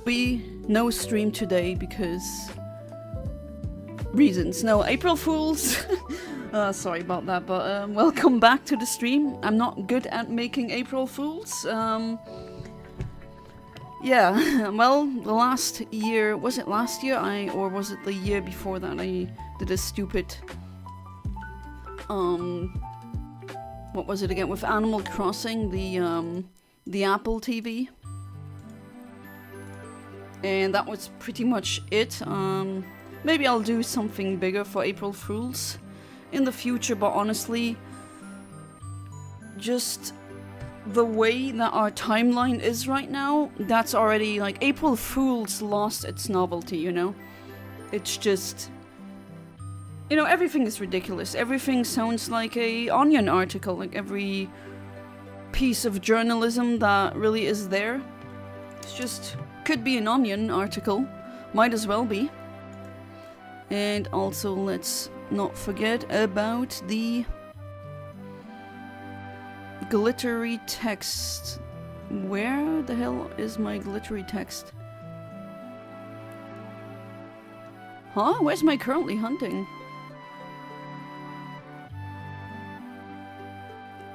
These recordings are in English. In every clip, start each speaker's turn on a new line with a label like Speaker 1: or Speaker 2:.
Speaker 1: be no stream today because reasons. No, April Fools. Sorry about that, but welcome back to the stream. I'm not good at making April Fools. Yeah, well, the last year, was it last year or was it the year before that I did a stupid, what was it again, with Animal Crossing, the Apple TV. And that was pretty much it. Maybe I'll do something bigger for April Fools in the future, but honestly, just the way that our timeline is right now, that's already, like, April Fools lost its novelty, you know? It's just, you know, everything is ridiculous. Everything sounds like a Onion article, like every piece of journalism that really is there. It's just, could be an Onion article, might as well be. And also, let's not forget about the glittery text. Where the hell is my glittery text? Huh? Where's my currently hunting?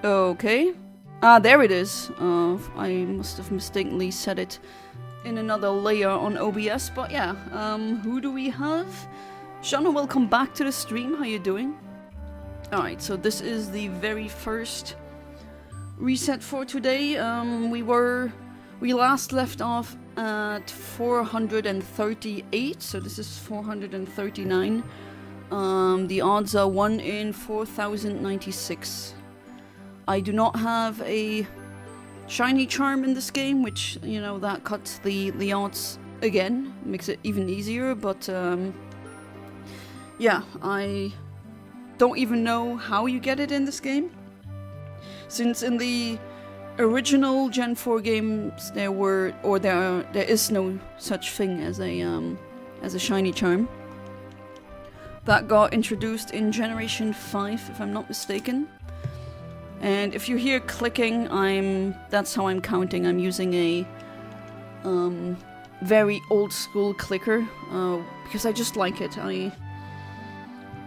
Speaker 1: Okay. Ah, there it is. I must have mistakenly set it in another layer on OBS, but yeah. Who do we have? Shana, welcome back to the stream. How you doing? Alright, so this is the very first reset for today. We last left off at 438, so this is 439. The odds are 1 in 4096. I do not have a shiny charm in this game, which, you know, that cuts the odds again, makes it even easier, but yeah, I don't even know how you get it in this game. Since in the original Gen 4 games there is no such thing as a shiny charm. That got introduced in Generation 5, if I'm not mistaken. And if you hear clicking, that's how I'm counting. I'm using a very old school clicker because I just like it.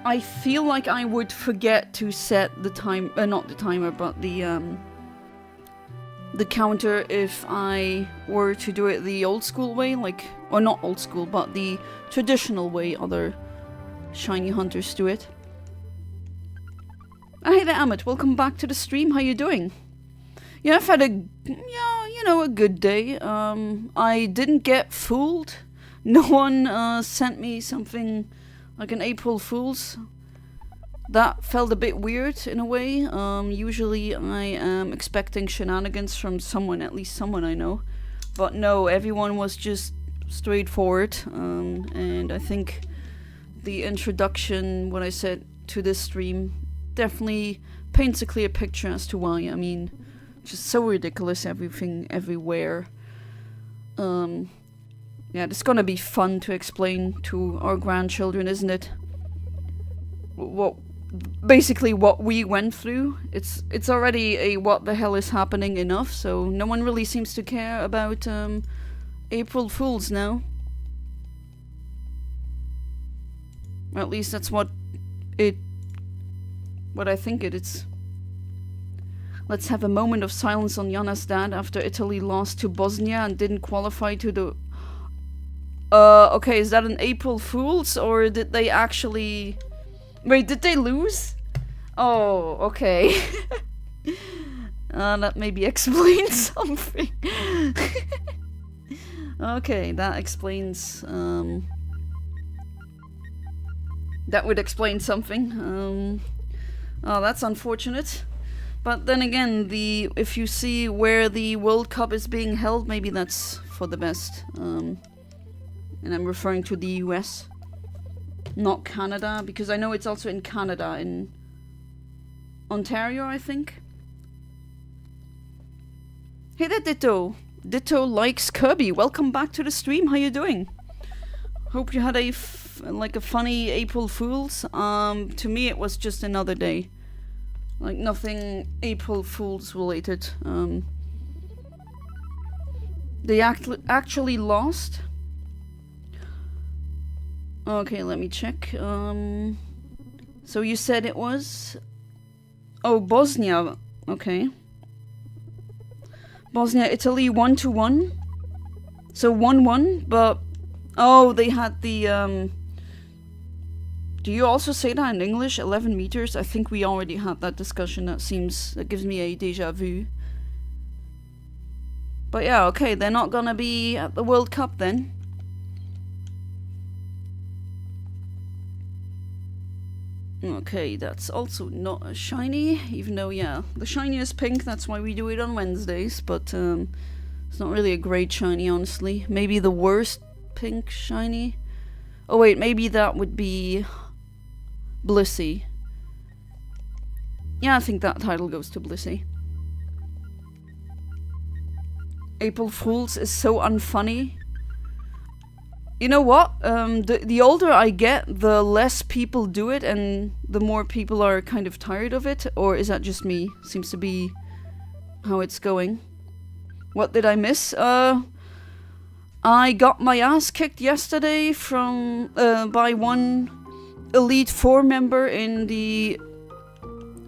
Speaker 1: I feel like I would forget to set the time, not the timer, but the counter if I were to do it the old school way, like, or not old school, but the traditional way other shiny hunters do it. Hey there, Amit. Welcome back to the stream. How you doing? Yeah, I've had a good day. I didn't get fooled. No one sent me something like an April Fool's. That felt a bit weird in a way. Usually I am expecting shenanigans from someone, at least someone I know. But no, everyone was just straightforward. And I think the introduction, what I said to this stream, definitely paints a clear picture as to why. I mean, just so ridiculous, everything, everywhere. Yeah, it's gonna be fun to explain to our grandchildren, isn't it? Basically what we went through. It's already a what the hell is happening enough, so no one really seems to care about April Fools now. Or at least that's what I think it is. Let's have a moment of silence on Jana's dad after Italy lost to Bosnia and didn't qualify to the... okay, is that an April Fool's, or did they actually... Wait, did they lose? Oh, okay. That maybe explains something. Okay, that explains... that would explain something. Oh, that's unfortunate. But then again, if you see where the World Cup is being held, maybe that's for the best. And I'm referring to the US, not Canada, because I know it's also in Canada, in Ontario, I think. Hey there, Ditto. Ditto likes Kirby. Welcome back to the stream. How you doing? Hope you had a funny April Fool's. To me, it was just another day. Like, nothing April Fool's related. They actually lost? Okay, let me check. So you said it was... Oh, Bosnia. Okay. Bosnia, Italy 1-1. So 1-1, but... Oh, they had the... Do you also say that in English? 11 meters? I think we already had that discussion. That gives me a déjà vu. But yeah, okay, they're not gonna be at the World Cup then. Okay, that's also not a shiny, even though, yeah, the shiny is pink, that's why we do it on Wednesdays, but it's not really a great shiny, honestly. Maybe the worst pink shiny? Oh wait, maybe that would be Blissey. Yeah, I think that title goes to Blissey. April Fools is so unfunny. You know what? The older I get, the less people do it, and the more people are kind of tired of it. Or is that just me? Seems to be how it's going. What did I miss? I got my ass kicked yesterday from by one Elite 4 member in the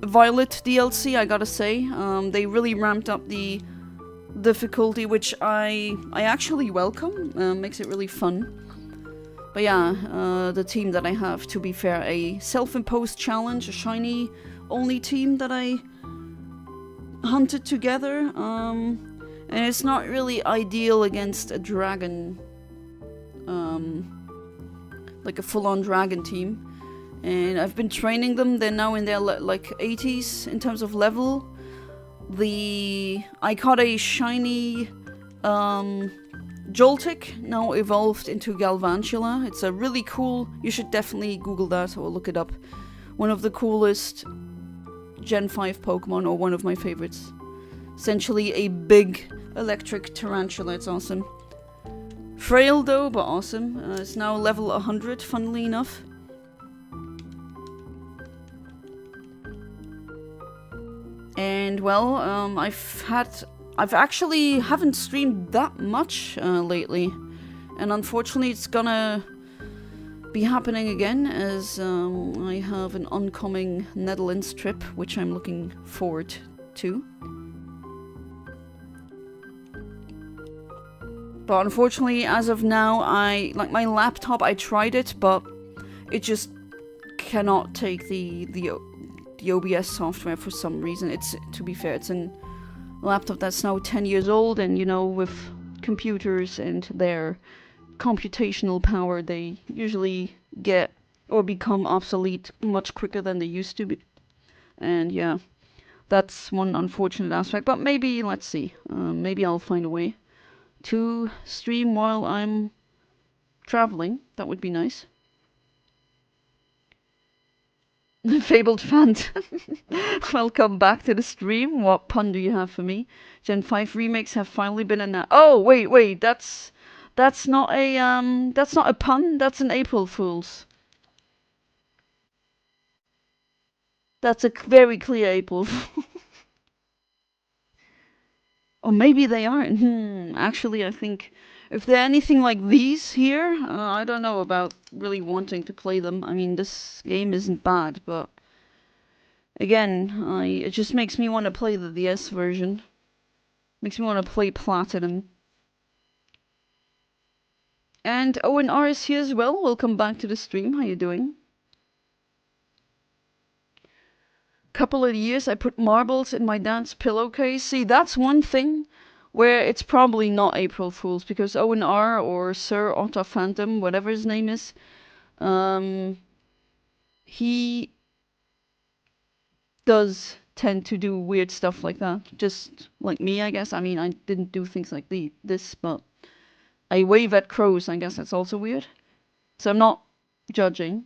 Speaker 1: Violet DLC, I gotta say. They really ramped up the difficulty, which I actually welcome. Makes it really fun. But yeah, the team that I have, to be fair, a self-imposed challenge, a shiny only team that I hunted together. And it's not really ideal against a dragon, like a full-on dragon team. And I've been training them. They're now in their like 80s in terms of level. I caught a shiny Joltik, now evolved into Galvantula. It's a really cool, you should definitely Google that or look it up. One of the coolest Gen 5 Pokemon, or one of my favorites. Essentially a big electric tarantula, it's awesome. Frail though, but awesome. It's now level 100, funnily enough. And well, I've actually haven't streamed that much lately, and unfortunately it's gonna be happening again as I have an oncoming Netherlands trip, which I'm looking forward to. But unfortunately, as of now, my laptop, I tried it, but it just cannot take the OBS software for some reason. To be fair, it's a laptop that's now 10 years old, and you know, with computers and their computational power, they usually get or become obsolete much quicker than they used to be. And yeah, that's one unfortunate aspect, but maybe, let's see, maybe I'll find a way to stream while I'm traveling. That would be nice. Fabled fan. Welcome back to the stream. What pun do you have for me? Gen 5 remakes have finally been announced. Oh, wait, that's not a pun, that's an April Fool's. That's a very clear April Fool. Or maybe they aren't. Actually, I think if they're anything like these here, I don't know about really wanting to play them. I mean, this game isn't bad, but again, it just makes me want to play the DS version. Makes me want to play Platinum. And ONR is here as well. Welcome back to the stream. How you doing? Couple of years I put marbles in my dad's pillowcase. See, that's one thing where it's probably not April Fool's, because ONR or Sir Otta Phantom, whatever his name is, he does tend to do weird stuff like that. Just like me, I guess. I mean, I didn't do things like this, but I wave at crows. I guess that's also weird. So I'm not judging.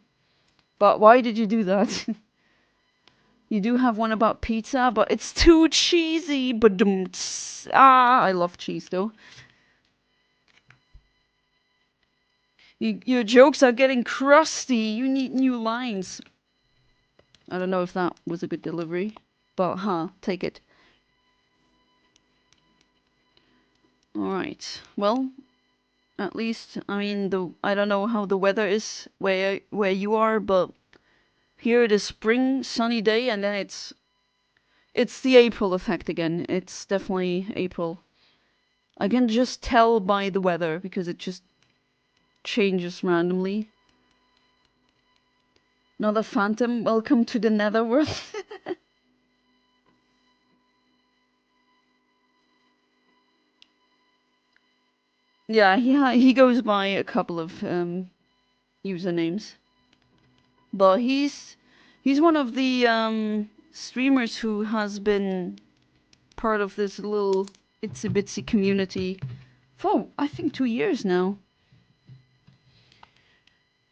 Speaker 1: But why did you do that? You do have one about pizza, but it's too cheesy. I love cheese though. Your jokes are getting crusty. You need new lines. I don't know if that was a good delivery, but take it. Alright. Well, at least, I mean, I don't know how the weather is where you are, but here it is spring, sunny day, and then it's the April effect again. It's definitely April. I can just tell by the weather because it just changes randomly. Another phantom. Welcome to the netherworld. Yeah, he goes by a couple of usernames, but he's one of the streamers who has been part of this little itsy bitsy community for I think 2 years now.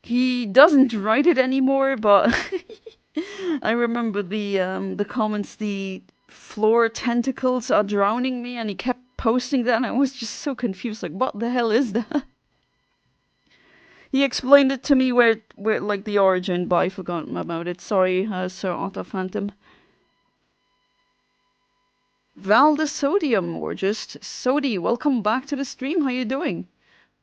Speaker 1: He doesn't write it anymore, but I remember the comments. The floor tentacles are drowning me, and he kept posting that, and I was just so confused. Like, what the hell is that? He explained it to me where like the origin, but I forgot about it. Sorry, Sir Otter Phantom. Val the Sodium, or just Sodi, welcome back to the stream. How you doing?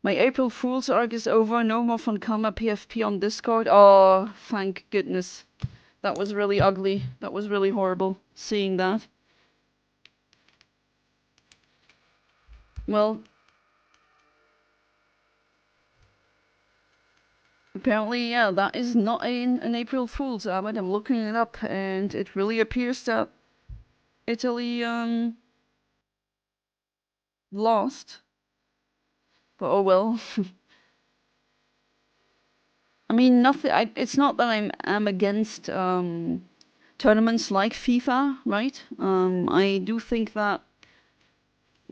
Speaker 1: My April Fool's arc is over. No more Fun Karma PFP on Discord. Oh, thank goodness. That was really ugly. That was really horrible, seeing that. Well, apparently, yeah, that is not an April Fool's. But I'm looking it up, and it really appears that Italy, lost. But oh well. I mean, nothing. It's not that I'm against tournaments like FIFA, right? I do think that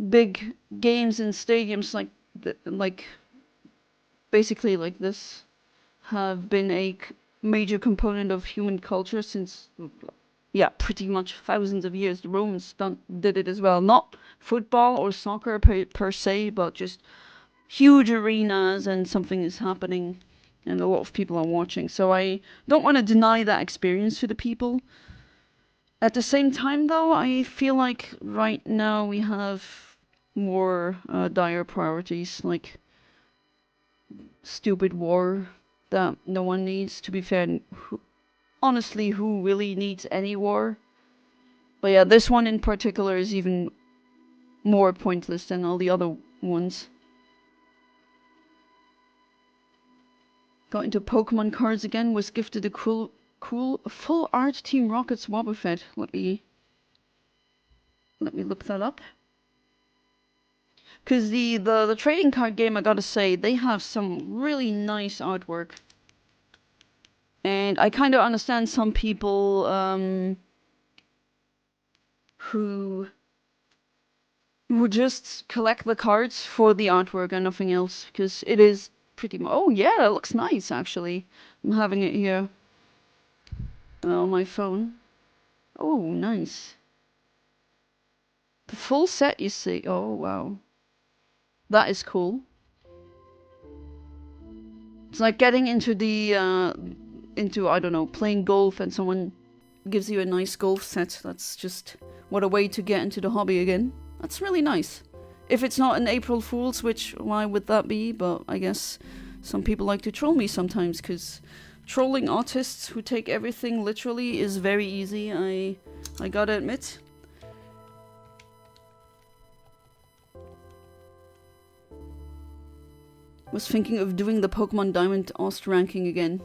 Speaker 1: big games in stadiums like basically like this have been a major component of human culture since, yeah, pretty much thousands of years. The Romans did it as well. Not football or soccer per se, but just huge arenas and something is happening and a lot of people are watching. So I don't want to deny that experience to the people. At the same time, though, I feel like right now we have more dire priorities, like stupid war that no one needs. To be fair, honestly, who really needs any war? But yeah, this one in particular is even more pointless than all the other ones. Got into Pokemon cards again, was gifted a cool full art Team Rocket's Wobbuffet. Let me look that up. Cause the trading card game, I gotta say, they have some really nice artwork. And I kind of understand some people who just collect the cards for the artwork and nothing else, because it is pretty much. Oh yeah, it looks nice actually. I'm having it here on my phone. Oh, nice. The full set, you see. Oh wow, that is cool. It's like getting into I don't know, playing golf, and someone gives you a nice golf set. That's just what a way to get into the hobby again. That's really nice. If it's not an April Fool's, which why would that be? But I guess some people like to troll me sometimes, because trolling artists who take everything literally is very easy. I gotta admit. Was thinking of doing the Pokemon Diamond Ost ranking again.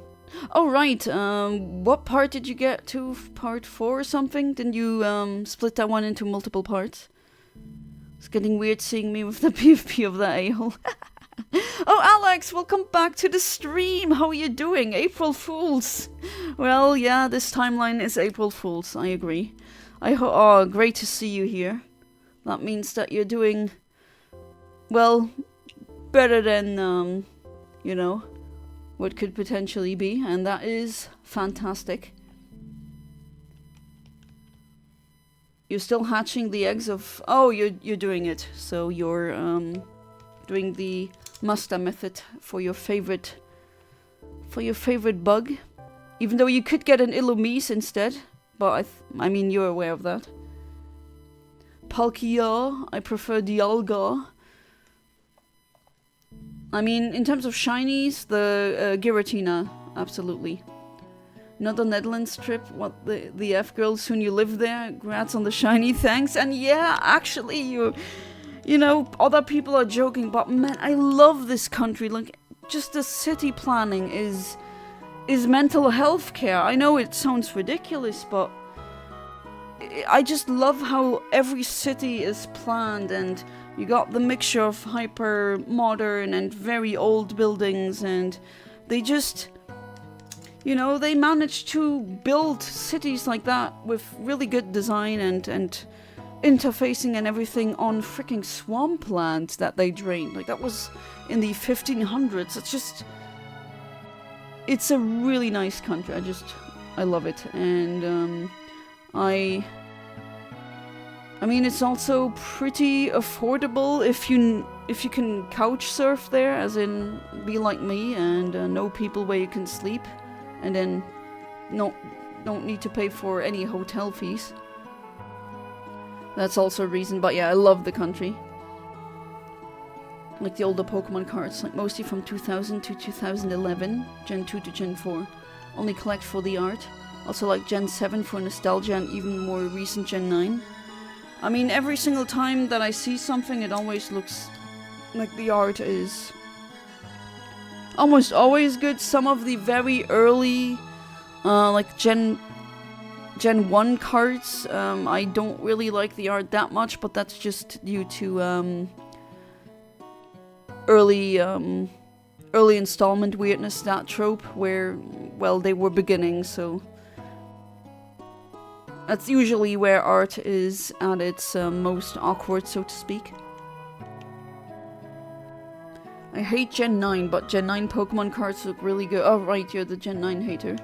Speaker 1: Oh right, what part did you get to? Part 4 or something? Didn't you split that one into multiple parts? It's getting weird seeing me with the PvP of that a-hole. Oh Alex, welcome back to the stream! How are you doing? April Fools! Well, yeah, this timeline is April Fools, I agree. Oh, great to see you here. That means that you're doing, well, better than, you know, what could potentially be, and that is fantastic. You're still hatching the eggs of... Oh, you're doing it. So you're doing the Musta method for your favorite bug. Even though you could get an Illumise instead, but I mean you're aware of that. Palkia, I prefer Dialga. I mean, in terms of shinies, the Giratina, absolutely. Not the Netherlands trip, what the F girl, soon you live there, congrats on the shiny, thanks. And yeah, actually, you know, other people are joking, but man, I love this country. Like, just the city planning is mental health care. I know it sounds ridiculous, but I just love how every city is planned, and you got the mixture of hyper modern and very old buildings, and they just, you know, they managed to build cities like that with really good design and interfacing and everything on freaking swampland that they drained. Like, that was in the 1500s. It's a really nice country. I love it. And I mean, it's also pretty affordable if you can couch surf there, as in be like me and know people where you can sleep, and then don't need to pay for any hotel fees. That's also a reason. But yeah, I love the country. Like the older Pokemon cards, like mostly from 2000 to 2011, Gen 2 to Gen 4. Only collect for the art. Also like Gen 7 for nostalgia, and even more recent Gen 9. I mean, every single time that I see something, it always looks like the art is almost always good. Some of the very early, like Gen 1 cards, I don't really like the art that much, but that's just due to early installment weirdness, that trope, where, well, they were beginning, so that's usually where art is at its most awkward, so to speak. I hate Gen 9, but Gen 9 Pokemon cards look really good. Oh, right, you're the Gen 9 hater.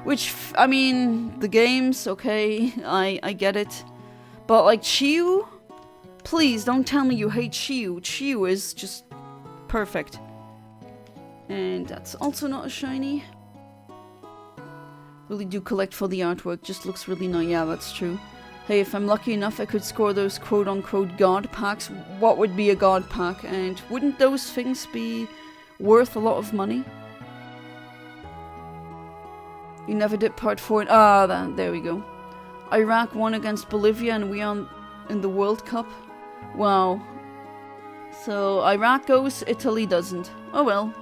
Speaker 1: Which, I mean, the games, okay, I get it. But, like, Chiyu? Please, don't tell me you hate Chiyu. Chiyu is just perfect. And that's also not a shiny. Really do collect for the artwork, just looks really nice. Yeah, that's true. Hey, if I'm lucky enough I could score those quote-unquote god packs, what would be a god pack? And wouldn't those things be worth a lot of money? You never did part 4. There we go. Iraq won against Bolivia and we are in the World Cup. Wow. So Iraq goes, Italy doesn't. Oh well.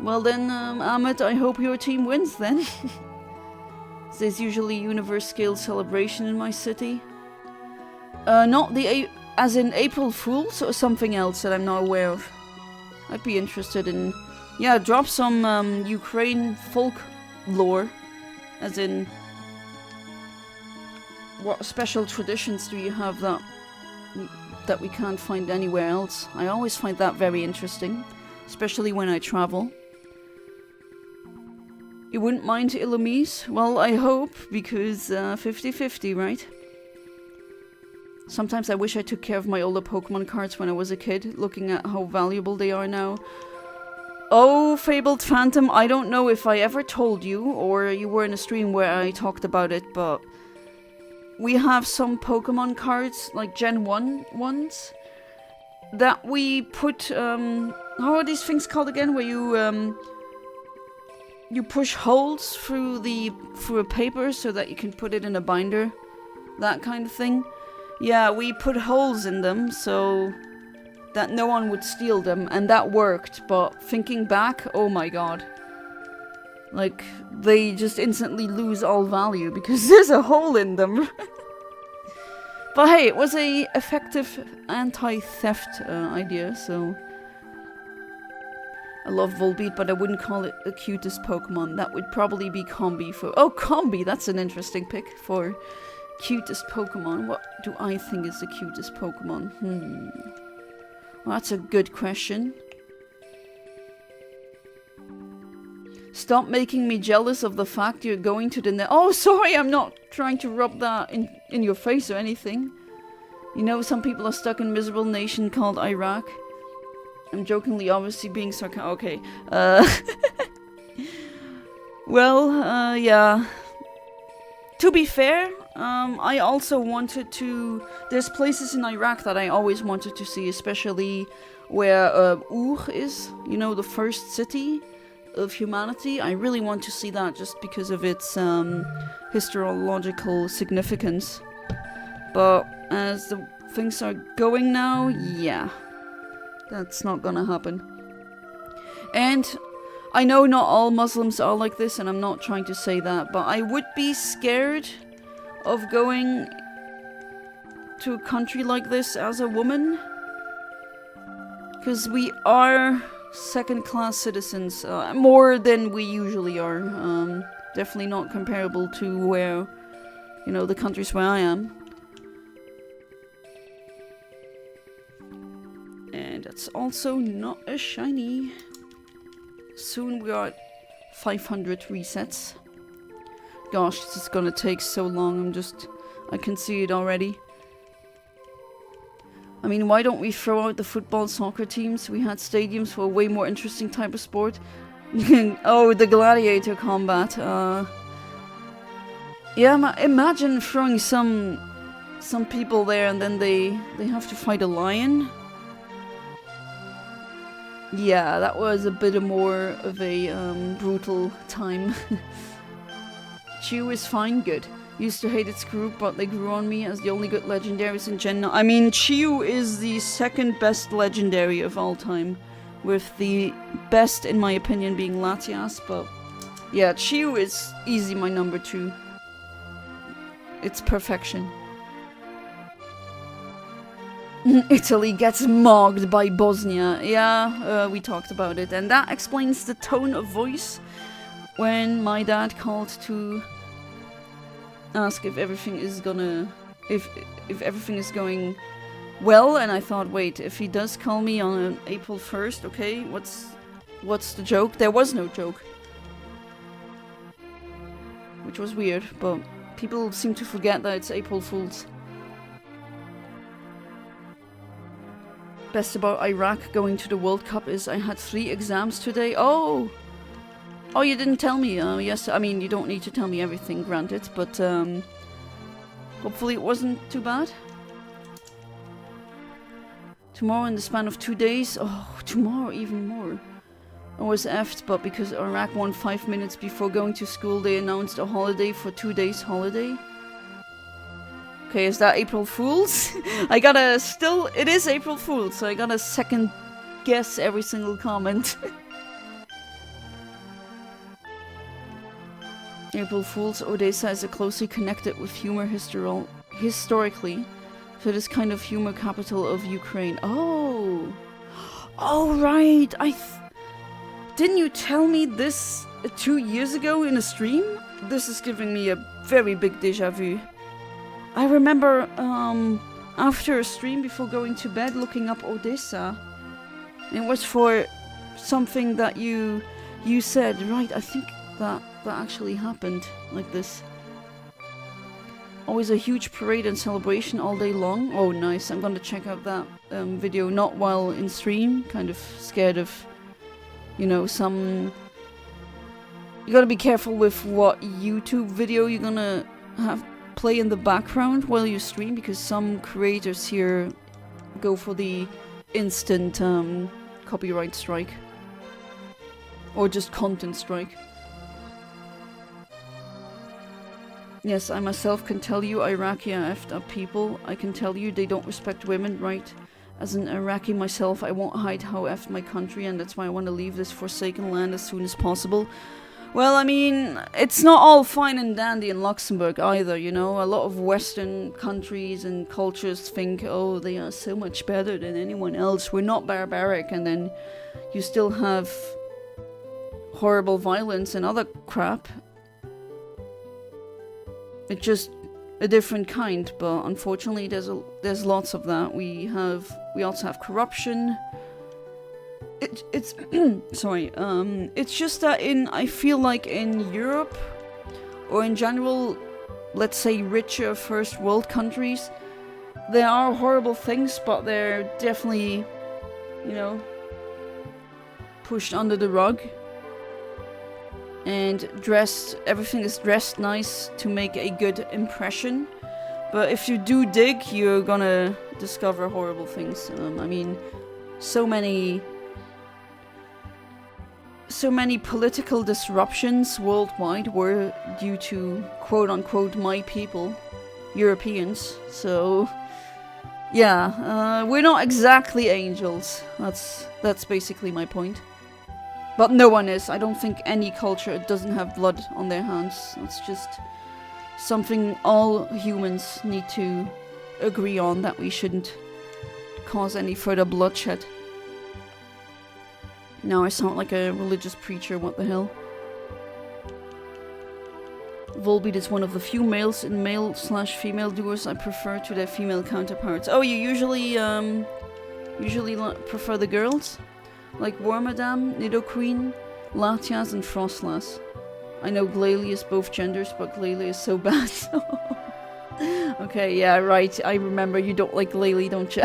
Speaker 1: Well then, Ahmed, I hope your team wins then. There's usually universe scale celebration in my city. Not the as in April Fools, or something else that I'm not aware of. I'd be interested in, yeah, drop some Ukraine folk lore, as in what special traditions do you have that we can't find anywhere else? I always find that very interesting, especially when I travel. You wouldn't mind Illumise? Well, I hope, because 50-50, right? Sometimes I wish I took care of my older Pokemon cards when I was a kid, looking at how valuable they are now. Oh, Fabled Phantom, I don't know if I ever told you, or you were in a stream where I talked about it, but we have some Pokemon cards, like Gen 1 ones, that we put, how are these things called again, where you push holes through a paper so that you can put it in a binder, that kind of thing. Yeah, we put holes in them so that no one would steal them, and that worked, but thinking back, oh my god. Like, they just instantly lose all value because there's a hole in them. But hey, it was a effective anti-theft idea, so... I love Volbeat, but I wouldn't call it the cutest Pokemon. That would probably be Combi for... Oh, Combi! That's an interesting pick for cutest Pokemon. What do I think is the cutest Pokemon? Well, that's a good question. Stop making me jealous of the fact you're going to the net. Oh, sorry, I'm not trying to rub that in your face or anything. You know, some people are stuck in a miserable nation called Iraq. I'm jokingly obviously being sarcastic. Okay. Well, yeah. To be fair, I also wanted to... There's places in Iraq that I always wanted to see, especially where Ur is, you know, the first city of humanity. I really want to see that just because of its historiological significance. But as the things are going now, yeah, that's not gonna happen. And I know not all Muslims are like this, and I'm not trying to say that, but I would be scared of going to a country like this as a woman. Because we are second-class citizens, more than we usually are. Definitely not comparable to where, you know, the countries where I am. And that's also not a shiny. Soon we are at 500 resets. Gosh, this is gonna take so long. I can see it already. I mean, why don't we throw out the football soccer teams? We had stadiums for a way more interesting type of sport. Oh, the gladiator combat. Yeah, imagine throwing some people there and then they have to fight a lion. Yeah, that was a bit more of a brutal time. Chew is fine, good. Used to hate its group, but they grew on me as the only good legendaries in Gen 9. I mean, Chew is the second best legendary of all time, with the best, in my opinion, being Latias, but yeah, Chew is easy my number 2. It's perfection. Italy gets mogged by Bosnia. Yeah, we talked about it, and that explains the tone of voice when my dad called to ask if everything is if everything is going well, and I thought, wait, if he does call me on April 1st, okay, what's the joke? There was no joke. Which was weird, but people seem to forget that it's April Fool's. Best about Iraq going to the World Cup is I had 3 exams today. Oh, you didn't tell me. Yes, I mean, you don't need to tell me everything, granted, but hopefully it wasn't too bad. Tomorrow in the span of 2 days. Oh, tomorrow even more. I was effed, but because Iraq won 5 minutes before going to school, they announced a holiday for 2 days holiday. Okay, is that April Fool's? It is April Fool's, so I gotta second guess every single comment. April Fool's, Odessa is closely connected with humor historically, so it is kind of humor capital of Ukraine. Oh! Oh, right! Didn't you tell me this 2 years ago in a stream? This is giving me a very big deja vu. I remember after a stream before going to bed looking up Odessa. It was for something that you said, right? I think that actually happened like this. Always a huge parade and celebration all day long. Oh, nice. I'm gonna check out that video, not while in stream. Kind of scared of, you know, some... You gotta be careful with what YouTube video you're gonna have play in the background while you stream, because some creators here go for the instant copyright strike. Or just content strike. Yes, I myself can tell you Iraqi are effed up people. I can tell you they don't respect women, right? As an Iraqi myself, I won't hide how effed my country, and that's why I want to leave this forsaken land as soon as possible. Well, I mean, it's not all fine and dandy in Luxembourg either, you know? A lot of Western countries and cultures think, oh, they are so much better than anyone else. We're not barbaric, and then you still have horrible violence and other crap. It's just a different kind, but unfortunately there's lots of that. We also have corruption. It's sorry. It's just that I feel like in Europe, or in general, let's say richer first world countries, there are horrible things, but they're definitely, you know, pushed under the rug. And everything is dressed nice to make a good impression. But if you do dig, you're gonna discover horrible things. I mean, so many political disruptions worldwide were due to quote-unquote my people, Europeans. So yeah, we're not exactly angels. That's basically my point. But no one is. I don't think any culture doesn't have blood on their hands. It's just something all humans need to agree on, that we shouldn't cause any further bloodshed. Now I sound like a religious preacher, what the hell. Volbeat is one of the few males in male/female duos I prefer to their female counterparts. Oh, you usually prefer the girls? Like Wormadam, Nidoqueen, Latias and Frostlass. I know Glalie is both genders, but Glalie is so bad. Okay, yeah, right. I remember you don't like Glalie, don't you?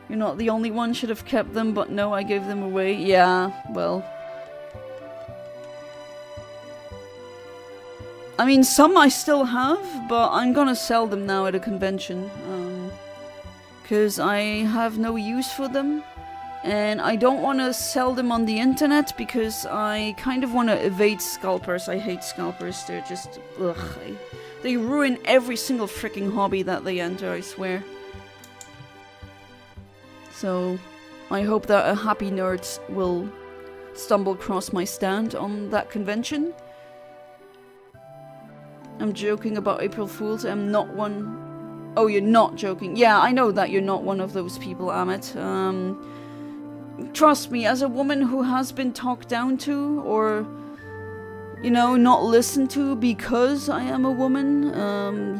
Speaker 1: You're not the only one, should have kept them, but no, I gave them away. Yeah, well. I mean, some I still have, but I'm gonna sell them now at a convention. Because I have no use for them. And I don't want to sell them on the internet because I kind of want to evade scalpers. I hate scalpers. They're just... ugh. They ruin every single freaking hobby that they enter, I swear. So, I hope that a happy nerds will stumble across my stand on that convention. I'm joking about April Fools. I'm not one... Oh, you're not joking. Yeah, I know that you're not one of those people, Amit. Trust me, as a woman who has been talked down to, or, you know, not listened to because I am a woman,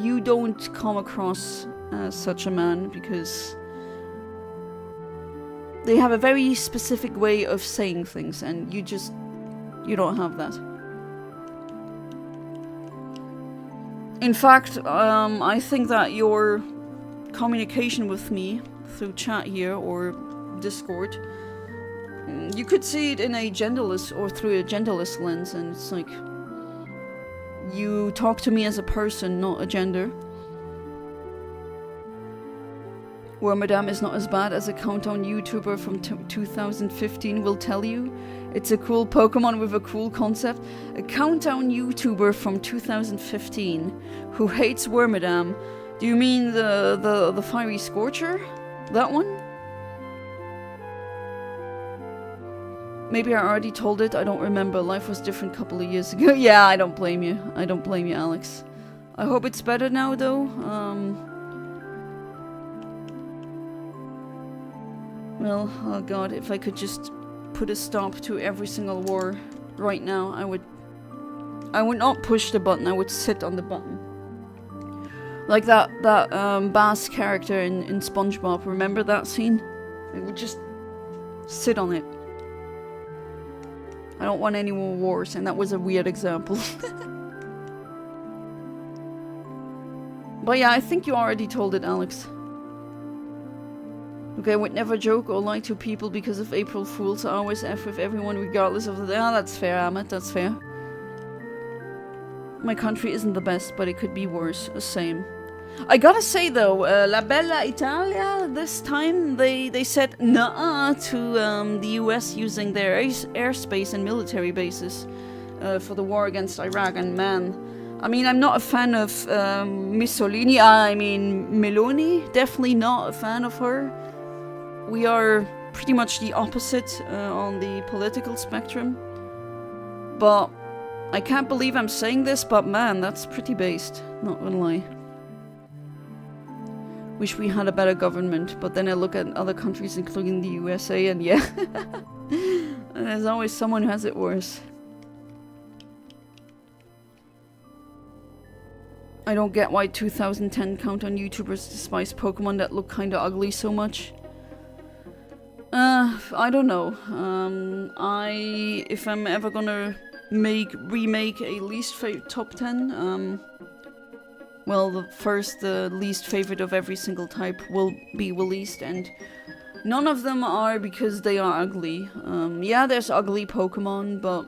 Speaker 1: you don't come across as such a man, because they have a very specific way of saying things, and you don't have that. In fact, I think that your communication with me through chat here or Discord, you could see it in a genderless or through a genderless lens, and it's like you talk to me as a person, not a gender. Wormadam is not as bad as a countdown YouTuber from 2015 will tell you. It's a cool Pokemon with a cool concept. A countdown YouTuber from 2015 who hates Wormadam. Do you mean the Fiery Scorcher? That one? Maybe I already told it, I don't remember. Life was different a couple of years ago. Yeah, I don't blame you. I don't blame you, Alex. I hope it's better now, though. Well, oh god, if I could just put a stop to every single war right now, I would not push the button, I would sit on the button. Like that Bass character in SpongeBob, remember that scene? I would just sit on it. I don't want any more wars, and that was a weird example. But yeah, I think you already told it, Alex. Okay, I would never joke or lie to people because of April Fools. I always F with everyone regardless of the... Ah, that's fair, Amit, that's fair. My country isn't the best, but it could be worse. Same. I gotta say though, La Bella Italia, this time, they said nah to the US using their airspace and military bases for the war against Iraq, and man... I mean, I'm not a fan of Mussolini, I mean Meloni, definitely not a fan of her. We are pretty much the opposite on the political spectrum. But I can't believe I'm saying this, but man, that's pretty based, not gonna lie. Wish we had a better government, but then I look at other countries including the USA and yeah. There's always someone who has it worse. I don't get why 2010 countdown YouTubers despise Pokemon that look kinda ugly so much. I don't know. If I'm ever gonna remake a least favorite top 10, well, the least favorite of every single type will be released, and none of them are because they are ugly. Yeah, there's ugly Pokemon, but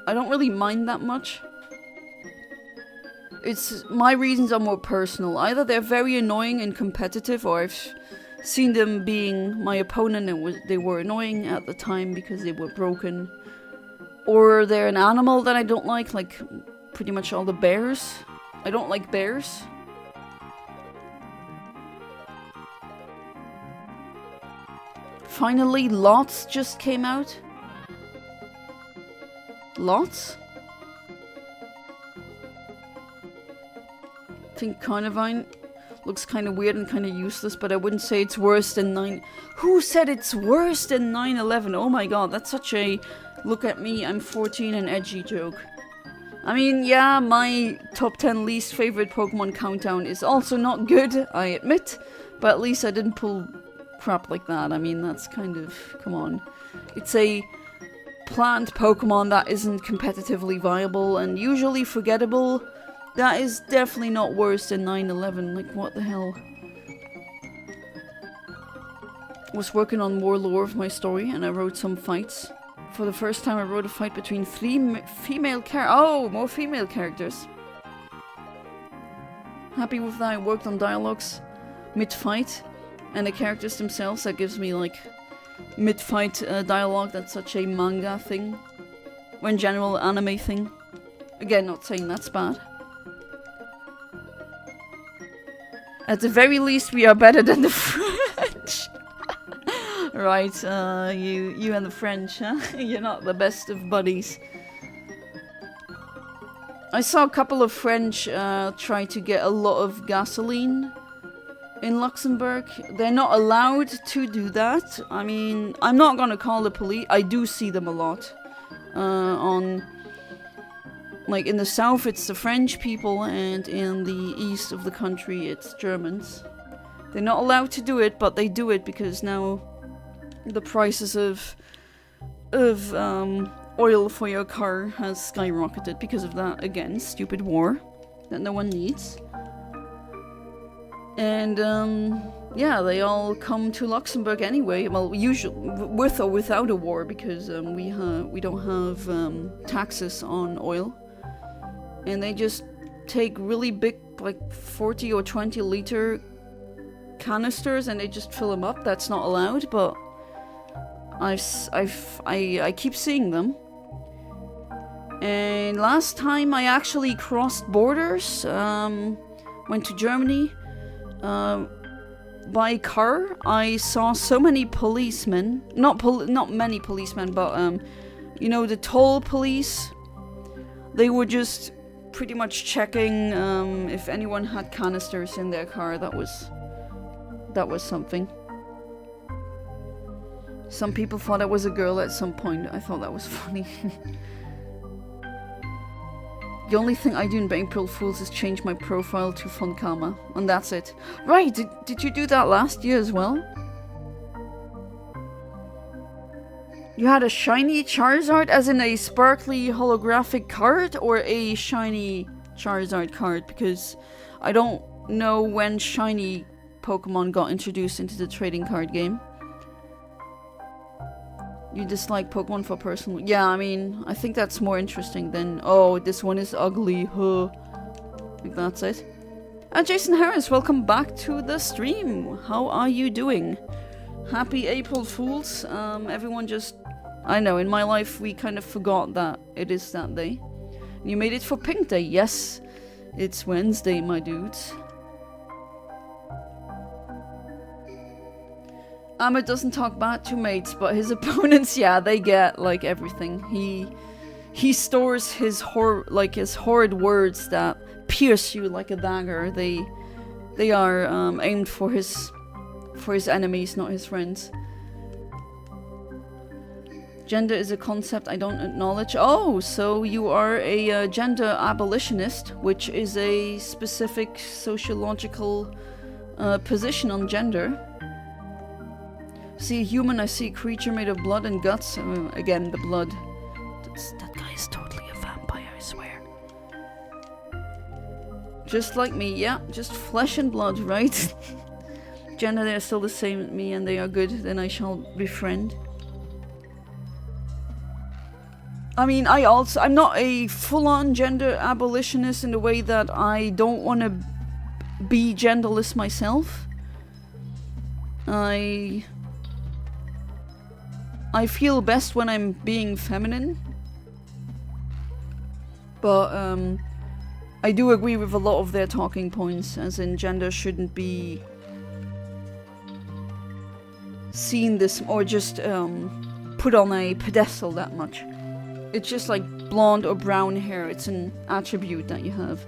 Speaker 1: I don't really mind that much. my reasons are more personal. Either they're very annoying and competitive, or I've seen them being my opponent and they were annoying at the time because they were broken. Or they're an animal that I don't like pretty much all the bears. I don't like bears. Finally, Lots just came out. Lots? I think Carnivine looks kind of weird and kind of useless, but I wouldn't say it's worse than 9... Who said it's worse than 9/11? Oh my god, that's such a look at me, I'm 14 and edgy joke. I mean, yeah, my top 10 least favorite Pokemon countdown is also not good, I admit, but at least I didn't pull crap like that. I mean, that's kind of... come on. It's a plant Pokemon that isn't competitively viable and usually forgettable. That is definitely not worse than 9/11. Like, what the hell? I was working on more lore of my story and I wrote some fights. For the first time I wrote a fight between 3 female oh, more female characters. Happy with that. I worked on dialogues mid-fight. And the characters themselves, that gives me like mid-fight dialogue. That's such a manga thing. Or in general, anime thing. Again, not saying that's bad. At the very least, we are better than the French. Right, you and the French, huh? You're not the best of buddies. I saw a couple of French try to get a lot of gasoline in Luxembourg. They're not allowed to do that. I mean, I'm not gonna call the police. I do see them a lot. Like, in the south it's the French people, and in the east of the country it's Germans. They're not allowed to do it, but they do it because now the prices of oil for your car has skyrocketed because of that, again, stupid war that no one needs. And, yeah, they all come to Luxembourg anyway. Well, usually, with or without a war, because we don't have taxes on oil. And they just take really big, like 40 or 20 liter canisters and they just fill them up. That's not allowed, but I keep seeing them. And last time I actually crossed borders, went to Germany, by car. I saw so many policemen, not many policemen, but you know, the toll police. They were just pretty much checking if anyone had canisters in their car. That was something. Some people thought I was a girl at some point. I thought that was funny. The only thing I do in April Fools is change my profile to Fonkama, and that's it. Right, did you do that last year as well? You had a shiny Charizard, as in a sparkly holographic card, or a shiny Charizard card? Because I don't know when shiny Pokemon got introduced into the trading card game. You dislike Pokemon for personal... Yeah, I mean, I think that's more interesting than, oh, this one is ugly, huh. Like, that's it. Jason Harris, welcome back to the stream. How are you doing? Happy April Fools. Everyone just... I know, in my life, we kind of forgot that it is that day. You made it for Pink Day. Yes, it's Wednesday, my dudes. Ahmed doesn't talk bad to mates, but his opponents, yeah, they get, like, everything. He stores his horrid words that pierce you like a dagger. They are aimed for his enemies, not his friends. Gender is a concept I don't acknowledge. Oh, so you are a gender abolitionist, which is a specific sociological position on gender. See a human, I see a creature made of blood and guts. Again, the blood. That guy is totally a vampire, I swear. Just like me, yeah, just flesh and blood, right? Gender, they are still the same as me and they are good, then I shall befriend. I mean, I'm not a full-on gender abolitionist in the way that I don't want to be genderless myself. I feel best when I'm being feminine. But I do agree with a lot of their talking points, as in gender shouldn't be seen this or just put on a pedestal that much. It's just like blonde or brown hair. It's an attribute that you have.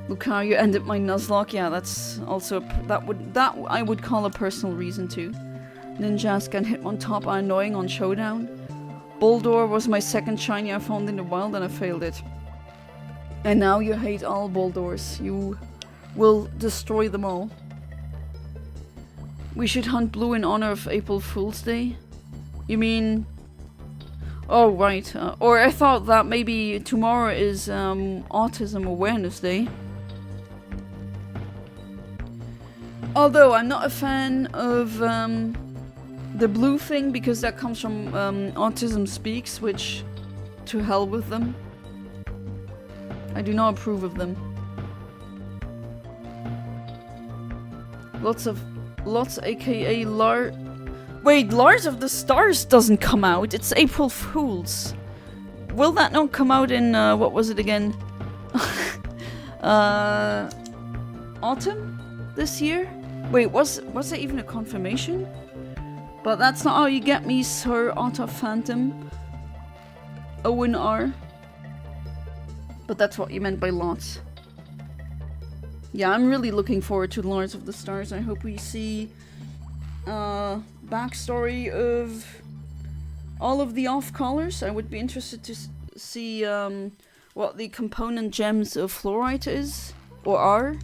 Speaker 1: Lucario ended my Nuzlocke. Yeah, that's also that I would call a personal reason too. Ninjask and Hitmontop are annoying on Showdown. Boldor was my second shiny I found in the wild and I failed it. And now you hate all Boldors. You will destroy them all. We should hunt blue in honor of April Fool's Day. You mean... Oh, right. Or I thought that maybe tomorrow is Autism Awareness Day. Although I'm not a fan of the blue thing because that comes from Autism Speaks, which to hell with them. I do not approve of them. Lots aka Wait, Lars of the Stars doesn't come out. It's April Fools. Will that not come out in what was it again? Autumn this year? Wait, was it even a confirmation? But that's not how you get me, Sir Otter Phantom. Owen R. But that's what you meant by lots. Yeah, I'm really looking forward to Lords of the Stars. I hope we see backstory of all of the off-colors. I would be interested to see what the component gems of fluorite is, or are.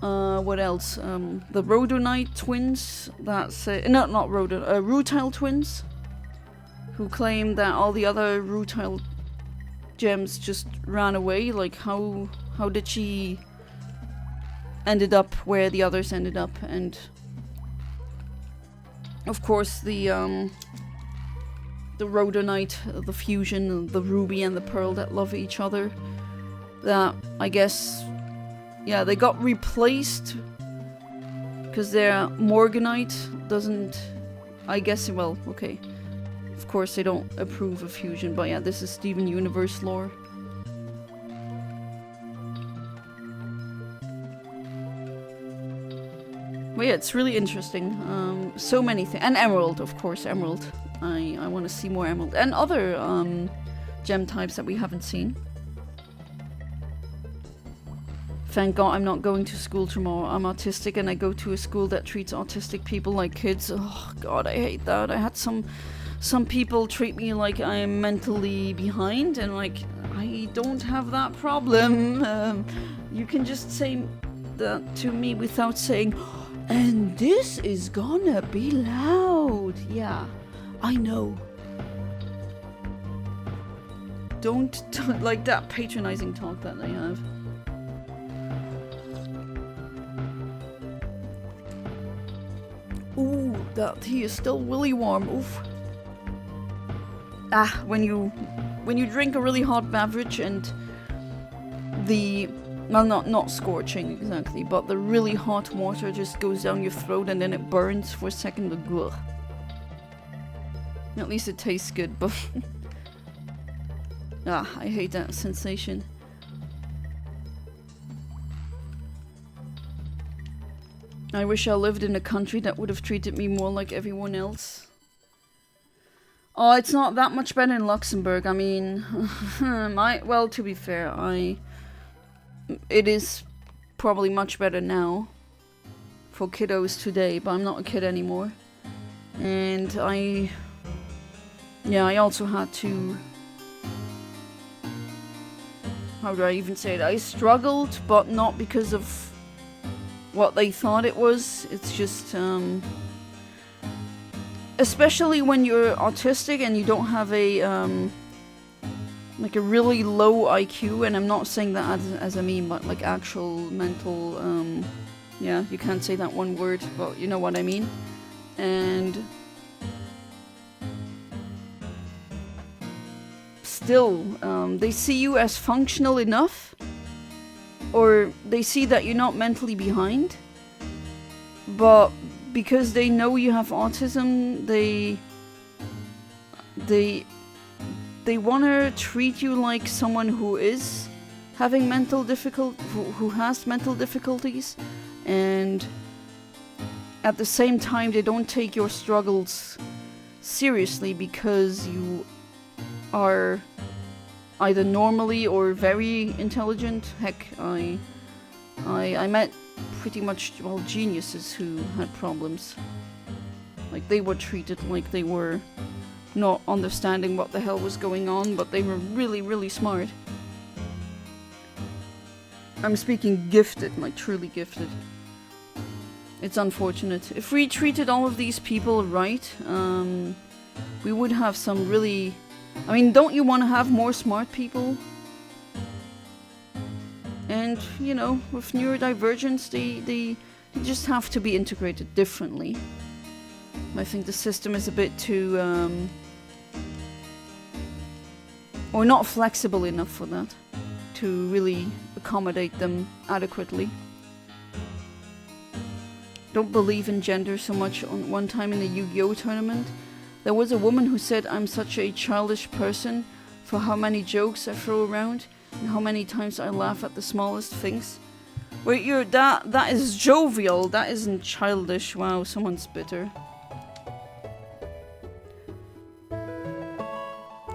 Speaker 1: What else? The Rhodonite twins that say... No, not Rhodonite. Rutile twins. Who claim that all the other Rutile gems just ran away. Like, how did she... ended up where the others ended up? And... of course, the Rhodonite, the fusion, the Ruby and the Pearl that love each other. That, I guess... yeah, they got replaced because their Morganite doesn't... I guess, well, okay. Of course, they don't approve of fusion, but yeah, this is Steven Universe lore. But yeah, it's really interesting. So many things. And Emerald, of course, Emerald. I want to see more Emerald. And other gem types that we haven't seen. Thank God I'm not going to school tomorrow. I'm autistic and I go to a school that treats autistic people like kids. Oh God, I hate that. I had some people treat me like I'm mentally behind, and like, I don't have that problem. You can just say that to me without saying, and this is gonna be loud. Yeah, I know. Don't like that patronizing talk that they have. Ooh, that tea is still really warm. Oof. Ah, when you drink a really hot beverage and the, well, not scorching exactly, but the really hot water just goes down your throat and then it burns for a second. Ugh. At least it tastes good, but ah, I hate that sensation. I wish I lived in a country that would have treated me more like everyone else. Oh, it's not that much better in Luxembourg. I mean, well, to be fair, it is probably much better now for kiddos today, but I'm not a kid anymore. And I also had to, how do I even say it? I struggled, but not because of what they thought it was. It's just, especially when you're autistic and you don't have a, like a really low IQ, and I'm not saying that as a meme, but like actual mental, yeah, you can't say that one word, but you know what I mean. And still, they see you as functional enough, or they see that you're not mentally behind, but because they know you have autism, they want to treat you like someone who is having who has mental difficulties, and at the same time they don't take your struggles seriously because you are either normally or very intelligent. Heck, I met pretty much, well, geniuses who had problems. Like, they were treated like they were not understanding what the hell was going on, but they were really, really smart. I'm speaking gifted, like truly gifted. It's unfortunate. If we treated all of these people right, we would have some really... I mean, don't you want to have more smart people? And, you know, with neurodivergence, they just have to be integrated differently. I think the system is a bit too... or not flexible enough for that, to really accommodate them adequately. Don't believe in gender so much. On one time in a Yu-Gi-Oh tournament, there was a woman who said, "I'm such a childish person for how many jokes I throw around and how many times I laugh at the smallest things." Wait, that is jovial. That isn't childish. Wow, someone's bitter.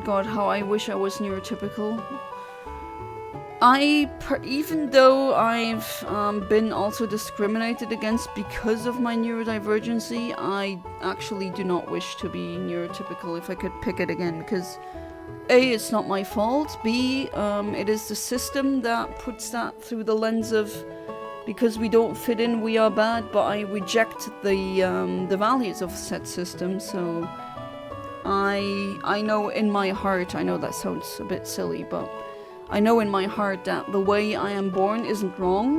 Speaker 1: God, how I wish I was neurotypical. Even though I've been also discriminated against because of my neurodivergency, I actually do not wish to be neurotypical if I could pick it again, because A, it's not my fault, B, it is the system that puts that through the lens of because we don't fit in, we are bad, but I reject the values of said system, so I know in my heart, I know that sounds a bit silly, but I know in my heart that the way I am born isn't wrong.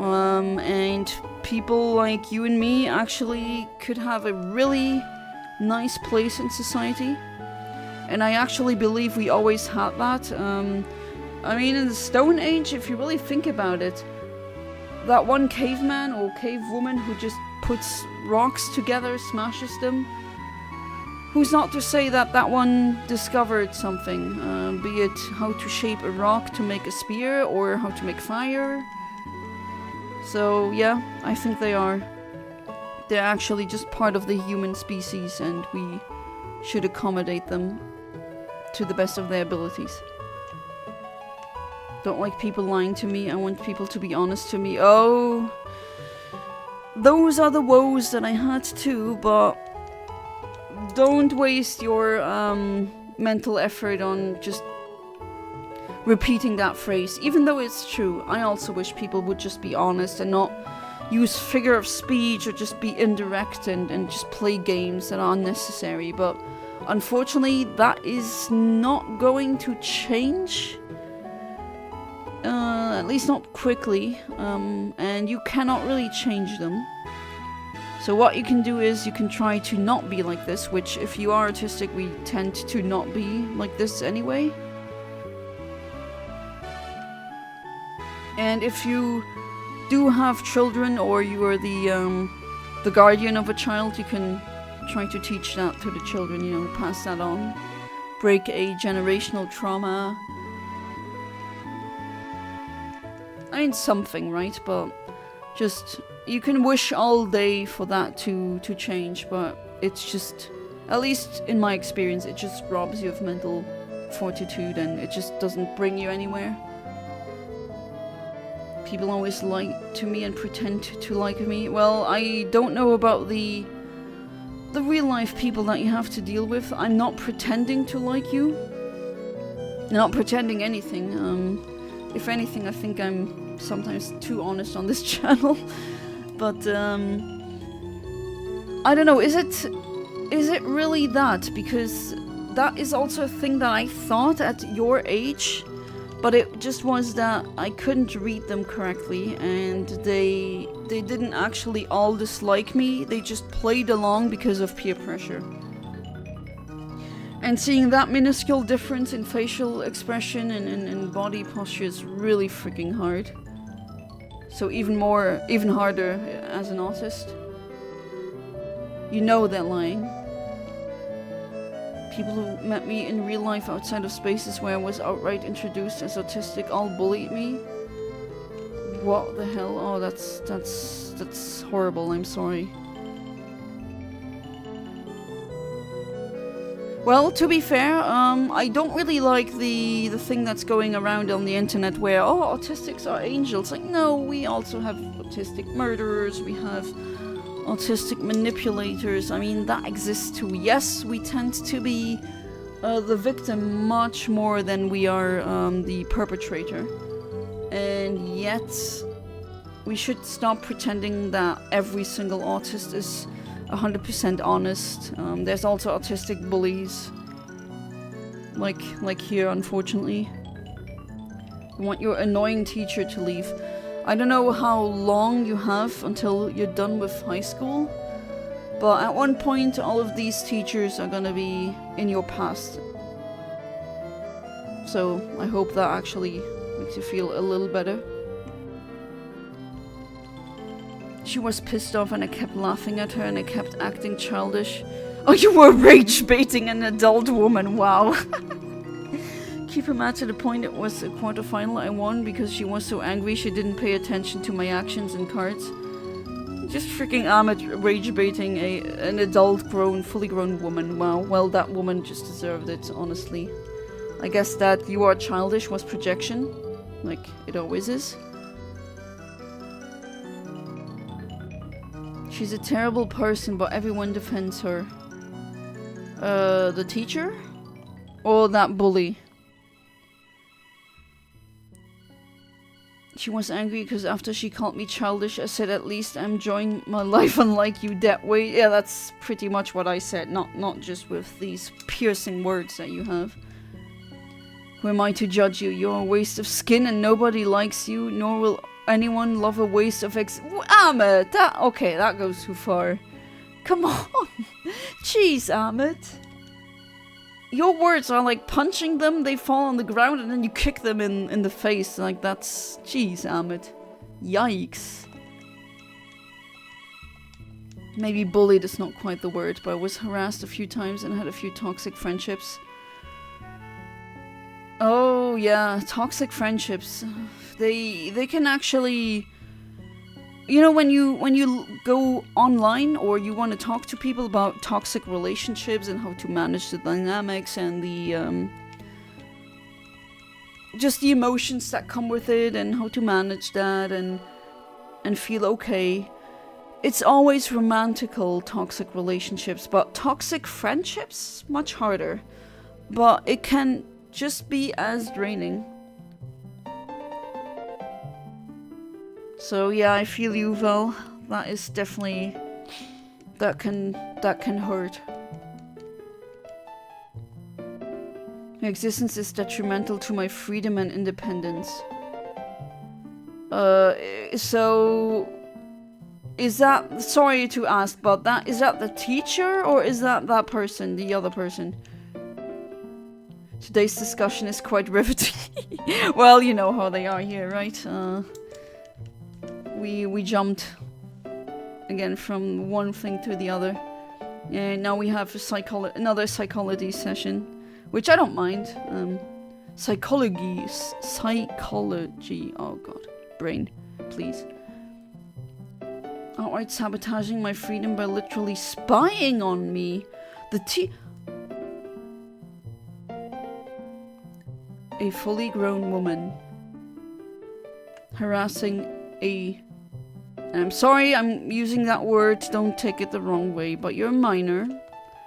Speaker 1: And people like you and me actually could have a really nice place in society. And I actually believe we always had that. I mean, in the Stone Age, if you really think about it, that one caveman or cavewoman who just puts rocks together, smashes them, who's not to say that that one discovered something, be it how to shape a rock to make a spear or how to make fire. So yeah, I think they are. They're actually just part of the human species, and we should accommodate them to the best of their abilities. Don't like people lying to me. I want people to be honest to me. Oh, those are the woes that I had too, but don't waste your mental effort on just repeating that phrase, even though it's true. I also wish people would just be honest and not use figure of speech or just be indirect and just play games that are unnecessary. But unfortunately, that is not going to change. At least not quickly. And you cannot really change them. So what you can do is you can try to not be like this, which if you are autistic, we tend to not be like this anyway. And if you do have children, or you are the guardian of a child, you can try to teach that to the children, you know, pass that on. Break a generational trauma. I mean, something, right? But just, you can wish all day for that to change, but it's just, at least in my experience, it just robs you of mental fortitude, and it just doesn't bring you anywhere. People always lie to me and pretend to like me. Well, I don't know about the real life people that you have to deal with. I'm not pretending to like you. Not pretending anything. If anything, I think I'm sometimes too honest on this channel. But I don't know, is it really that? Because that is also a thing that I thought at your age, but it just was that I couldn't read them correctly, and they didn't actually all dislike me, they just played along because of peer pressure. And seeing that minuscule difference in facial expression and body posture is really freaking hard. So even harder as an autist. You know they're lying. People who met me in real life outside of spaces where I was outright introduced as autistic all bullied me. What the hell? Oh, that's horrible. I'm sorry. Well, to be fair, I don't really like the thing that's going around on the internet where, oh, autistics are angels. Like, no, we also have autistic murderers, we have autistic manipulators. I mean, that exists too. Yes, we tend to be the victim much more than we are the perpetrator. And yet, we should stop pretending that every single autist is 100% honest. There's also autistic bullies. Like here, unfortunately. You want your annoying teacher to leave. I don't know how long you have until you're done with high school, but at one point all of these teachers are gonna be in your past. So I hope that actually makes you feel a little better. She was pissed off and I kept laughing at her and I kept acting childish. Oh, you were rage baiting an adult woman, wow. Keep her mad to the point it was a quarterfinal I won because she was so angry she didn't pay attention to my actions and cards. Just freaking Ahmed rage baiting an adult fully grown woman, wow. Well, that woman just deserved it, honestly. I guess that you are childish was projection, like it always is. She's a terrible person, but everyone defends her. The teacher? Or that bully? She was angry because after she called me childish, I said at least I'm enjoying my life unlike you that way. Yeah, that's pretty much what I said, not just with these piercing words that you have. Who am I to judge you? You're a waste of skin and nobody likes you, nor will anyone love a waste of Ahmed! Okay, that goes too far. Come on! Jeez, Ahmed. Your words are like punching them, they fall on the ground, and then you kick them in the face. Like, that's... Jeez, Ahmed. Yikes. Maybe bullied is not quite the word, but I was harassed a few times and had a few toxic friendships. Oh, yeah, toxic friendships. They can actually... You know, when you go online or you want to talk to people about toxic relationships and how to manage the dynamics and the just the emotions that come with it and how to manage that and feel okay. It's always romantical toxic relationships, but toxic friendships much harder. But it can just be as draining. So yeah, I feel you, Val. That is definitely... That can hurt. My existence is detrimental to my freedom and independence. So... Is that... Sorry to ask, but is that the teacher or is that person, the other person? Today's discussion is quite riveting. Well, you know how they are here, right? We jumped again from one thing to the other, and now we have another psychology session, which I don't mind. Psychology. Oh god, brain, please. Outright sabotaging my freedom by literally spying on me. A fully grown woman harassing a... I'm sorry, I'm using that word, don't take it the wrong way, but you're a minor.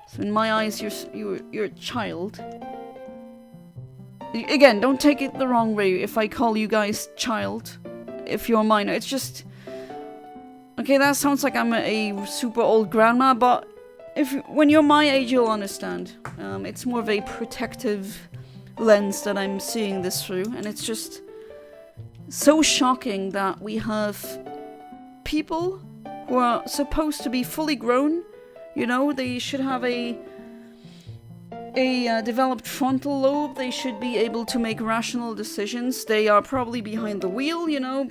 Speaker 1: So in my eyes, you're a child. Again, don't take it the wrong way if I call you guys child. If you're a minor, it's just... Okay, that sounds like I'm a super old grandma, but when you're my age, you'll understand. It's more of a protective lens that I'm seeing this through, and it's just so shocking that we have people who are supposed to be fully grown, you know, they should have a a developed frontal lobe. They should be able to make rational decisions. They are probably behind the wheel, you know,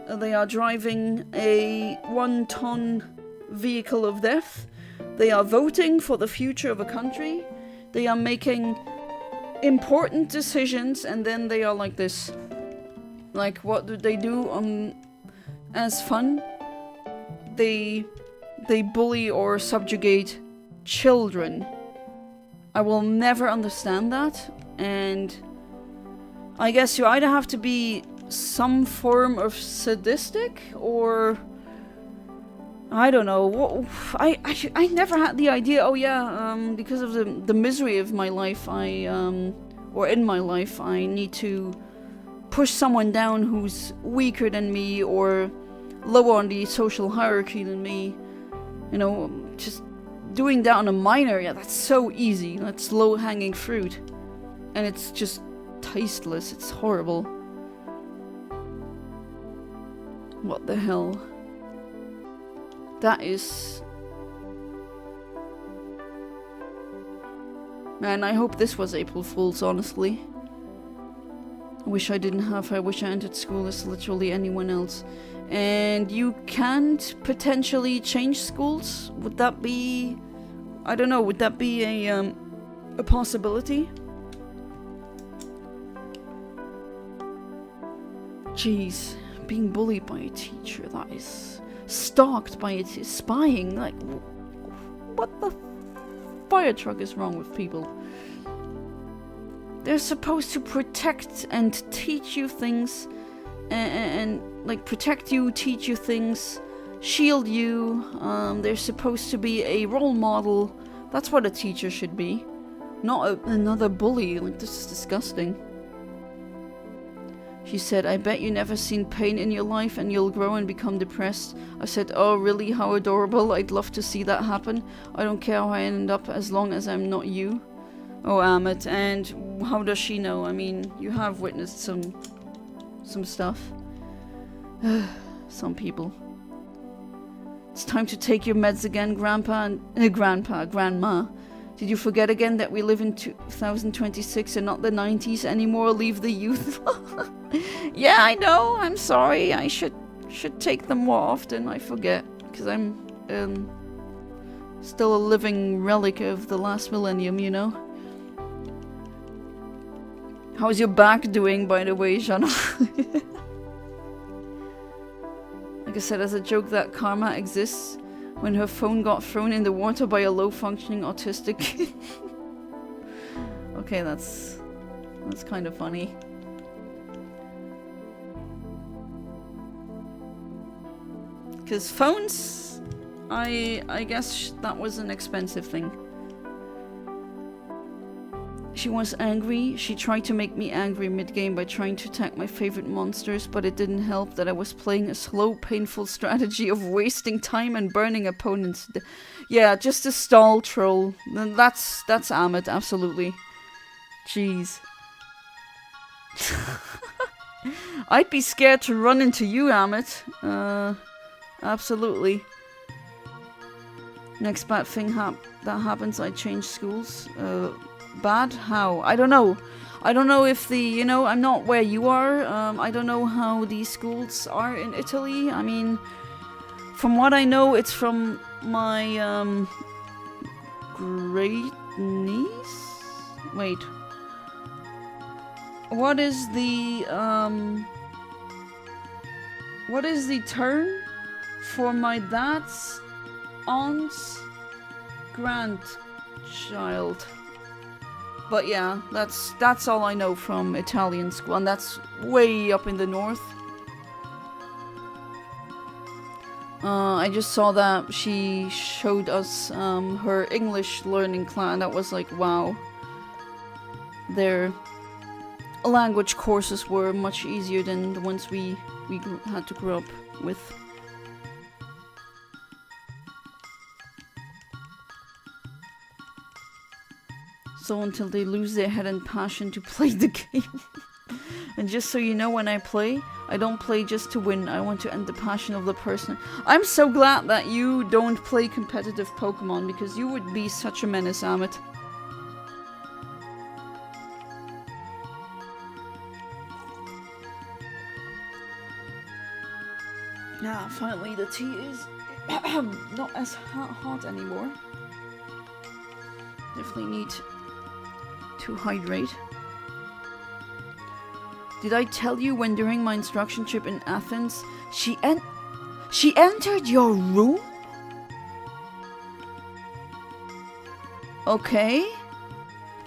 Speaker 1: they are driving a 1-ton vehicle of death. They are voting for the future of a country. They are making important decisions, and then they are like this. Like, what do they do as fun? They bully or subjugate children. I will never understand that, and I guess you either have to be some form of sadistic, or I don't know. I never had the idea. Oh yeah, because of the misery of my life, or in my life, I need to push someone down who's weaker than me or lower on the social hierarchy than me. You know, just doing that on a minor, yeah, that's so easy. That's low-hanging fruit. And it's just tasteless. It's horrible. What the hell? That is... Man, I hope this was April Fool's, honestly. I wish I didn't have her. I wish I entered school as literally anyone else. And you can't potentially change schools? Would that be... I don't know, would that be a possibility? Jeez, being bullied by a teacher, that is... Stalked by a spying, like... What the fire truck is wrong with people? They're supposed to protect and teach you things, and like protect you, teach you things, shield you. They're supposed to be a role model. That's what a teacher should be, not another bully. Like, this is disgusting. She said, I bet you never seen pain in your life and you'll grow and become depressed. I said, oh really, how adorable, I'd love to see that happen. I don't care how I end up as long as I'm not you. Oh, Amit, and how does she know? I mean, you have witnessed some stuff. Some people. It's time to take your meds again, Grandpa and Grandma. Did you forget again that we live in 2026 and not the 90s anymore? Leave the youth. Yeah, I know. I'm sorry. I should take them more often. I forget because I'm still a living relic of the last millennium, you know. How's your back doing, by the way, Jana? Like I said, as a joke, that karma exists when her phone got thrown in the water by a low-functioning autistic. Okay, that's kind of funny. Because phones, I guess that was an expensive thing. She was angry. She tried to make me angry mid-game by trying to attack my favorite monsters, but it didn't help that I was playing a slow, painful strategy of wasting time and burning opponents. Yeah, just a stall troll. That's Amit, absolutely. Jeez. I'd be scared to run into you, Amit. Absolutely. Next bad thing that happens, I change schools. Bad? How? I don't know. I don't know if I'm not where you are. I don't know how these schools are in Italy. I mean, from what I know, it's from my, great niece? Wait. What is the term for my dad's aunt's grandchild? But yeah, that's all I know from Italian school, and that's way up in the north. I just saw that she showed us her English learning class, and that was like, wow. Their language courses were much easier than the ones we had to grow up with. So until they lose their head and passion to play the game. And just so you know, when I play, I don't play just to win. I want to end the passion of the person. I'm so glad that you don't play competitive Pokemon, because you would be such a menace, Amit. Now, finally, the tea is not as hot anymore. Definitely need to hydrate. Did I tell you when during my instruction trip in Athens, she entered your room? Okay.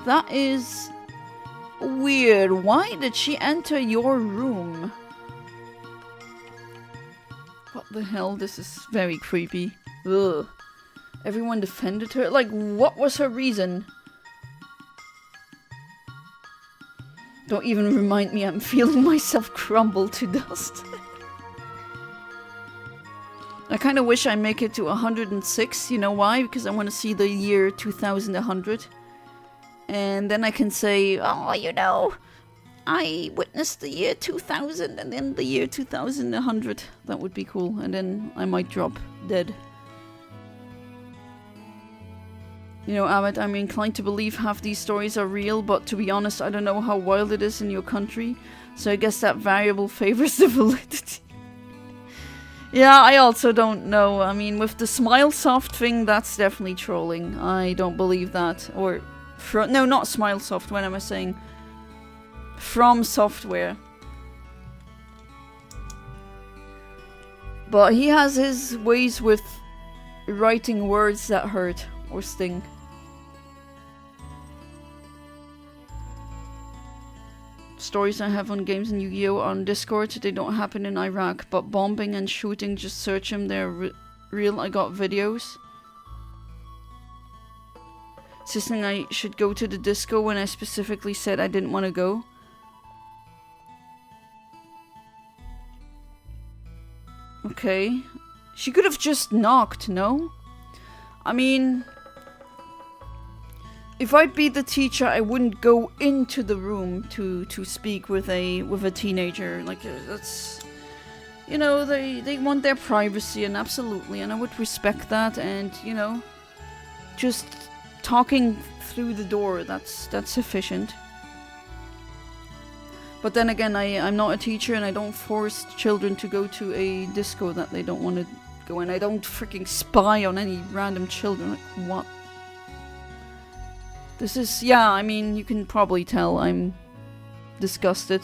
Speaker 1: That is weird. Why did she enter your room? What the hell? This is very creepy. Ugh. Everyone defended her? Like, what was her reason? Don't even remind me, I'm feeling myself crumble to dust. I kind of wish I make it to 106, you know why? Because I want to see the year 2100. And then I can say, oh, you know, I witnessed the year 2000 and then the year 2100. That would be cool. And then I might drop dead. You know, Ahmed, I'm inclined to believe half these stories are real, but to be honest, I don't know how wild it is in your country. So I guess that variable favors the validity. Yeah, I also don't know. I mean, with the Smile Soft thing, that's definitely trolling. I don't believe that. Or, no, not Smile Soft. What am I saying? From Software. But he has his ways with writing words that hurt or sting. Stories I have on games and Yu-Gi-Oh! On Discord, they don't happen in Iraq, but bombing and shooting, just search them, they're real. I got videos. Insisting I should go to the disco when I specifically said I didn't want to go. Okay. She could have just knocked, no? I mean, if I'd be the teacher, I wouldn't go into the room to speak with a teenager. Like, that's, you know, they want their privacy, and absolutely, and I would respect that. And you know, just talking through the door, that's sufficient. But then again, I'm not a teacher, and I don't force children to go to a disco that they don't want to go in. I don't freaking spy on any random children. Like, what? This is, yeah, I mean, you can probably tell I'm disgusted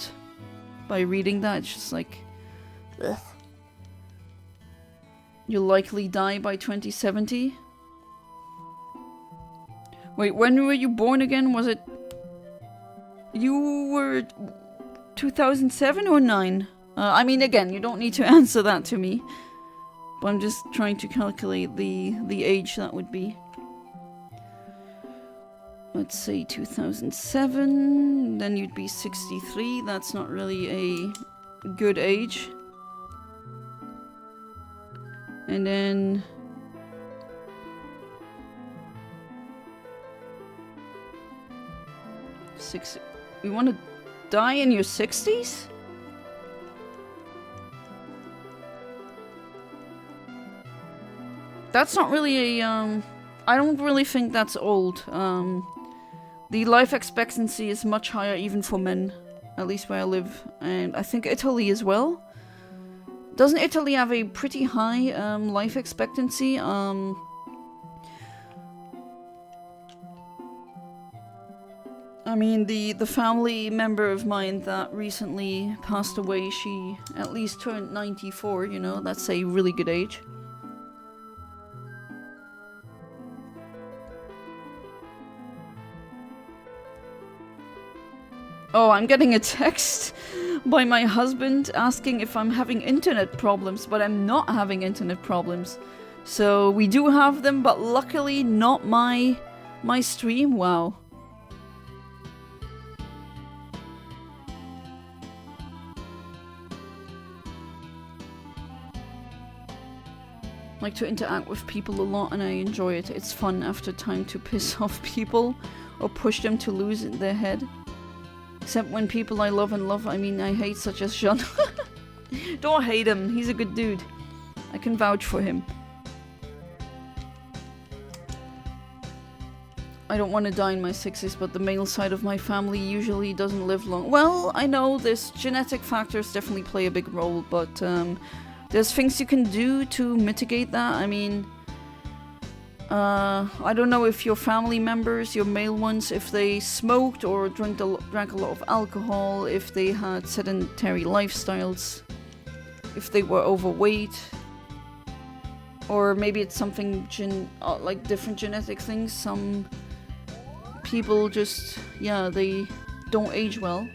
Speaker 1: by reading that. It's just like, ugh. You'll likely die by 2070. Wait, when were you born again? Was it... You were 2007 or 9? I mean, again, you don't need to answer that to me. But I'm just trying to calculate the age that would be. Let's say 2007, then you'd be 63. That's not really a good age. And then... You want to die in your 60s? That's not really a, I don't really think that's old. The life expectancy is much higher even for men, at least where I live, and I think Italy as well. Doesn't Italy have a pretty high life expectancy? I mean, the family member of mine that recently passed away, she at least turned 94, you know, that's a really good age. Oh, I'm getting a text by my husband asking if I'm having internet problems, but I'm not having internet problems. So we do have them, but luckily not my stream. Wow. I like to interact with people a lot and I enjoy it. It's fun after time to piss off people or push them to lose their head. Except when people I love, I mean, I hate, such as Jean. Don't hate him, he's a good dude. I can vouch for him. I don't want to die in my 60s, but the male side of my family usually doesn't live long. Well, I know there's genetic factors definitely play a big role, but there's things you can do to mitigate that. I mean, I don't know if your family members, your male ones, if they smoked or drank a lot of alcohol, if they had sedentary lifestyles, if they were overweight, or maybe it's something like different genetic things. Some people just, yeah, they don't age well.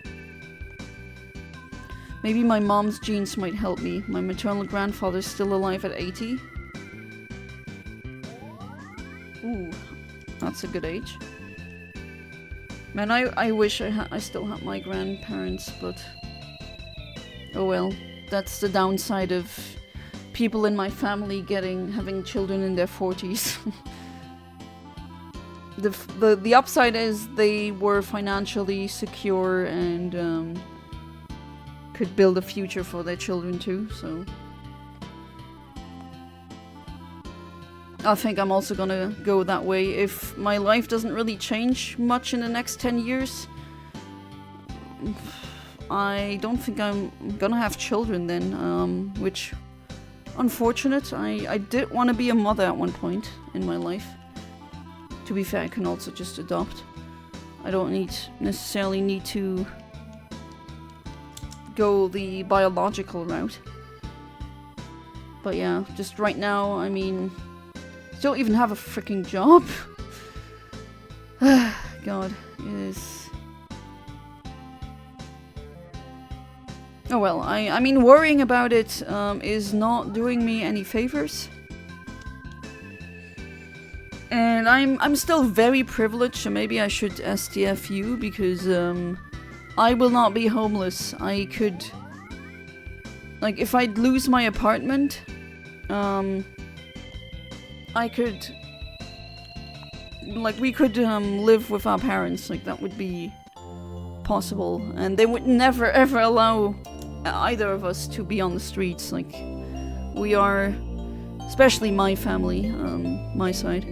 Speaker 1: Maybe my mom's genes might help me. My maternal grandfather's still alive at 80. Ooh, that's a good age. Man, I wish I still had my grandparents, but oh well. That's the downside of people in my family having children in their 40s. The upside is they were financially secure and could build a future for their children too, so I think I'm also gonna go that way. If my life doesn't really change much in the next 10 years, I don't think I'm gonna have children then, which, unfortunate. I did want to be a mother at one point in my life. To be fair, I can also just adopt. I don't necessarily need to go the biological route. But yeah, just right now, I mean, still even have a freaking job. God, it is. Oh well, I mean, worrying about it is not doing me any favors. And I'm still very privileged, so maybe I should STF you, because I will not be homeless. I could, like, if I'd lose my apartment, I could, like, we could live with our parents. Like, that would be possible, and they would never ever allow either of us to be on the streets. Like, we are, especially my family, my side,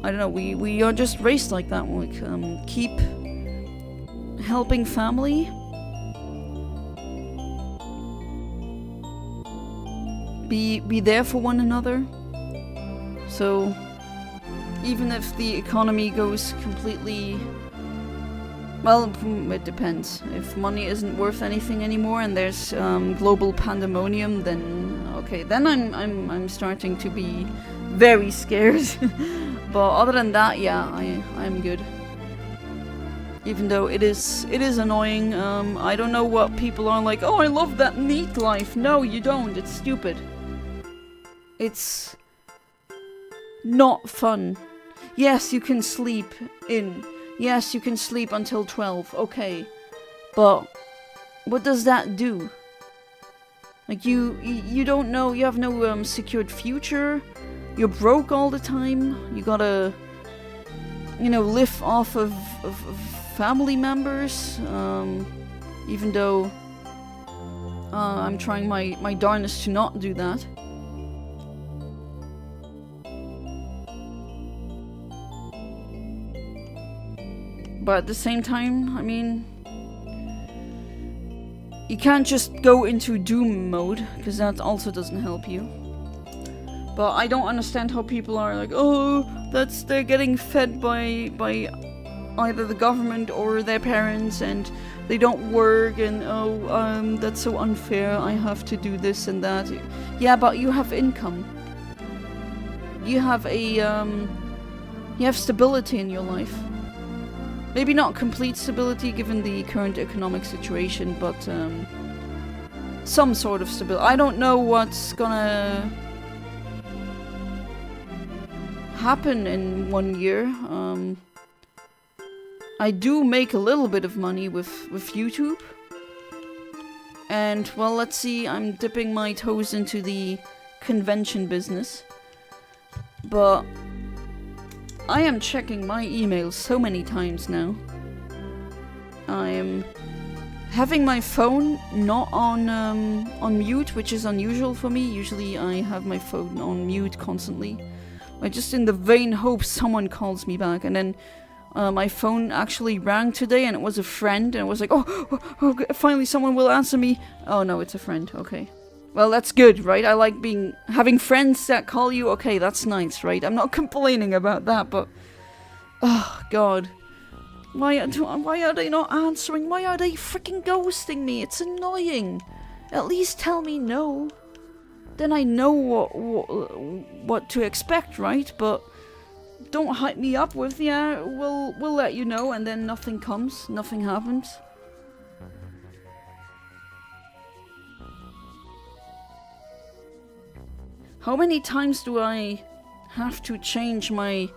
Speaker 1: I don't know, we are just raised like that. Like, keep helping family, be there for one another. So even if the economy goes completely, well, it depends. If money isn't worth anything anymore and there's global pandemonium, then okay, then I'm starting to be very scared. But other than that, yeah, I'm good. Even though it is annoying. I don't know what people are like. Oh, I love that neat life. No, you don't. It's stupid. It's not fun. Yes, you can sleep in. Yes, you can sleep until 12. Okay, but what does that do? Like, you don't know. You have no secured future. You're broke all the time. You gotta, you know, live off of family members. Even though I'm trying my darnest to not do that. But at the same time, I mean, you can't just go into doom mode, because that also doesn't help you. But I don't understand how people are like, oh, they're getting fed by either the government or their parents, and they don't work, and oh, that's so unfair, I have to do this and that. Yeah, but you have income. You have you have stability in your life. Maybe not complete stability given the current economic situation, but some sort of stability. I don't know what's gonna happen in 1 year. I do make a little bit of money with YouTube. And, well, let's see, I'm dipping my toes into the convention business. But I am checking my emails so many times now. I am having my phone not on mute, which is unusual for me. Usually I have my phone on mute constantly. I just in the vain hope someone calls me back, and then my phone actually rang today, and it was a friend, and I was like, oh, finally someone will answer me. Oh no, it's a friend. Okay. Well, that's good, right? I like having friends that call you. Okay, that's nice, right? I'm not complaining about that, but oh god, why are they not answering? Why are they freaking ghosting me? It's annoying. At least tell me no. Then I know what to expect, right? But don't hype me up with, yeah, we'll let you know, and then nothing comes, nothing happens. How many times do I have to change my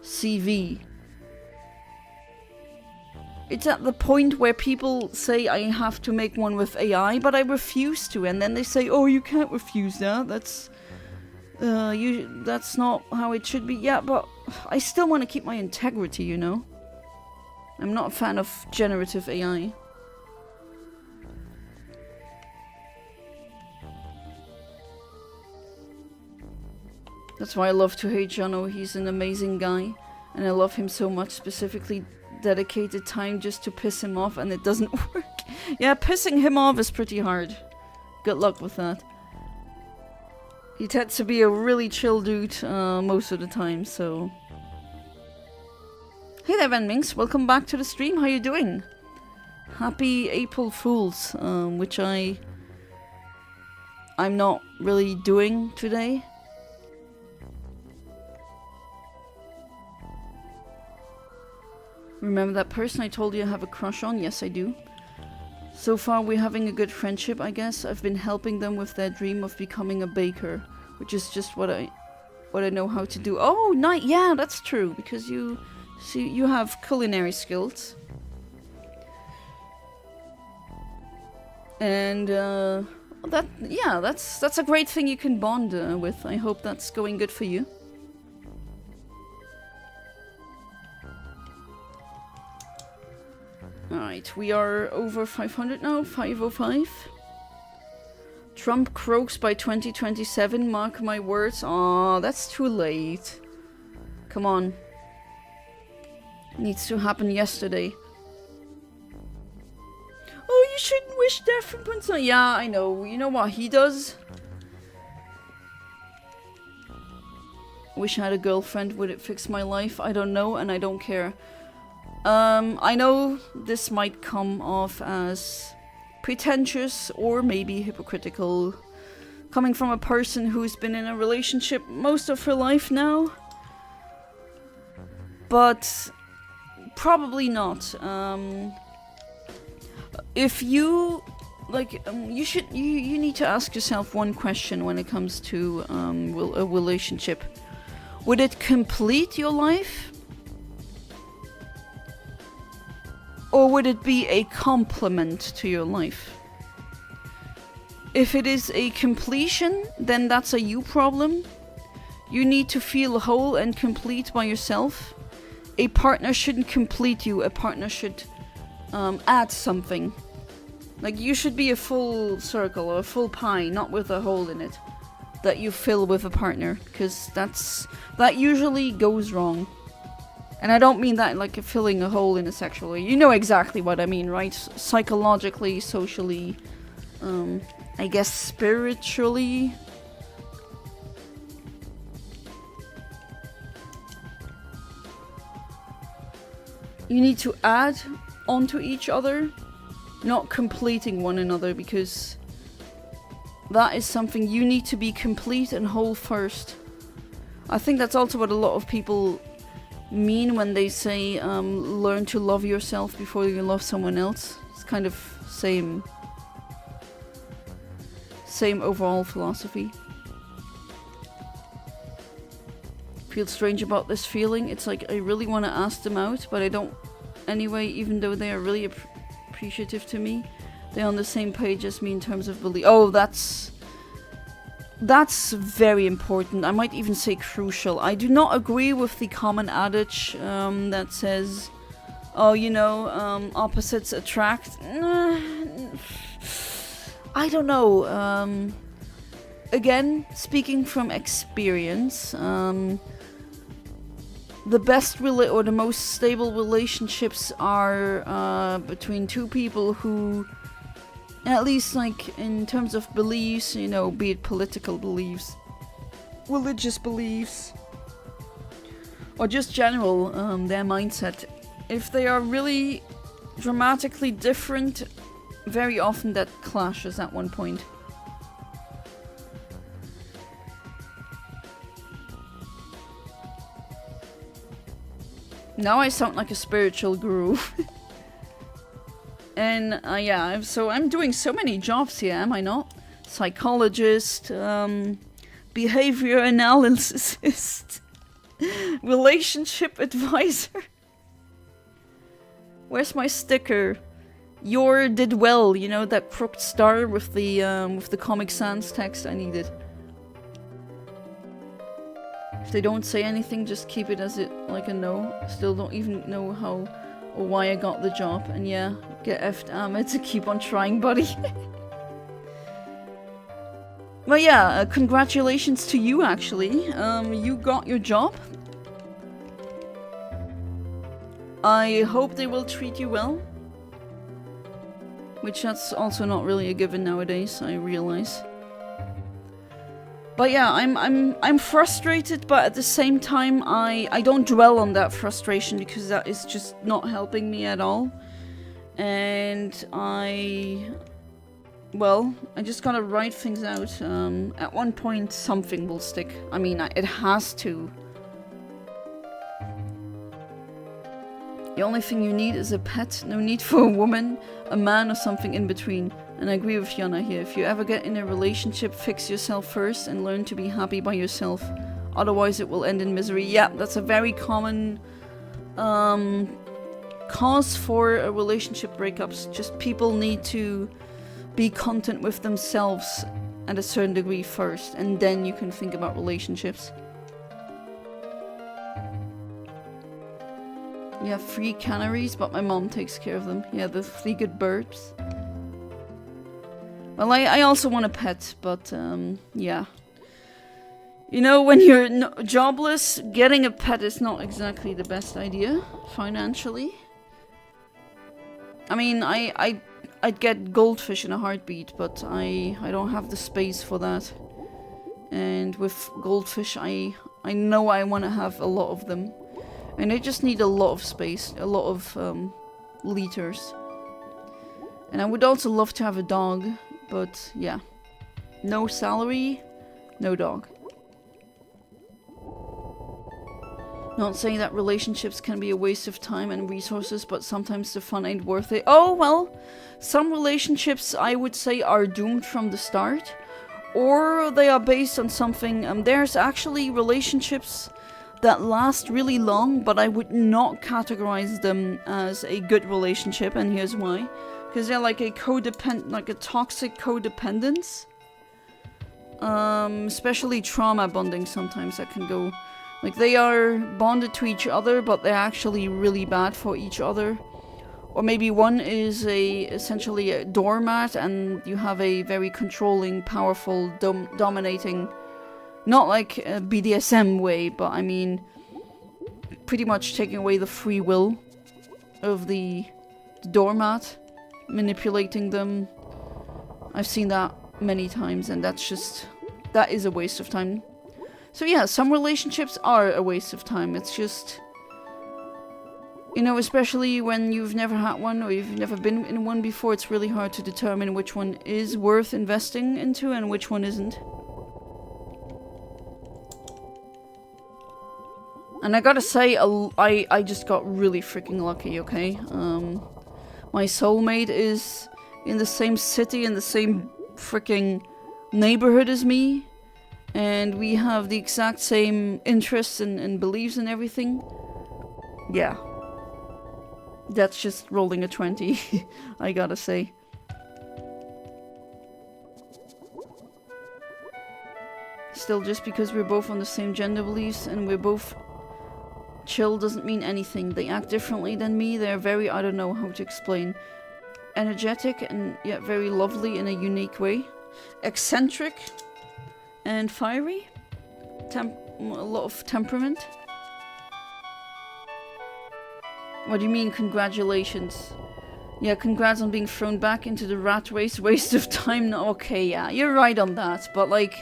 Speaker 1: CV? It's at the point where people say I have to make one with AI, but I refuse to, and then they say, oh, you can't refuse that, that's not how it should be. Yeah, but I still want to keep my integrity, you know? I'm not a fan of generative AI. That's why I love to hate Jono. He's an amazing guy, and I love him so much. Specifically dedicated time just to piss him off, and it doesn't work. Yeah, pissing him off is pretty hard. Good luck with that. He tends to be a really chill dude most of the time, so... Hey there, Van Minx. Welcome back to the stream. How you doing? Happy April Fools, which I'm not really doing today. Remember that person I told you I have a crush on? Yes, I do. So far, we're having a good friendship, I guess. I've been helping them with their dream of becoming a baker, which is just what I know how to do. Oh, nice. Yeah, that's true, because you have culinary skills. And that's a great thing you can bond with. I hope that's going good for you. Alright, we are over 500 now, 505. Trump croaks by 2027, mark my words. Aw, that's too late. Come on. Needs to happen yesterday. Oh, you shouldn't wish death from Prince. Yeah, I know. You know what he does? Wish I had a girlfriend. Would it fix my life? I don't know, and I don't care. I know this might come off as pretentious or maybe hypocritical, coming from a person who's been in a relationship most of her life now, but probably not. If you like, you need to ask yourself one question when it comes to a relationship. Would it complete your life? Or would it be a complement to your life? If it is a completion, then that's a you problem. You need to feel whole and complete by yourself. A partner shouldn't complete you. A partner should add something. Like, you should be a full circle or a full pie, not with a hole in it, that you fill with a partner, because that usually goes wrong. And I don't mean that like filling a hole in a sexual way. You know exactly what I mean, right? Psychologically, socially, I guess spiritually. You need to add onto each other, not completing one another, because that is something you need to be complete and whole first. I think that's also what a lot of people mean when they say learn to love yourself before you love someone else. It's kind of same overall philosophy. Feel strange about this feeling. It's like I really want to ask them out, but I don't anyway, even though they are really appreciative to me. They're on the same page as me in terms of belief. Oh, that's very important. I might even say crucial. I do not agree with the common adage that says, oh, you know, opposites attract. I don't know. Again, speaking from experience, the best or the most stable relationships are between two people who At least, like, in terms of beliefs, you know, be it political beliefs, religious beliefs, or just general, their mindset. If they are really dramatically different, very often that clashes at one point. Now I sound like a spiritual guru. And yeah, so I'm doing so many jobs here, am I not? Psychologist, behavior analyst, relationship advisor. Where's my sticker? Your did well, you know, that crooked star with the Comic Sans text. I need it. If they don't say anything, just keep it as it, like a no. Still don't even know how or why I got the job. And yeah, get effed Ahmed to keep on trying, buddy. Well, yeah, congratulations to you, actually. You got your job. I hope they will treat you well. Which that's also not really a given nowadays, I realize. But yeah, I'm frustrated, but at the same time, I don't dwell on that frustration because that is just not helping me at all. And well, I just gotta write things out. At one point, something will stick. I mean, it has to. The only thing you need is a pet. No need for a woman, a man, or something in between. And I agree with Yana here. If you ever get in a relationship, fix yourself first and learn to be happy by yourself. Otherwise, it will end in misery. Yeah, that's a very common cause for relationship breakups. Just people need to be content with themselves at a certain degree first, and then you can think about relationships. You have 3 canaries, but my mom takes care of them. Yeah, the 3 good birds. Well, I also want a pet, but yeah. You know, when you're jobless, getting a pet is not exactly the best idea, financially. I mean, I'd get goldfish in a heartbeat, but I don't have the space for that. And with goldfish, I know I want to have a lot of them. And I just need a lot of space, a lot of liters. And I would also love to have a dog, but yeah. No salary, no dog. Not saying that relationships can be a waste of time and resources, but sometimes the fun ain't worth it. Oh, well, some relationships I would say are doomed from the start. Or they are based on something. There's actually relationships that last really long, but I would not categorize them as a good relationship, and here's why. Because they're like a toxic codependence. Especially trauma bonding sometimes that can go. Like, they are bonded to each other, but they're actually really bad for each other. Or maybe one is essentially a doormat, and you have a very controlling, powerful, dominating, not like a BDSM way, but I mean, pretty much taking away the free will of the doormat, manipulating them. I've seen that many times, and that is a waste of time. So yeah, some relationships are a waste of time. It's just, you know, especially when you've never had one or you've never been in one before, it's really hard to determine which one is worth investing into and which one isn't. And I gotta say, I just got really freaking lucky, okay? My soulmate is in the same city, in the same freaking neighborhood as me. And we have the exact same interests and beliefs and everything. Yeah. That's just rolling a 20, I gotta say. Still, just because we're both on the same gender beliefs and we're both chill doesn't mean anything. They act differently than me. They're very, I don't know how to explain, energetic and yet very lovely in a unique way. Eccentric and fiery. A lot of temperament. What do you mean, congratulations? Yeah, congrats on being thrown back into the rat race. Waste of time. No, okay, yeah, you're right on that. But, like,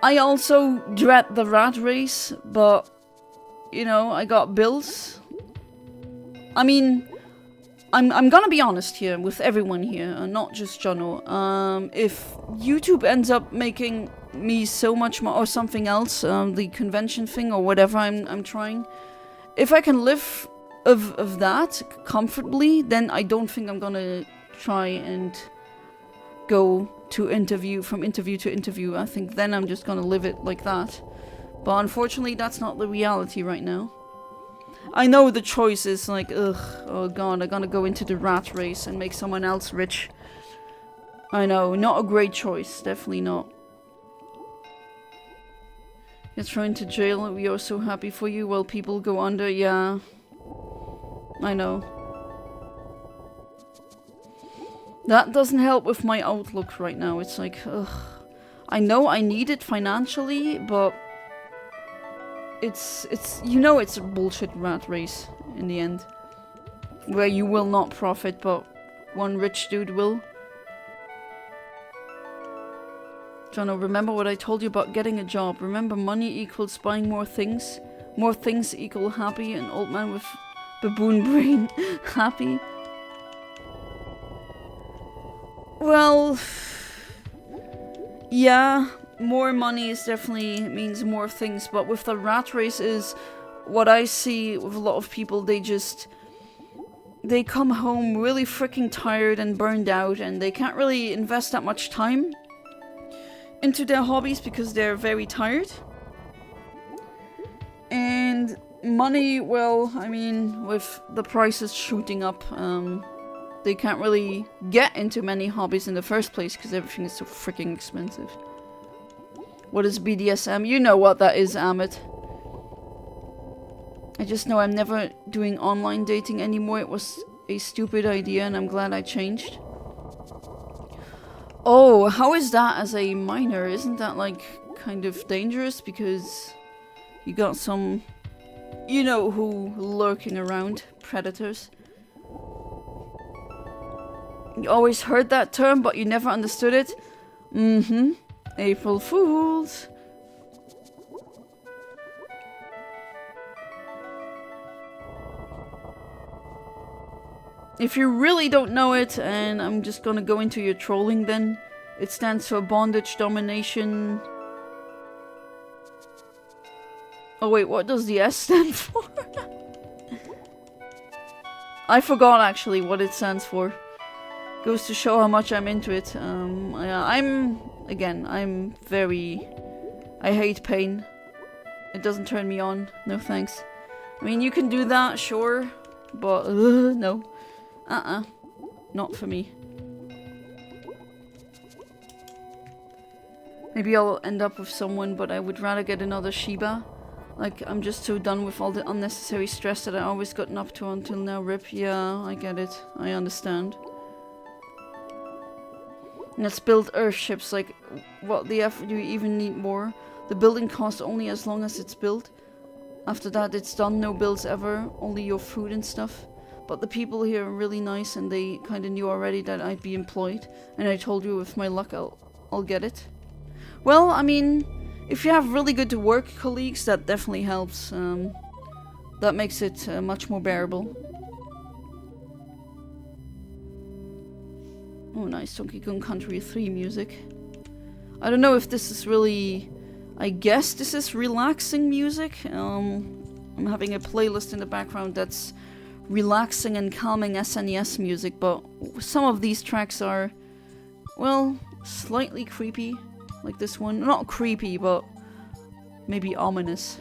Speaker 1: I also dread the rat race, but, you know, I got bills. I mean, I'm gonna be honest here with everyone here, not just Jono. If YouTube ends up making me so much more, or something else, the convention thing or whatever I'm trying, if I can live of that comfortably, then I don't think I'm gonna try and go to from interview to interview. I think then I'm just gonna live it like that. But unfortunately, that's not the reality right now. I know the choice is like, ugh, oh god, I'm gonna go into the rat race and make someone else rich. I know, not a great choice, definitely not. You're thrown to jail, we are so happy for you while people go under, yeah. I know. That doesn't help with my outlook right now, it's like, ugh. I know I need it financially, but it's you know it's a bullshit rat race in the end. Where you will not profit, but one rich dude will. Jono, remember what I told you about getting a job. Remember, money equals buying more things. More things equal happy. An old man with baboon brain. Happy. Well, yeah, more money is definitely means more things, but with the rat race is what I see with a lot of people, they come home really freaking tired and burned out, and they can't really invest that much time into their hobbies because they're very tired. And money, well, I mean, with the prices shooting up, they can't really get into many hobbies in the first place because everything is so freaking expensive. What is BDSM? You know what that is, Amit. I just know I'm never doing online dating anymore. It was a stupid idea and I'm glad I changed. Oh, how is that as a minor? Isn't that like kind of dangerous because you got some, you know who, lurking around, predators? You always heard that term, but you never understood it? Mm-hmm. April Fools. If you really don't know it, and I'm just gonna go into your trolling then, it stands for bondage, domination. Oh wait, what does the S stand for? I forgot actually what it stands for. Goes to show how much I'm into it. I'm very... I hate pain. It doesn't turn me on. No thanks. I mean, you can do that, sure. But, no. Not for me. Maybe I'll end up with someone, but I would rather get another Shiba. Like, I'm just so done with all the unnecessary stress that I always gotten up to until now. Rip, yeah, I get it. I understand. Let's build earthships, like, what the F do you even need more? The building costs only as long as it's built. After that it's done, no bills ever, only your food and stuff. But the people here are really nice and they kinda knew already that I'd be employed. And I told you with my luck I'll get it. Well, I mean, if you have really good work colleagues, that definitely helps. That makes it much more bearable. Oh nice, Donkey Kong Country 3 music. I don't know if this is really... I guess this is relaxing music. I'm having a playlist in the background that's relaxing and calming SNES music, but some of these tracks are, well, slightly creepy. Like this one. Not creepy, but maybe ominous.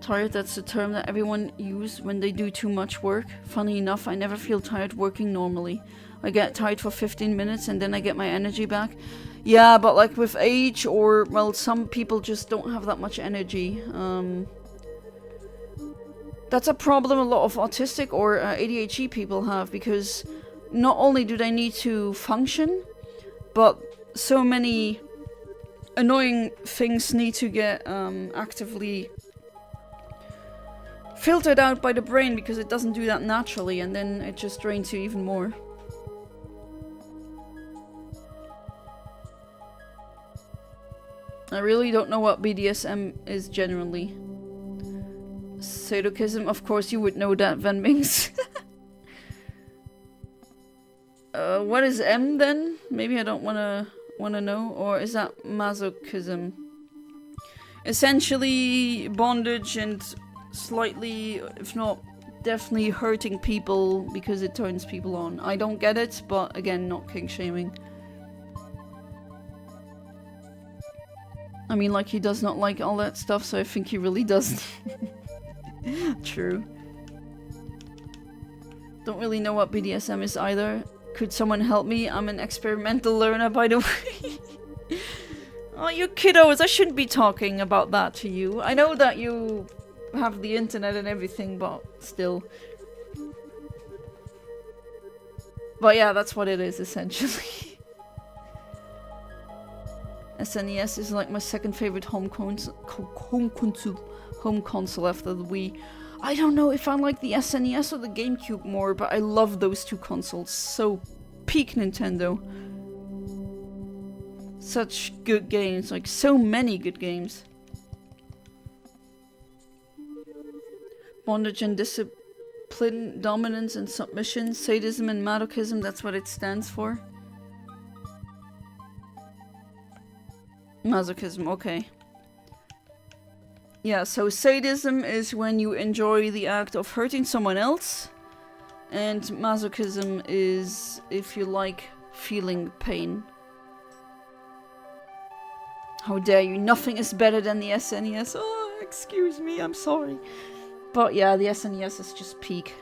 Speaker 1: Tired, that's the term that everyone uses when they do too much work. Funny enough, I never feel tired working normally. I get tired for 15 minutes and then I get my energy back. Yeah, but like with age or, well, some people just don't have that much energy. That's a problem a lot of autistic or ADHD people have, because not only do they need to function, but so many annoying things need to get actively filtered out by the brain because it doesn't do that naturally, and then it just drains you even more. I really don't know what BDSM is generally. Sadokism, of course you would know that, Van Minx. What is M then? Maybe I don't wanna know, or is that masochism? Essentially bondage and slightly, if not definitely hurting people because it turns people on. I don't get it, but again, not kink shaming. I mean, like, he does not like all that stuff, so I think he really doesn't. True. Don't really know what BDSM is either. Could someone help me? I'm an experimental learner, by the way. Oh, you kiddos, I shouldn't be talking about that to you. I know that you have the internet and everything, but still. But yeah, that's what it is, essentially. SNES is like my second favorite home console after the Wii. I don't know if I like the SNES or the GameCube more, but I love those two consoles. So peak Nintendo. Such good games, like so many good games. Bondage and discipline, dominance and submission, sadism and masochism, that's what it stands for. Masochism, okay. Yeah, so sadism is when you enjoy the act of hurting someone else. And masochism is if you like feeling pain. How dare you, nothing is better than the SNES. Oh, excuse me, I'm sorry. But yeah, the SNES is just peak.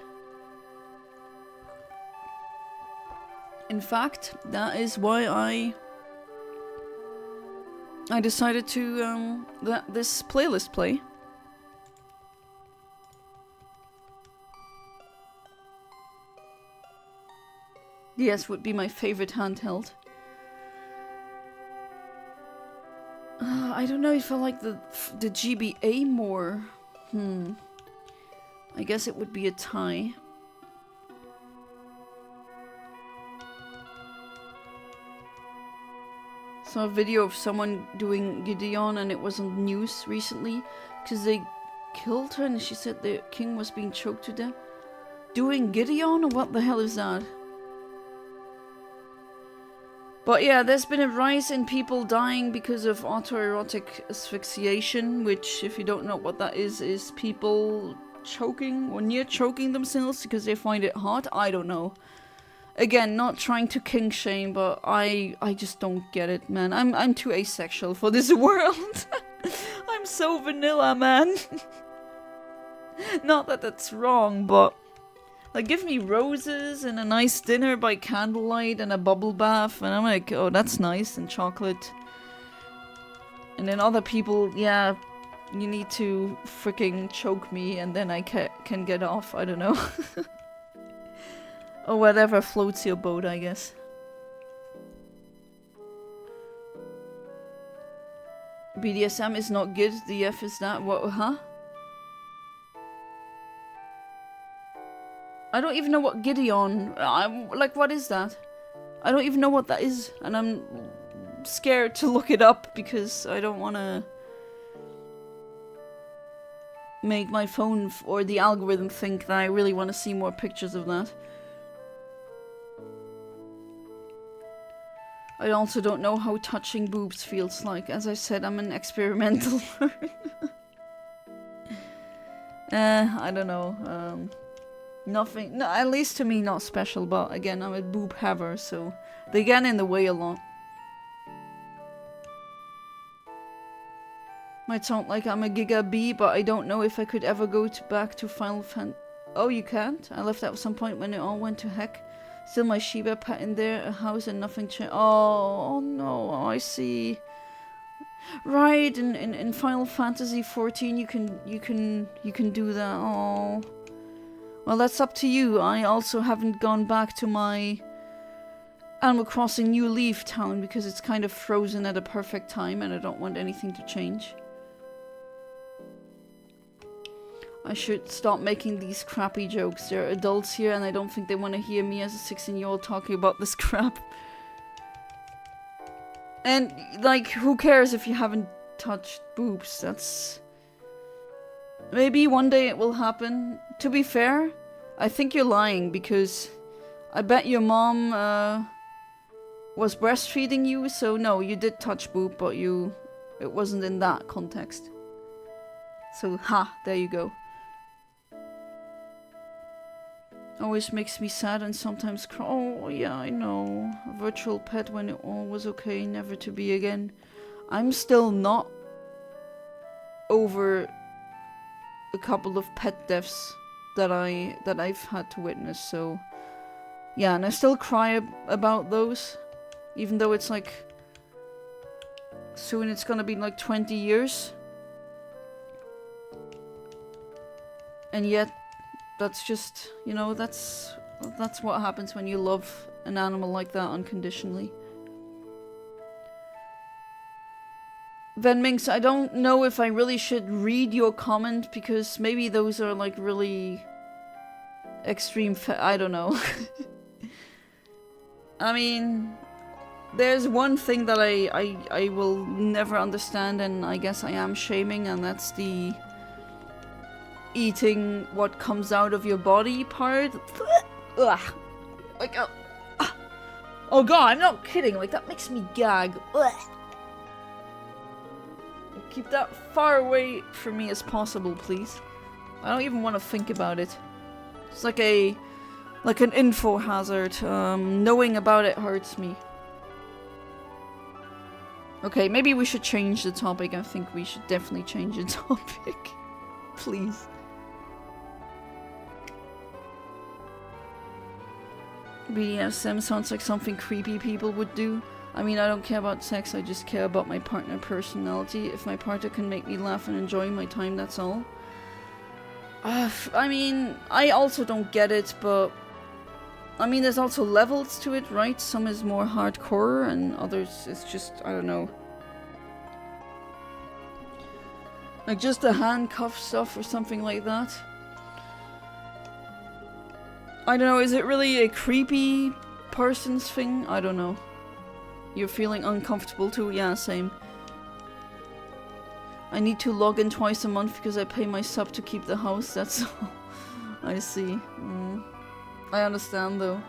Speaker 1: In fact, that is why I decided to let this playlist play. DS would be my favorite handheld. I don't know if I like the GBA more. I guess it would be a tie. Saw a video of someone doing Gideon and it was on the news recently because they killed her and she said the king was being choked to death. Doing Gideon, or what the hell is that? But yeah, there's been a rise in people dying because of autoerotic asphyxiation, which, if you don't know what that is people choking or near choking themselves because they find it hot. I don't know. Again, not trying to kink shame, but I just don't get it, man. I'm too asexual for this world. I'm so vanilla, man. Not that that's wrong, but like, give me roses and a nice dinner by candlelight and a bubble bath, and I'm like, oh, that's nice, and chocolate. And then other people, yeah, you need to freaking choke me, and then I can get off. I don't know. Or whatever floats your boat, I guess. BDSM is not good. The F is that. What? Huh? I don't even know what Gideon. Like, what is that? I don't even know what that is, and I'm scared to look it up because I don't want to make my phone or the algorithm think that I really want to see more pictures of that. I also don't know how touching boobs feels like. As I said, I'm an experimental I don't know. Nothing, no, at least to me, not special, but again, I'm a boob haver, so they get in the way a lot. Might sound like I'm a Giga B, but I don't know if I could ever go back to Final Fantasy. Oh, you can't? I left at some point when it all went to heck. Still my Shiba pet in there, a house and nothing changed. Oh no, I see. Right, in Final Fantasy 14 you can do that. Oh. Well, that's up to you. I also haven't gone back to my Animal Crossing New Leaf town because it's kind of frozen at a perfect time and I don't want anything to change. I should stop making these crappy jokes. There are adults here and I don't think they want to hear me as a 16-year-old talking about this crap. And, like, who cares if you haven't touched boobs? That's... Maybe one day it will happen. To be fair, I think you're lying because I bet your mom was breastfeeding you, so no, you did touch boob, but it wasn't in that context. So, ha, there you go. Always makes me sad and sometimes cry. Oh, yeah, I know. A virtual pet when it all was okay, never to be again. I'm still not over a couple of pet deaths that I've had to witness, so... Yeah, and I still cry about those. Even though it's like... Soon it's gonna be like 20 years. And yet... That's just, you know, that's what happens when you love an animal like that unconditionally. Venminx, I don't know if I really should read your comment because maybe those are like really extreme I don't know. I mean, there's one thing that I will never understand, and I guess I am shaming, and that's the eating what comes out of your body part. Ugh. Like, oh god, I'm not kidding, like that makes me gag. Ugh. Keep that far away from me as possible, please. I don't even want to think about it. It's like an info hazard. Knowing about it hurts me. Okay, maybe we should change the topic. I think we should definitely change the topic. Please. BDSM sounds like something creepy people would do. I mean, I don't care about sex, I just care about my partner personality. If my partner can make me laugh and enjoy my time, that's all. I mean, I also don't get it, but... I mean, there's also levels to it, right? Some is more hardcore, and others is just, I don't know. Like just the handcuff stuff or something like that. I don't know, is it really a creepy person's thing? I don't know. You're feeling uncomfortable too? Yeah, same. I need to log in twice a month because I pay my sub to keep the house, that's all. I see. I understand though.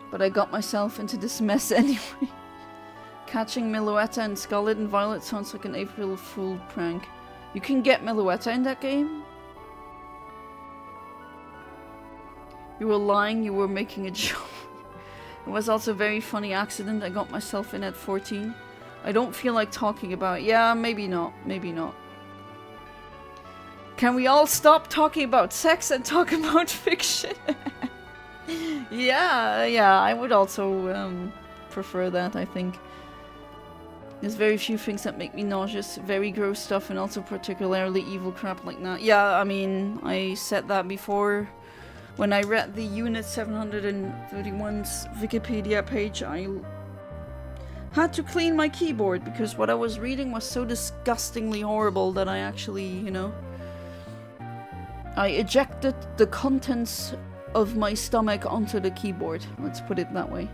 Speaker 1: But I got myself into this mess anyway. Catching Meloetta and Scarlet and Violet sounds like an April Fool prank. You can get Meloetta in that game? You were lying, you were making a joke. It was also a very funny accident I got myself in at 14. I don't feel like talking about it. Yeah, maybe not. Maybe not. Can we all stop talking about sex and talk about fiction? Yeah, I would also prefer that, I think. There's very few things that make me nauseous. Very gross stuff and also particularly evil crap like that. Yeah, I mean, I said that before. When I read the Unit 731's Wikipedia page, I had to clean my keyboard because what I was reading was so disgustingly horrible that I actually, you know, I ejected the contents of my stomach onto the keyboard. Let's put it that way.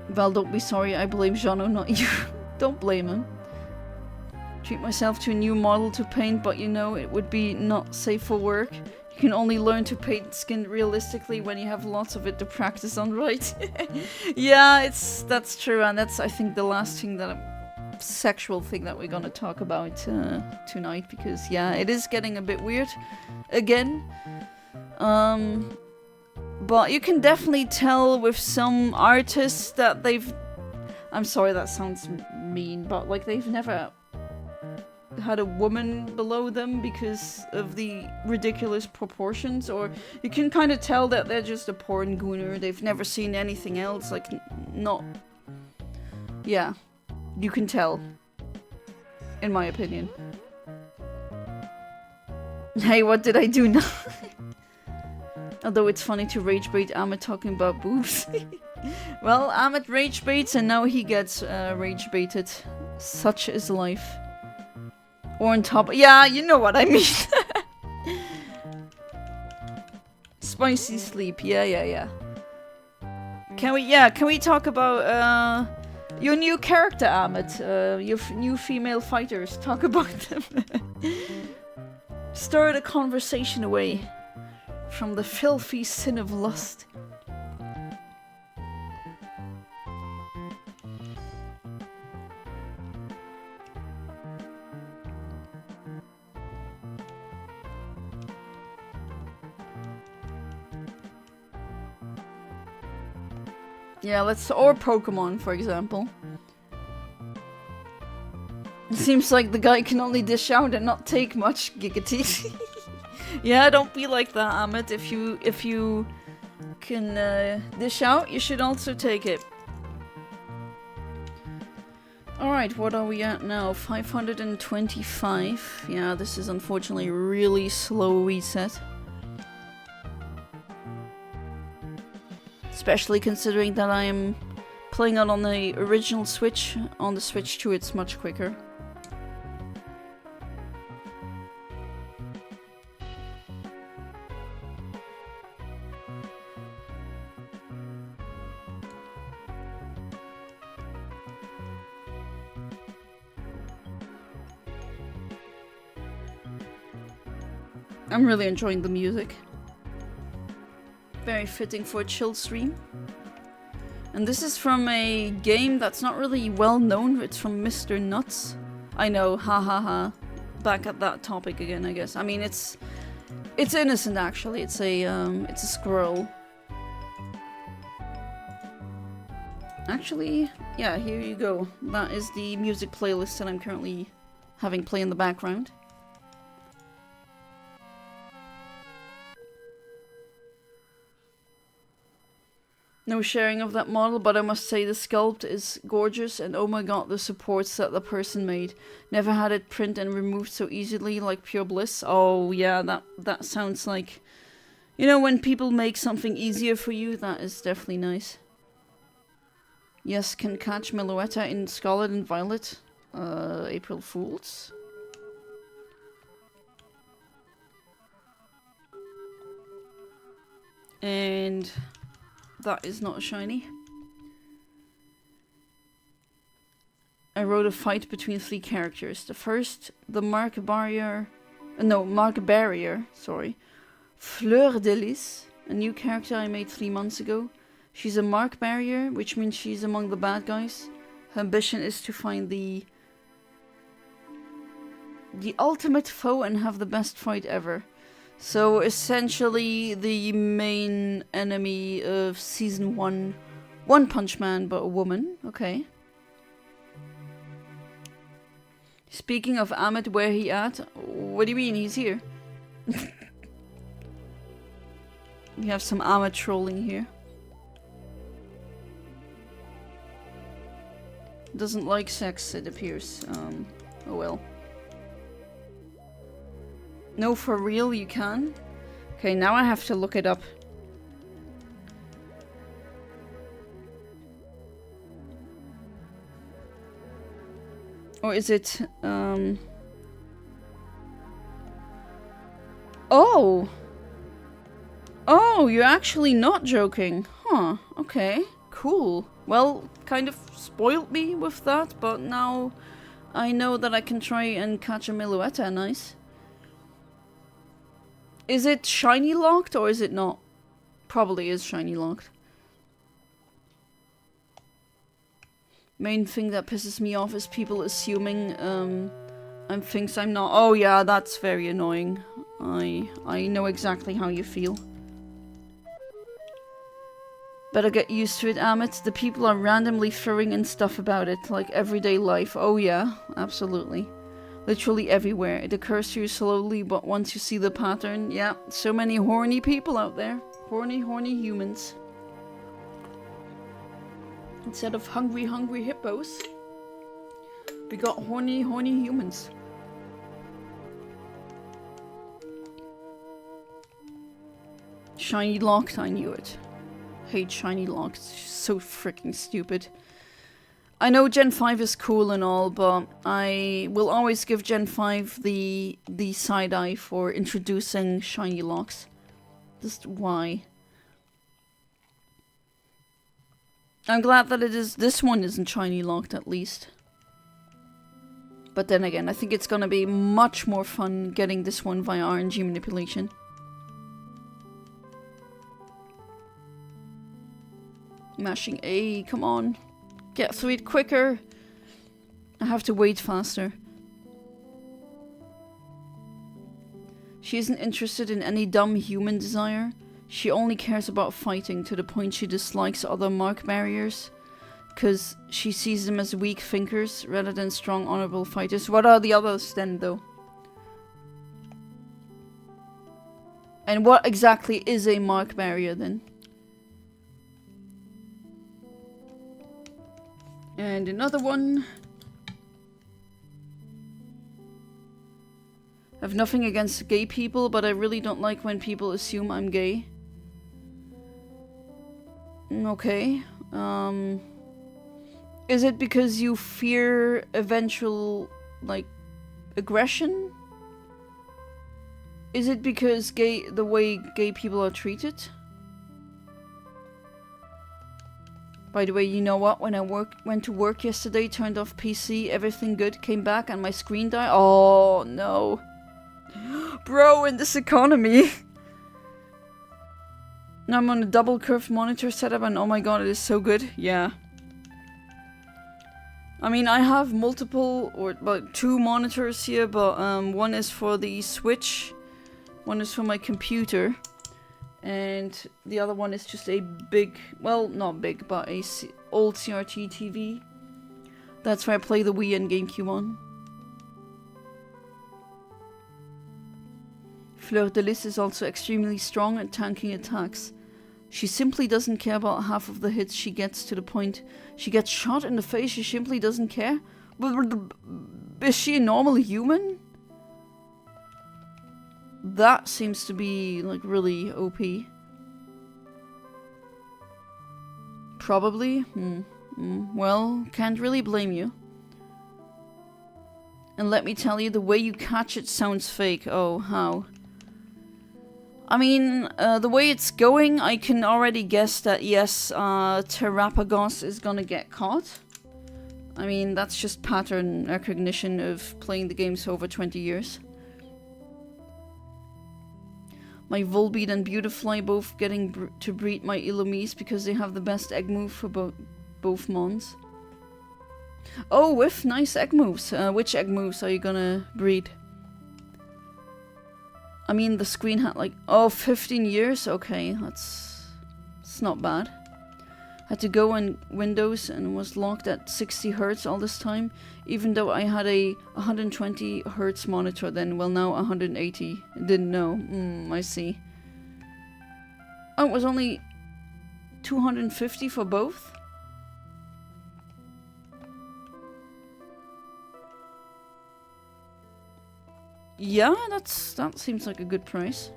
Speaker 1: Val, don't be sorry, I blame Jano, not you. Don't blame him. Treat myself to a new model to paint, but you know, it would be not safe for work. You can only learn to paint skin realistically when you have lots of it to practice on, right? Yeah, that's true, and that's, I think, the last thing that sexual thing that we're gonna talk about tonight, because yeah, it is getting a bit weird again. But you can definitely tell with some artists that they've... I'm sorry, that sounds mean, but like they've never had a woman below them because of the ridiculous proportions, or you can kind of tell that they're just a porn gooner. They've never seen anything else, like not... Yeah, you can tell, in my opinion. Hey, what did I do now? Although it's funny to rage bait Amit talking about boobs. Well, Amit rage baits and now he gets rage baited. Such is life. Or on top. Yeah, you know what I mean. Spicy sleep. Yeah. Can we talk about your new character, Ahmed? Your new female fighters. Talk about them. Stir the conversation away from the filthy sin of lust. Yeah, or Pokemon, for example. It seems like the guy can only dish out and not take much, Giggity. Yeah, don't be like that, Ahmed. If you can dish out, you should also take it. Alright, what are we at now? 525. Yeah, this is unfortunately a really slow reset. Especially considering that I am playing it on the original Switch. On the Switch 2 it's much quicker. I'm really enjoying the music. Very fitting for a chill stream. And this is from a game that's not really well known. It's from Mr. Nuts. I know, ha. Back at that topic again, I guess. I mean, it's innocent actually. It's a squirrel. Actually, yeah, here you go. That is the music playlist that I'm currently having play in the background. No sharing of that model, but I must say the sculpt is gorgeous, and oh my god, the supports that the person made. Never had it print and removed so easily, like pure bliss. Oh yeah, that sounds like... You know, when people make something easier for you, that is definitely nice. Yes, can catch Meloetta in Scarlet and Violet. April Fools. And... that is not a shiny. I wrote a fight between 3 characters. The first, the Mark Barrier, sorry. Fleur de Lis, a new character I made 3 months ago. She's a Mark Barrier, which means she's among the bad guys. Her ambition is to find the ultimate foe and have the best fight ever. So essentially the main enemy of season 1, One Punch Man, but a woman. Okay. Speaking of Ahmed, where he at? What do you mean he's here? We have some Ahmed trolling here. Doesn't like sex, it appears. Oh well. No, for real, you can? Okay, now I have to look it up. Or is it, Oh! Oh, you're actually not joking. Huh, okay, cool. Well, kind of spoiled me with that, but now I know that I can try and catch a Meloetta, nice. Is it shiny locked or is it not? Probably is shiny locked. Main thing that pisses me off is people assuming I'm things I'm not. Oh yeah, that's very annoying. I know exactly how you feel. Better get used to it, Amit. The people are randomly throwing in stuff about it, like everyday life. Oh yeah, absolutely. Literally everywhere. It occurs to you slowly, but once you see the pattern, yeah, so many horny people out there. Horny humans. Instead of hungry hippos, we got horny humans. Shiny locked, I knew it. Hate shiny locked, so freaking stupid. I know Gen 5 is cool and all, but I will always give Gen 5 the side eye for introducing shiny locks. Just why? I'm glad that this one isn't shiny locked at least. But then again, I think it's gonna be much more fun getting this one via RNG manipulation. Mashing A, come on. Get through it quicker. I have to wait faster. She isn't interested in any dumb human desire. She only cares about fighting to the point she dislikes other mark barriers. Because she sees them as weak thinkers rather than strong, honorable fighters. What are the others then, though? And what exactly is a mark barrier then? And another one. I have nothing against gay people, but I really don't like when people assume I'm gay. Okay. Is it because you fear eventual, like, aggression? Is it because the way gay people are treated? By the way, you know what? When I went to work yesterday, turned off PC, everything good, came back and my screen died. Oh no. Bro, in this economy. Now I'm on a double curved monitor setup and oh my god, it is so good. Yeah. I mean, I have multiple, or about 2 monitors here, but one is for the Switch, one is for my computer, and the other one is just a big, well, not big, but a old CRT TV. That's where I play the Wii and GameCube on. Fleur de Lis is also extremely strong at tanking attacks. She simply doesn't care about half of the hits she gets, to the point she gets shot in the face. She simply doesn't care. Is she a normal human? That seems to be like really OP. Probably. Well, can't really blame you. And let me tell you, the way you catch it sounds fake. Oh, how? I mean, the way it's going, I can already guess that yes, Terrapagos is gonna get caught. I mean, that's just pattern recognition of playing the games for over 20 years. My Volbeat and Beautifly both getting to breed my Illumise because they have the best egg move for both mons. Oh, with nice egg moves. Which egg moves are you gonna breed? I mean, the screen had like, oh, 15 years? Okay, it's not bad. Had to go in Windows and was locked at 60 Hz all this time, even though I had a 120 Hz monitor then, well now 180. Didn't know. I see. Oh, it was only 250 for both? Yeah, that seems like a good price.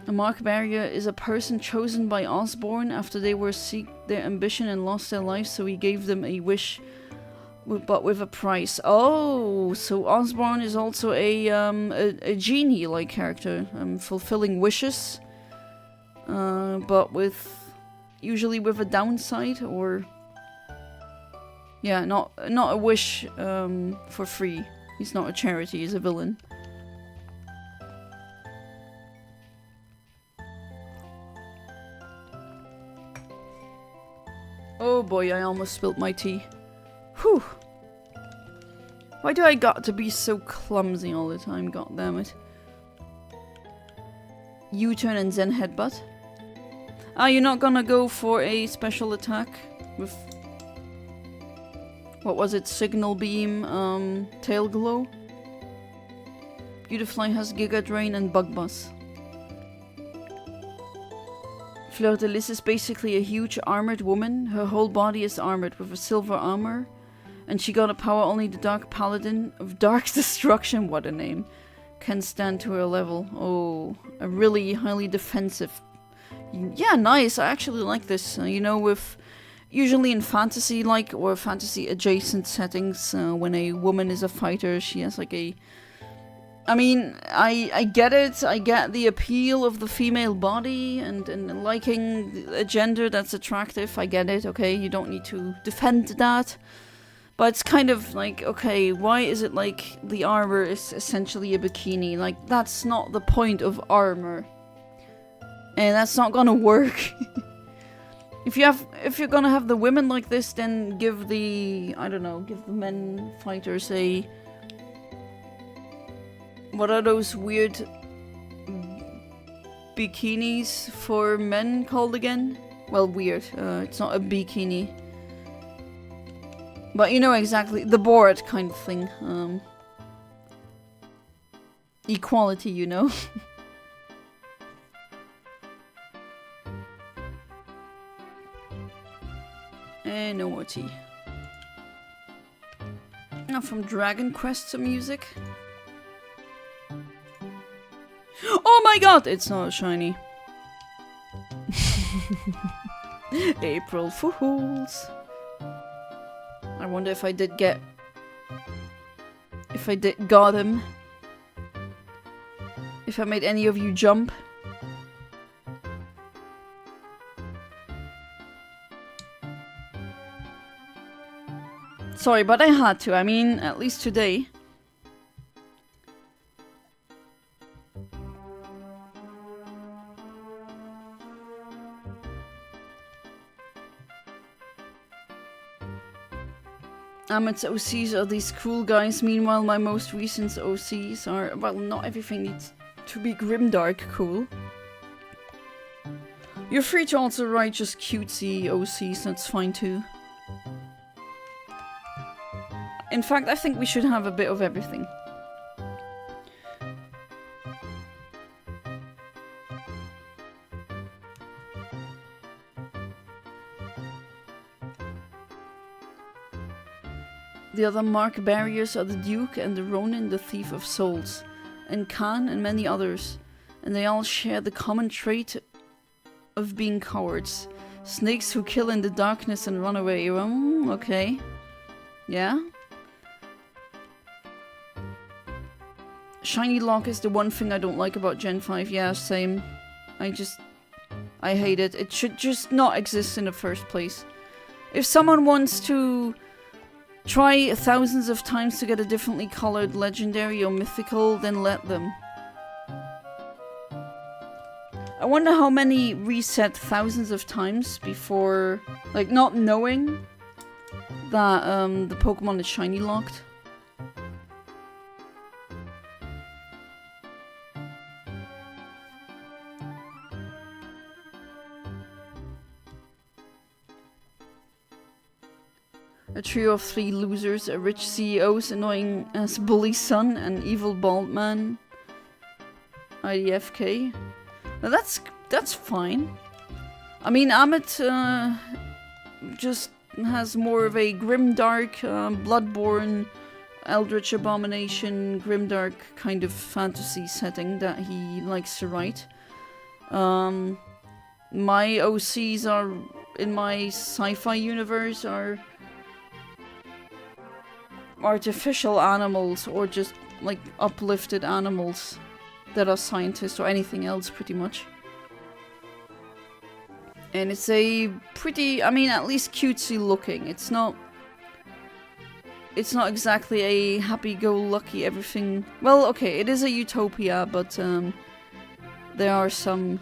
Speaker 1: A mark barrier is a person chosen by Osborne after they were seek their ambition and lost their life, so he gave them a wish, but with a price. Oh, so Osborne is also a genie-like character, fulfilling wishes, but usually with a downside, or yeah, not a wish for free. He's not a charity, he's a villain. Oh boy, I almost spilled my tea. Whew. Why do I got to be so clumsy all the time, god damn it. U-turn and Zen headbutt. Ah, you're not gonna go for a special attack with... what was it? Signal Beam, Tail Glow? Beautifly has Giga Drain and Bug Buzz. Fleur de Lis is basically a huge armored woman. Her whole body is armored with a silver armor. And she got a power only the Dark Paladin of Dark Destruction, what a name, can stand to her level. Oh, a really highly defensive... Yeah, nice, I actually like this. You know, with usually in fantasy-like or fantasy-adjacent settings, when a woman is a fighter, she has like a... I mean, I get it. I get the appeal of the female body and liking a gender that's attractive. I get it, okay? You don't need to defend that. But it's kind of like, okay, why is it like the armor is essentially a bikini? Like, that's not the point of armor. And that's not gonna work. If you're gonna have the women like this, then give the, I don't know, give the men fighters a... What are those weird bikinis for men called again? Well, weird. It's not a bikini. But you know exactly. The board kind of thing. Equality, you know. And no more tea. Now from Dragon Quest some music. Oh my god! It's not a shiny. April Fools. I wonder if I did get... If I got him. If I made any of you jump. Sorry, but I had to. I mean, at least today. Amit's OCs are these cool guys, meanwhile my most recent OCs are... Well, not everything needs to be grimdark cool. You're free to also write just cutesy OCs, that's fine too. In fact, I think we should have a bit of everything. The other mark barriers are the Duke and the Ronin, the Thief of Souls, and Khan and many others, and they all share the common trait of being cowards. Snakes who kill in the darkness and run away. Okay. Yeah? Shiny lock is the one thing I don't like about Gen 5. Yeah, same. I hate it. It should just not exist in the first place. If someone wants to try thousands of times to get a differently colored legendary or mythical, then let them. I wonder how many reset thousands of times before, like, not knowing that the Pokemon is shiny locked. A trio of 3 losers, a rich CEO's annoying as bully son, an evil bald man. IDFK. Now that's fine. I mean, Amit just has more of a grimdark, bloodborne, eldritch abomination, grimdark kind of fantasy setting that he likes to write. My OCs are, in my sci-fi universe, are artificial animals or just like uplifted animals that are scientists or anything else pretty much. And it's a pretty, I mean, at least cutesy looking. It's not exactly a happy-go-lucky everything. Well, okay, it is a utopia, but there are some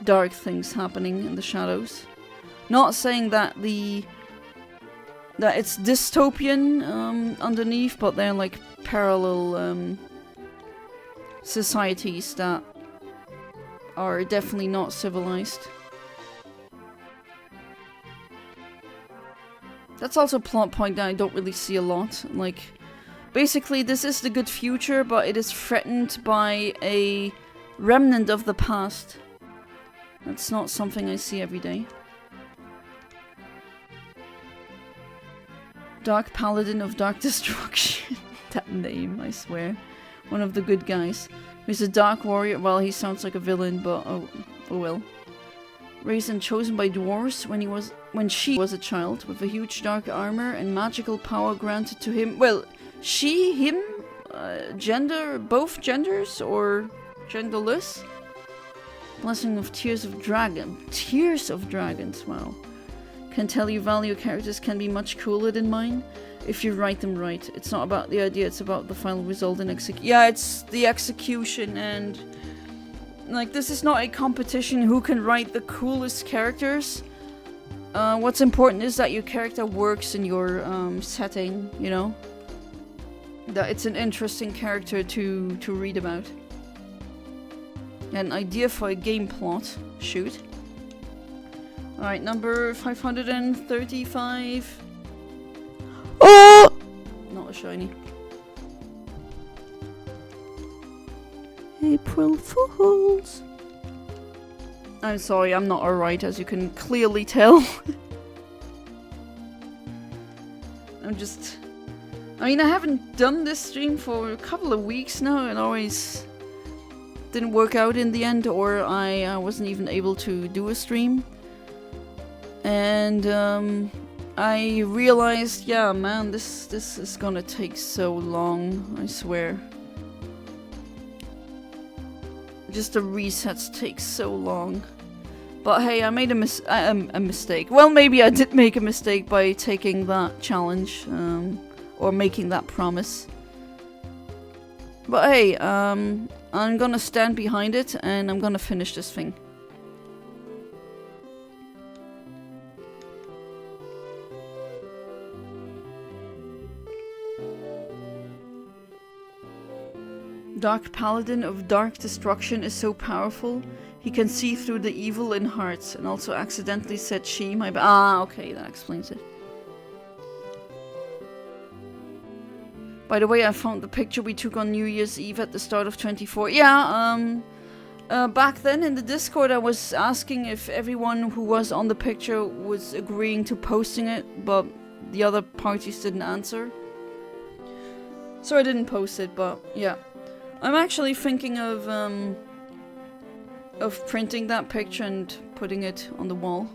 Speaker 1: dark things happening in the shadows. Not saying that it's dystopian underneath, but they're like parallel societies that are definitely not civilized. That's also a plot point that I don't really see a lot. Like, basically this is the good future, but it is threatened by a remnant of the past. That's not something I see every day. Dark Paladin of Dark Destruction. That name, I swear. One of the good guys. He's a dark warrior. Well, he sounds like a villain, but oh well. Raised and chosen by dwarves when she was a child, with a huge dark armor and magical power granted to him. Well, she, him, gender, both genders, or genderless? Blessing of Tears of Dragon. Tears of Dragons, wow. Can tell you value characters can be much cooler than mine if you write them right. It's not about the idea, it's about the final result and execution. Yeah, it's the execution, and like, this is not a competition who can write the coolest characters. What's important is that your character works in your setting, you know? That it's an interesting character to read about. An idea for a game plot. Shoot. Alright, number 535. Oh! Not a shiny. April Fools. I'm sorry, I'm not alright, as you can clearly tell. I mean, I haven't done this stream for a couple of weeks now, and always didn't work out in the end, or I wasn't even able to do a stream. And I realized, yeah, man, this is gonna take so long, I swear. Just the resets take so long. But hey, I made a mistake. Well, maybe I did make a mistake by taking that challenge, or making that promise. But hey, I'm gonna stand behind it, and I'm gonna finish this thing. Dark Paladin of Dark Destruction is so powerful, he can see through the evil in hearts, and also accidentally said she, my okay, that explains it. By the way, I found the picture we took on New Year's Eve at the start of 24. Yeah, back then in the Discord I was asking if everyone who was on the picture was agreeing to posting it, but the other parties didn't answer. So I didn't post it, but yeah. I'm actually thinking of printing that picture and putting it on the wall.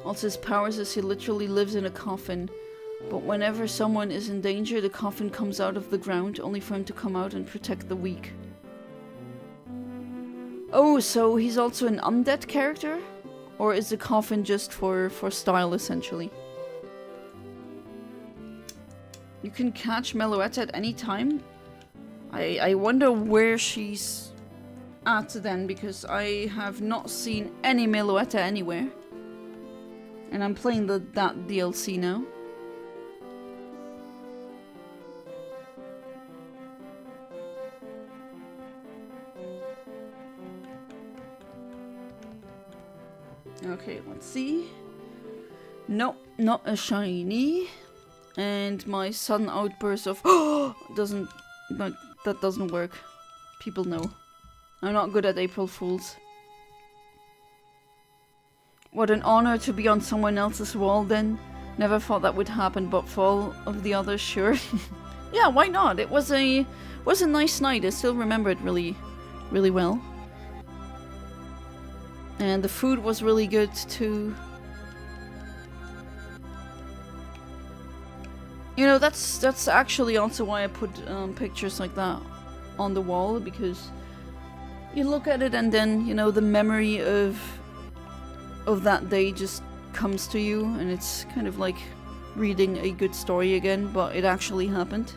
Speaker 1: Also, his powers is he literally lives in a coffin, but whenever someone is in danger, the coffin comes out of the ground, only for him to come out and protect the weak. Oh, so he's also an undead character? Or is the coffin just for style, essentially? You can catch Meloetta at any time? I wonder where she's at then, because I have not seen any Meloetta anywhere. And I'm playing that DLC now. Okay, let's see. No, not a shiny. And my sudden outburst of that doesn't work. People know. I'm not good at April Fools. What an honor to be on someone else's wall then. Never thought that would happen, but for all of the others, sure. Yeah, why not? It was a nice night. I still remember it really, really well. And the food was really good too. You know, that's actually also why I put pictures like that on the wall, because you look at it and then, you know, the memory of that day just comes to you, and it's kind of like reading a good story again, but it actually happened.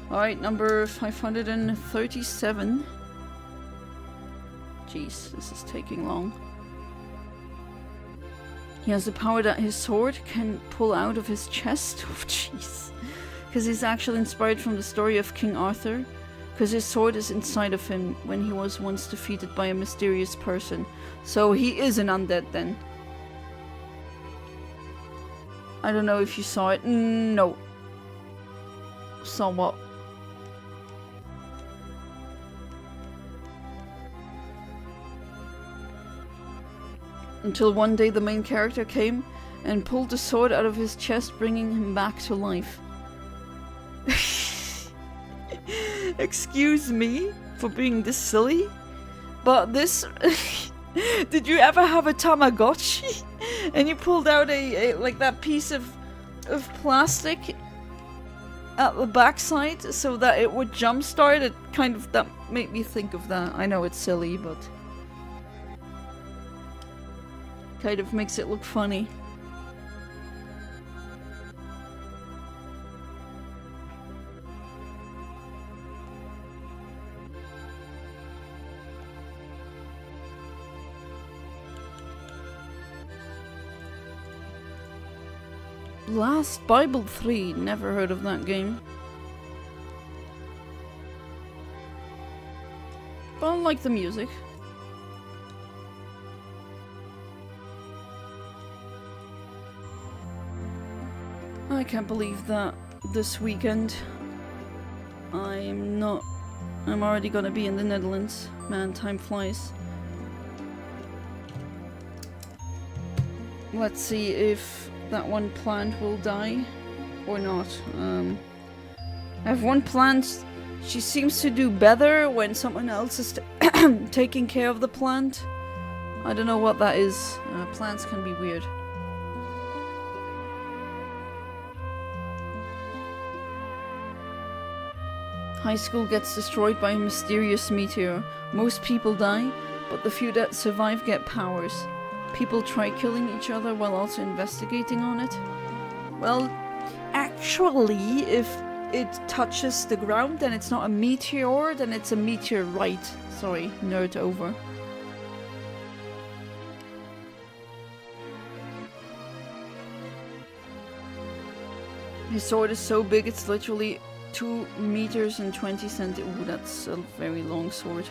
Speaker 1: Alright, number 537. Jeez, this is taking long. He has the power that his sword can pull out of his chest. Oh, jeez. Because he's actually inspired from the story of King Arthur. Because his sword is inside of him when he was once defeated by a mysterious person. So he is an undead then. I don't know if you saw it. No. Saw what? Until one day the main character came and pulled the sword out of his chest, bringing him back to life. Excuse me for being this silly, but this... Did you ever have a Tamagotchi? And you pulled out a like that piece of plastic at the backside so that it would jumpstart it? Kind of, that made me think of that. I know it's silly, but kind of makes it look funny. Last Bible 3, never heard of that game. But I like the music. I can't believe that this weekend I'm already gonna be in the Netherlands. Man, time flies. Let's see if that one plant will die or not. I have one plant. She seems to do better when someone else is taking care of the plant. I don't know what that is. Plants can be weird. High school gets destroyed by a mysterious meteor. Most people die, but the few that survive get powers. People try killing each other while also investigating on it. Well, actually, if it touches the ground, then it's not a meteor, then it's a meteorite. Sorry, nerd over. His sword is so big, it's literally 2 meters and 20 centimeters. Ooh, that's a very long sword.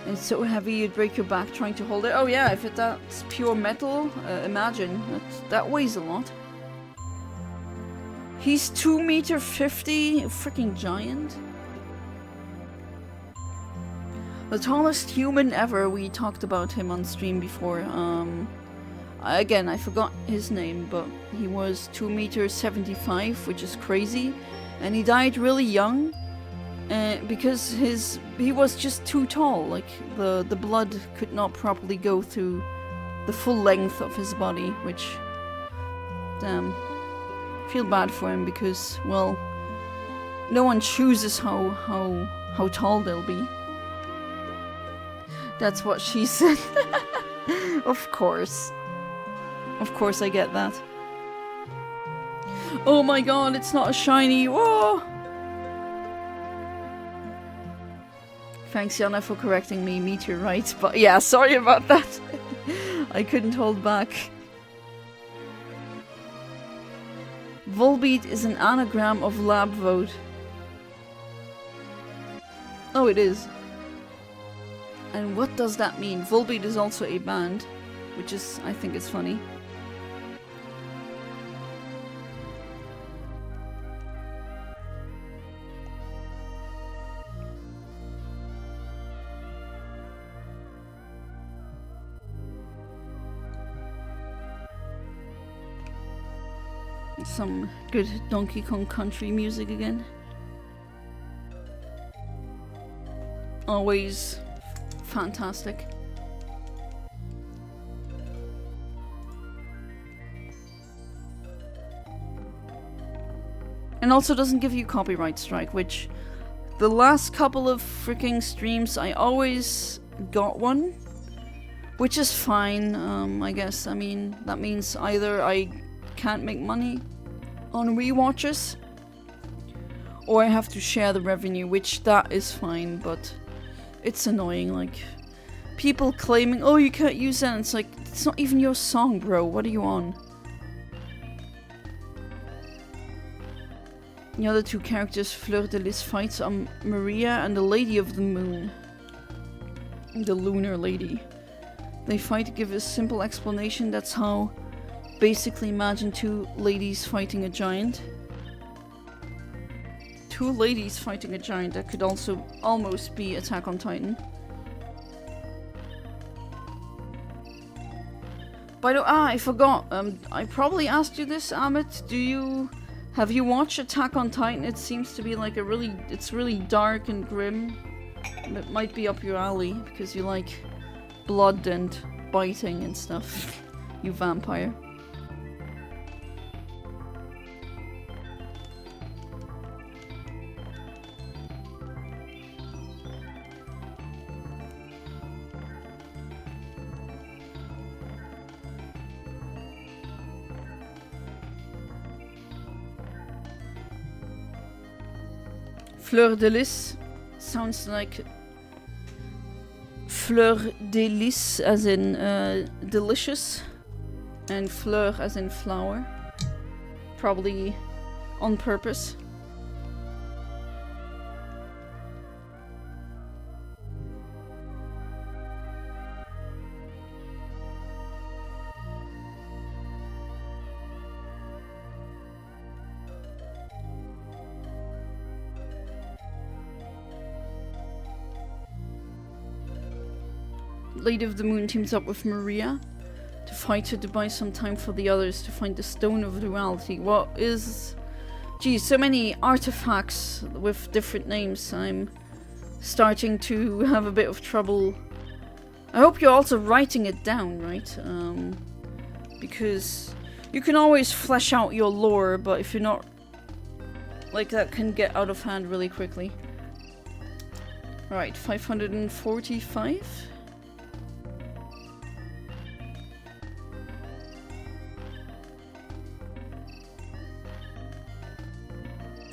Speaker 1: It's so heavy you'd break your back trying to hold it. Oh yeah, if that's pure metal, imagine. That weighs a lot. He's 2 meter 50, a freaking giant. The tallest human ever, we talked about him on stream before. Again, I forgot his name, but he was 2 meters 75, which is crazy. And he died really young. Because he was just too tall, like the blood could not properly go through the full length of his body, which, damn, feel bad for him because, well, no one chooses how tall they'll be. That's what she said. Of course I get that. Oh my god, it's not a shiny. Whoa! Thanks, Yana, for correcting me, meteorite. But yeah, sorry about that. I couldn't hold back. Volbeat is an anagram of lab vote. Oh, it is. And what does that mean? Volbeat is also a band, which is, I think it's funny. Some good Donkey Kong Country music again. Always fantastic. And also doesn't give you copyright strike, which the last couple of freaking streams I always got one, which is fine, I guess. I mean, that means either I can't make money on rewatches or I have to share the revenue, which that is fine, but it's annoying, like people claiming, oh, you can't use that, and it's like, it's not even your song, bro, what are you on? The other two characters Fleur de Lis fights are Maria and the Lady of the Moon, the Lunar Lady. They fight to give a simple explanation. That's how basically imagine 2 ladies fighting a giant. 2 ladies fighting a giant. That could also almost be Attack on Titan. By the way, I forgot. I probably asked you this, Amit. Do you Have you watched Attack on Titan? It seems to be like a really, it's really dark and grim. It might be up your alley because you like blood and biting and stuff. You vampire. Fleur de lis sounds like fleur de lis as in delicious, and fleur as in flower. Probably on purpose. Lady of the Moon teams up with Maria to fight her to buy some time for the others to find the Stone of Duality. What is... Geez, so many artifacts with different names. I'm starting to have a bit of trouble. I hope you're also writing it down, right? Because you can always flesh out your lore, but if you're not... Like, that can get out of hand really quickly. Right, 545?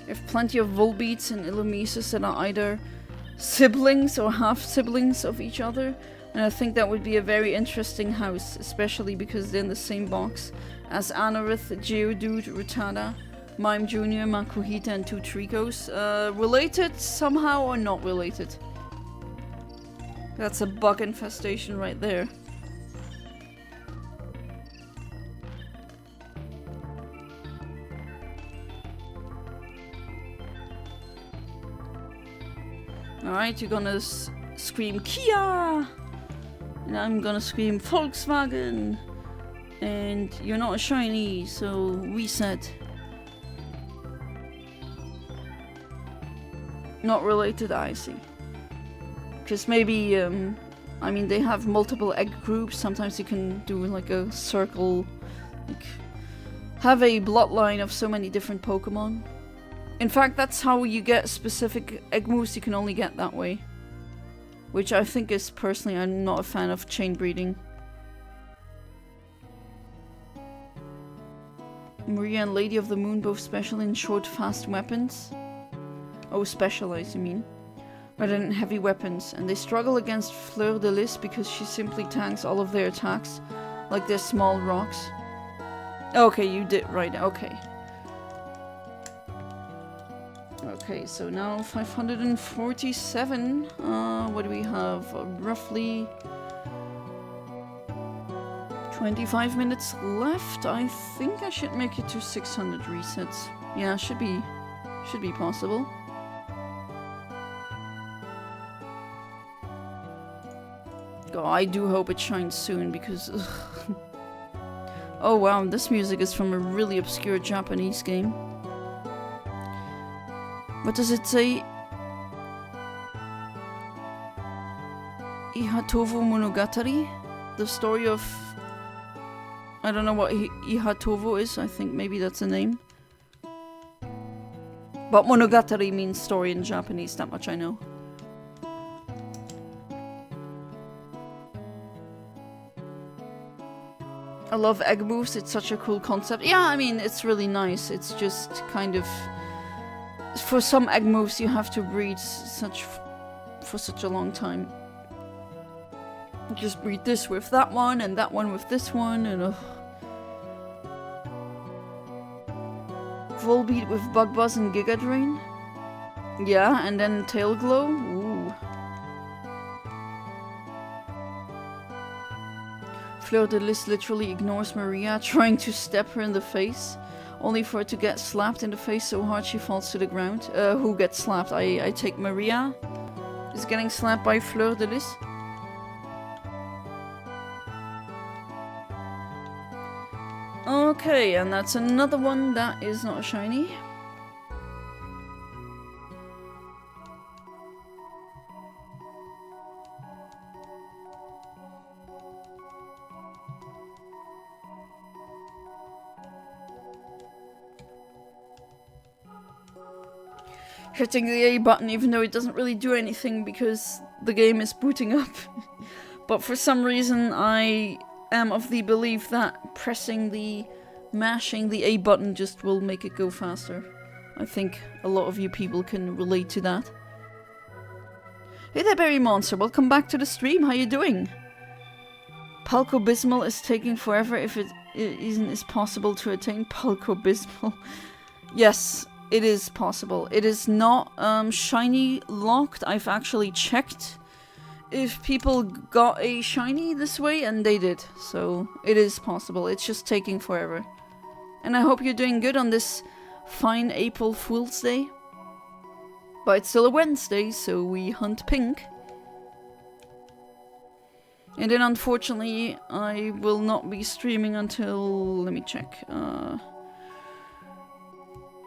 Speaker 1: You have plenty of Volbeats and Illumises that are either siblings or half-siblings of each other. And I think that would be a very interesting house, especially because they're in the same box as Anorith, Geodude, Rattata, Mime Jr., Makuhita, and two Tricos. Related somehow or not related? That's a bug infestation right there. Alright, you're gonna scream Kia! And I'm gonna scream Volkswagen! And you're not a shiny, so reset. Not related, I see. Because maybe, I mean, they have multiple egg groups. Sometimes you can do like a circle, like, have a bloodline of so many different Pokemon. In fact, that's how you get specific egg moves. You can only get that way. Which I think is, personally, I'm not a fan of chain breeding. Maria and Lady of the Moon both special in short, fast weapons. Oh, specialized, you mean? Rather than heavy weapons. And they struggle against Fleur de Lis because she simply tanks all of their attacks. Like they're small rocks. Okay, you did right. Okay. Okay, so now 547. What do we have? Roughly 25 minutes left. I think I should make it to 600 resets. Yeah, should be possible. Oh, I do hope it shines soon because... Oh wow, this music is from a really obscure Japanese game. What does it say? Ihatovo Monogatari? The story of... I don't know what Ihatovo is. I think maybe that's a name. But Monogatari means story in Japanese, that much I know. I love egg moves, it's such a cool concept. Yeah, I mean, it's really nice. It's just kind of... For some egg moves, you have to breed for such a long time. Just breed this with that one, and that one with this one, and... Volbeat with Bug Buzz and Giga Drain. Yeah, and then Tail Glow. Ooh. Fleur de Lis literally ignores Maria, trying to step her in the face, only for her to get slapped in the face so hard she falls to the ground. Who gets slapped? I take Maria is getting slapped by Fleur de Lis. Okay, and that's another one that is not a shiny. Hitting the A button even though it doesn't really do anything because the game is booting up. But for some reason I am of the belief that mashing the A button just will make it go faster. I think a lot of you people can relate to that. Hey there, Berry Monster, welcome back to the stream, how you doing? Palkobismal is taking forever if it is possible to attain Palkobismal. Yes. It is possible. It is not shiny locked. I've actually checked if people got a shiny this way, and they did. So it is possible. It's just taking forever. And I hope you're doing good on this fine April Fool's Day. But it's still a Wednesday, so we hunt pink. And then unfortunately, I will not be streaming until... let me check.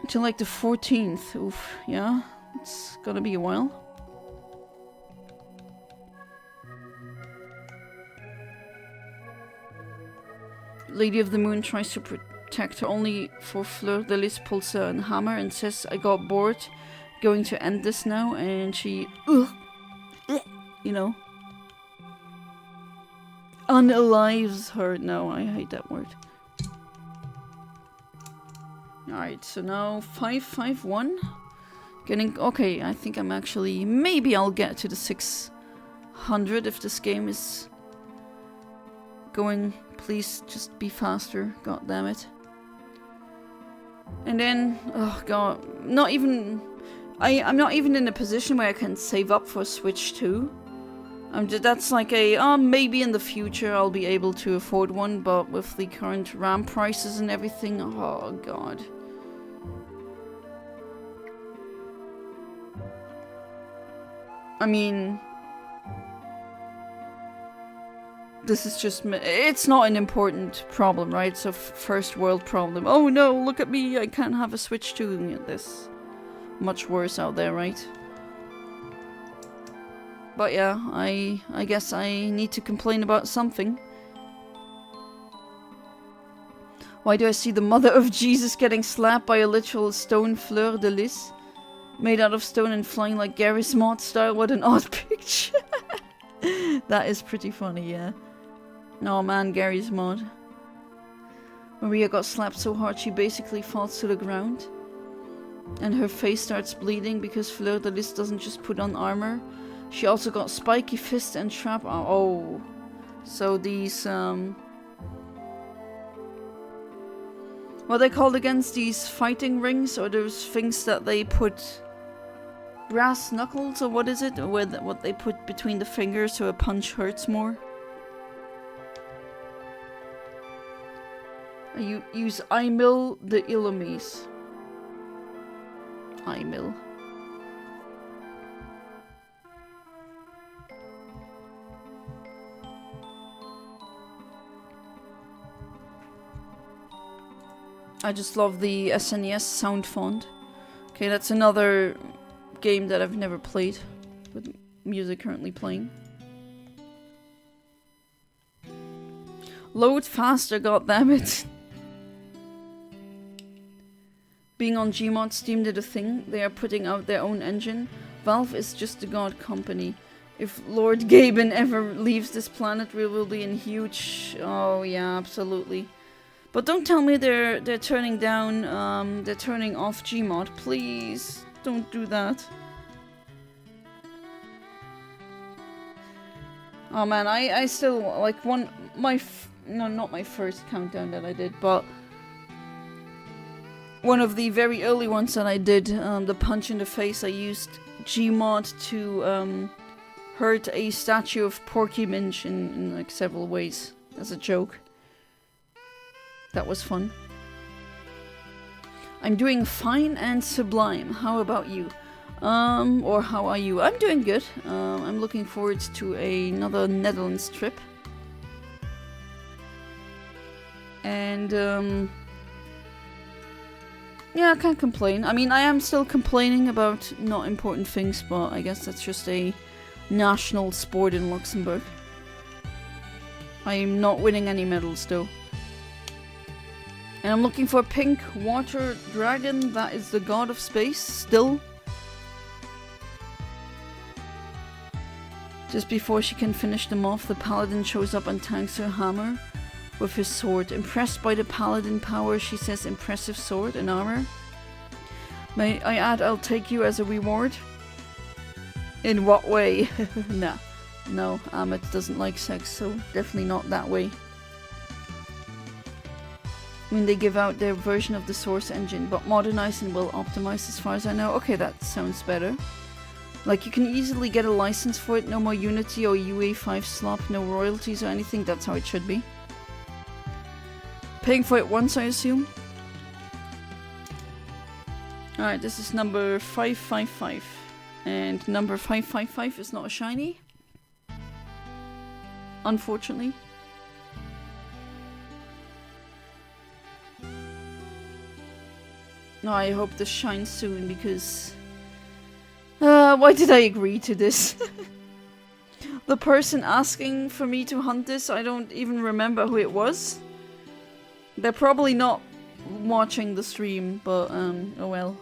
Speaker 1: Until like the 14th. Oof, yeah. It's gonna be a while. Lady of the Moon tries to protect her only for Fleur de Lis, Pulsar and Hammer and says, I got bored, going to end this now, and she... you know. Unalives her. No, I hate that word. Alright, so now 551. Getting... okay, I think I'm actually... maybe I'll get to the 600 if this game is going... please just be faster, god damn it. And then... oh god, not even... I'm not even in a position where I can save up for Switch 2. That's like a... maybe in the future I'll be able to afford one, but with the current RAM prices and everything, oh god. I mean, this is just... it's not an important problem, right? It's a first world problem. Oh no, look at me, I can't have a Switch 2. This much worse out there, right? But yeah, I guess I need to complain about something. Why do I see the mother of Jesus getting slapped by a literal stone fleur de lis? Made out of stone and flying like Gary's mod style. What an odd picture. That is pretty funny, yeah. No man, Gary's mod. Maria got slapped so hard she basically falls to the ground. And her face starts bleeding because Fleur de Lis doesn't just put on armor. She also got spiky fist and trap arm. Oh. So these, what are they called against these fighting rings? Or those things that they put... brass knuckles, or what is it? Or what they put between the fingers so a punch hurts more? I use I-mill the Illumies. I-mill. I just love the SNES sound font. Okay, that's another game that I've never played, with music currently playing. Load faster, goddammit. Being on Gmod, Steam did a thing. They are putting out their own engine. Valve is just a god company. If Lord Gaben ever leaves this planet, we will be in huge... oh yeah, absolutely. But don't tell me they're turning down, they're turning off Gmod. Please, don't do that. Oh man, I still, like, no, not my first countdown that I did, but one of the very early ones that I did, the punch in the face, I used Gmod to, hurt a statue of Porky Minch in like, several ways, as a joke. That was fun. I'm doing fine and sublime. How about you? Or how are you? I'm doing good. I'm looking forward to another Netherlands trip. And yeah, I can't complain. I mean, I am still complaining about not important things, but I guess that's just a national sport in Luxembourg. I'm not winning any medals though. And I'm looking for a pink water dragon that is the god of space still. Just before she can finish them off, the paladin shows up and tanks her hammer with his sword. Impressed by the paladin power, she says impressive sword and armor. May I add, I'll take you as a reward? In what way? Nah. No, Amit doesn't like sex, so definitely not that way. I mean, they give out their version of the source engine, but modernized and well optimized as far as I know. Okay, that sounds better. Like, you can easily get a license for it, no more Unity or UA5 slop, no royalties or anything, that's how it should be. Paying for it once, I assume? Alright, this is number 555. And number 555 is not a shiny. Unfortunately. No, I hope this shines soon because... why did I agree to this? The person asking for me to hunt this, I don't even remember who it was. They're probably not watching the stream, but oh well.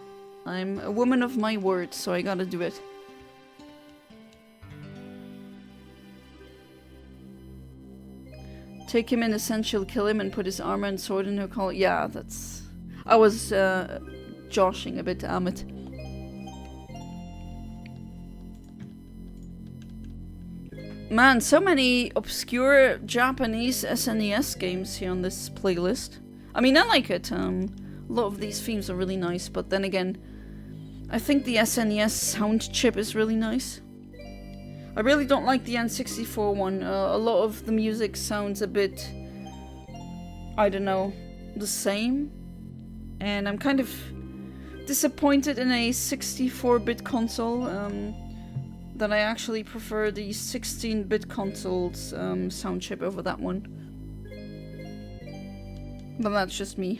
Speaker 1: I'm a woman of my word, so I gotta do it. Take him in essential, kill him and put his armor and sword in her collar. Yeah, that's... I was joshing a bit, Amit. Man, so many obscure Japanese SNES games here on this playlist. I mean, I like it. A lot of these themes are really nice, but then again, I think the SNES sound chip is really nice. I really don't like the N64 one. A lot of the music sounds a bit, I don't know, the same. And I'm kind of disappointed in a 64-bit console, that I actually prefer the 16-bit console's sound chip over that one. But that's just me.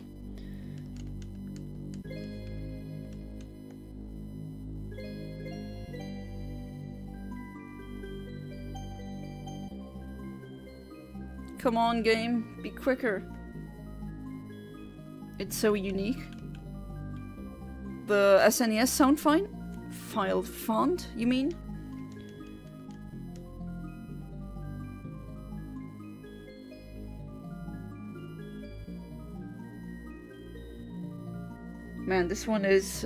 Speaker 1: Come on, game, be quicker. It's so unique. The SNES sound fine? File font, you mean? Man, this one is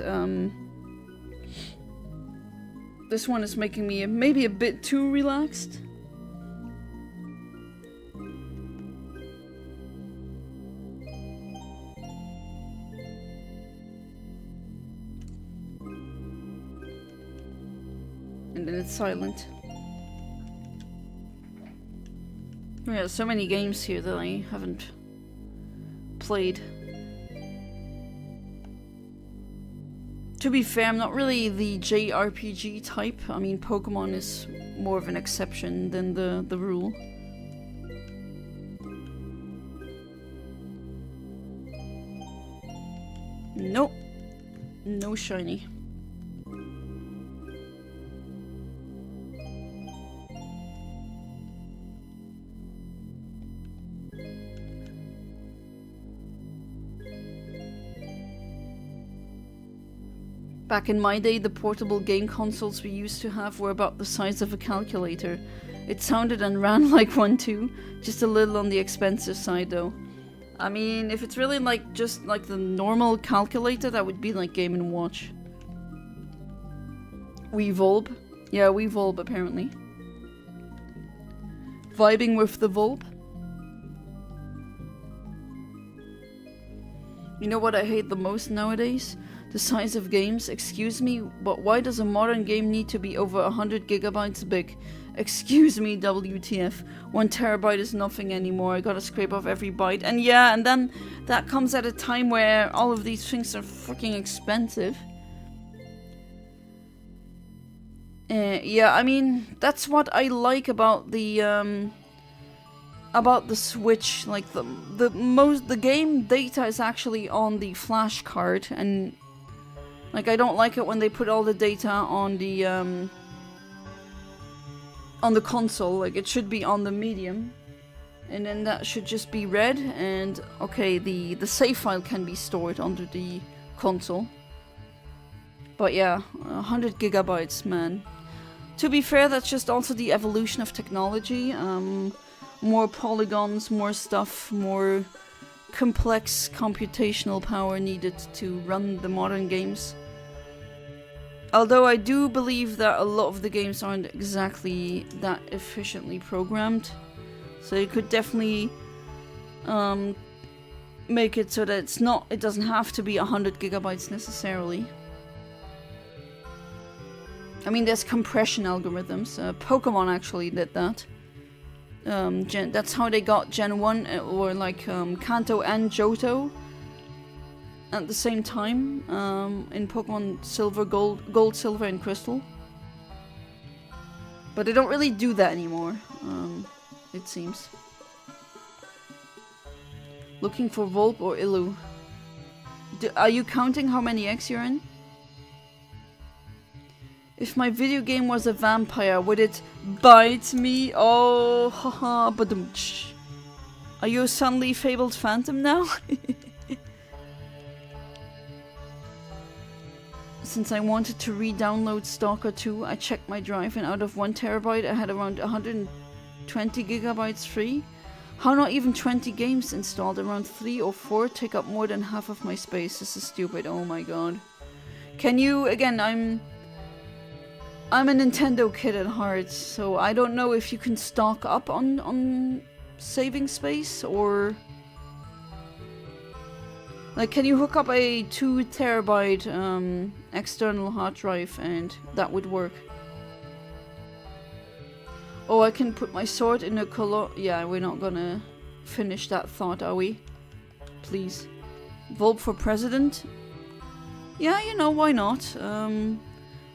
Speaker 1: making me maybe a bit too relaxed. And then it's silent. Yeah, so many games here that I haven't played. To be fair, I'm not really the JRPG type. I mean, Pokémon is more of an exception than the rule. Nope. No shiny. Back in my day, the portable game consoles we used to have were about the size of a calculator. It sounded and ran like one too, just a little on the expensive side though. I mean, if it's really like just like the normal calculator, that would be like Game & Watch. Wevolb? Yeah, Wevolb apparently. Vibing with the Volb? You know what I hate the most nowadays? The size of games. Excuse me, but why does a modern game need to be over 100 gigabytes big? Excuse me, WTF. 1 terabyte is nothing anymore. I gotta scrape off every byte. And yeah, and then that comes at a time where all of these things are fucking expensive. Yeah, I mean, that's what I like about the about the Switch, like the game data is actually on the flash card, and like I don't like it when they put all the data on the console. Like it should be on the medium, and then that should just be read, and okay, the save file can be stored under the console. But yeah, 100 gigabytes, man. To be fair, that's just also the evolution of technology. More polygons, more stuff, more complex computational power needed to run the modern games. Although I do believe that a lot of the games aren't exactly that efficiently programmed. So you could definitely make it so that it doesn't have to be 100 gigabytes necessarily. I mean, there's compression algorithms. Pokémon actually did that. That's how they got Gen 1, or like Kanto and Johto at the same time in Pokemon Silver, Gold, Silver, and Crystal. But they don't really do that anymore, it seems. Looking for Volp or Illu. Are you counting how many eggs you're in? If my video game was a vampire, would it bite me? Oh, haha, badumch. Are you a suddenly fabled phantom now? Since I wanted to re-download Stalker 2, I checked my drive, and out of 1 terabyte I had around 120 gigabytes free. How not even 20 games installed? Around 3 or 4 take up more than half of my space. This is stupid, oh my god. Can you, again, I'm a Nintendo kid at heart, so I don't know if you can stock up on saving space, or like, can you hook up a 2 terabyte external hard drive and that would work? Oh, I can put my sword in a color. Yeah, we're not gonna finish that thought, are we? Please. Volp for president? Yeah, you know, why not?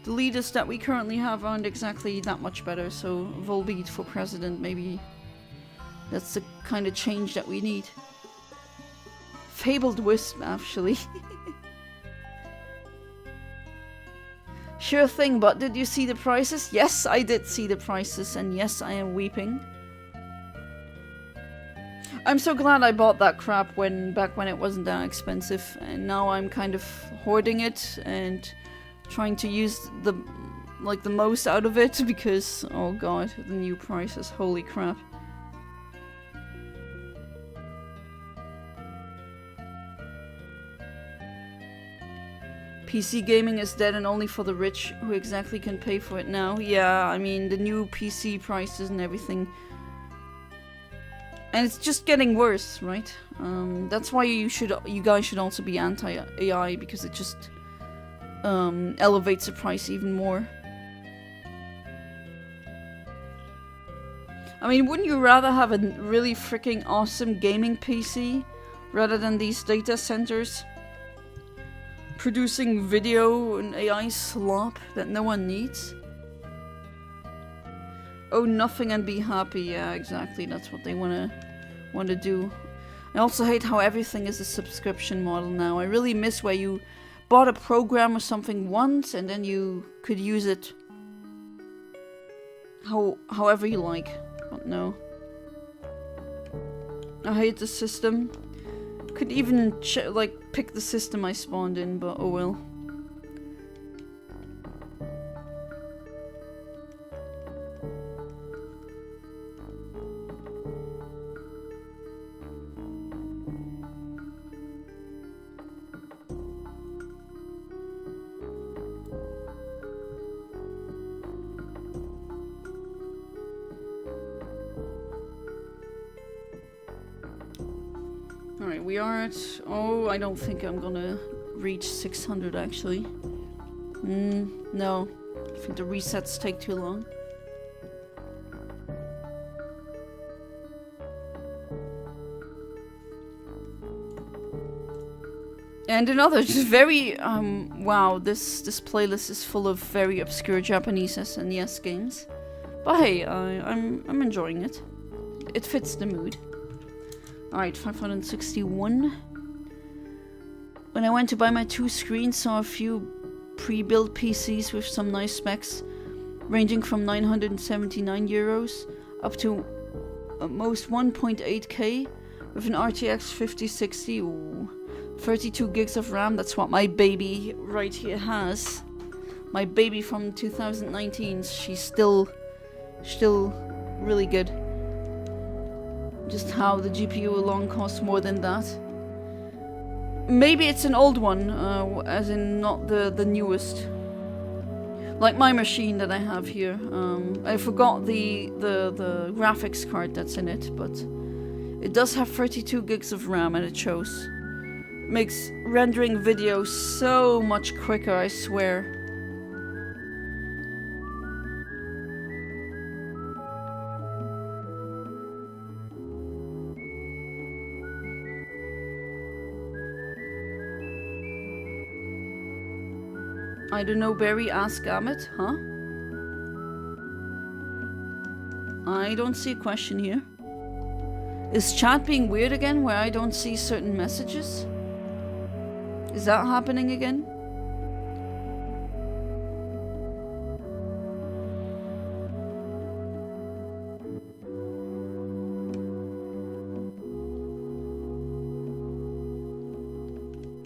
Speaker 1: The leaders that we currently have aren't exactly that much better, so Volbeat for president, maybe that's the kind of change that we need. Fabled Wisp, actually. Sure thing, but did you see the prices? Yes, I did see the prices, and yes, I am weeping. I'm so glad I bought that crap back when it wasn't that expensive, and now I'm kind of hoarding it and trying to use the most out of it, because oh god, the new prices, holy crap. PC gaming is dead and only for the rich who exactly can pay for it now. Yeah, I mean, the new PC prices and everything. And it's just getting worse, right? That's why you guys should also be anti-AI, because it just elevates the price even more. I mean, wouldn't you rather have a really freaking awesome gaming PC rather than these data centers producing video and AI slop that no one needs? Oh, nothing and be happy. Yeah, exactly. That's what they wanna do. I also hate how everything is a subscription model now. I really miss where you bought a program or something once and then you could use it however you like. But no. I hate the system. Could even pick the system I spawned in, but oh well. Alright, we are at... Oh, I don't think I'm gonna reach 600 actually. No. I think the resets take too long. And another just very... wow, this playlist is full of very obscure Japanese SNES games. But hey, I'm enjoying it. it fits the mood. Alright, 561. When I went to buy my 2 screens, saw a few pre-built PCs with some nice specs, ranging from 979 euros up to at most 1.8k with an RTX 5060. Ooh, 32 gigs of RAM. That's what my baby right here has. My baby from 2019. She's still really good. Just how the GPU alone costs more than that. Maybe it's an old one, as in not the newest. Like my machine that I have here. I forgot the graphics card that's in it, but it does have 32 gigs of RAM and it shows. Makes rendering video so much quicker, I swear. I don't know, Barry, ask Amit, huh? I don't see a question here. Is chat being weird again, where I don't see certain messages? Is that happening again?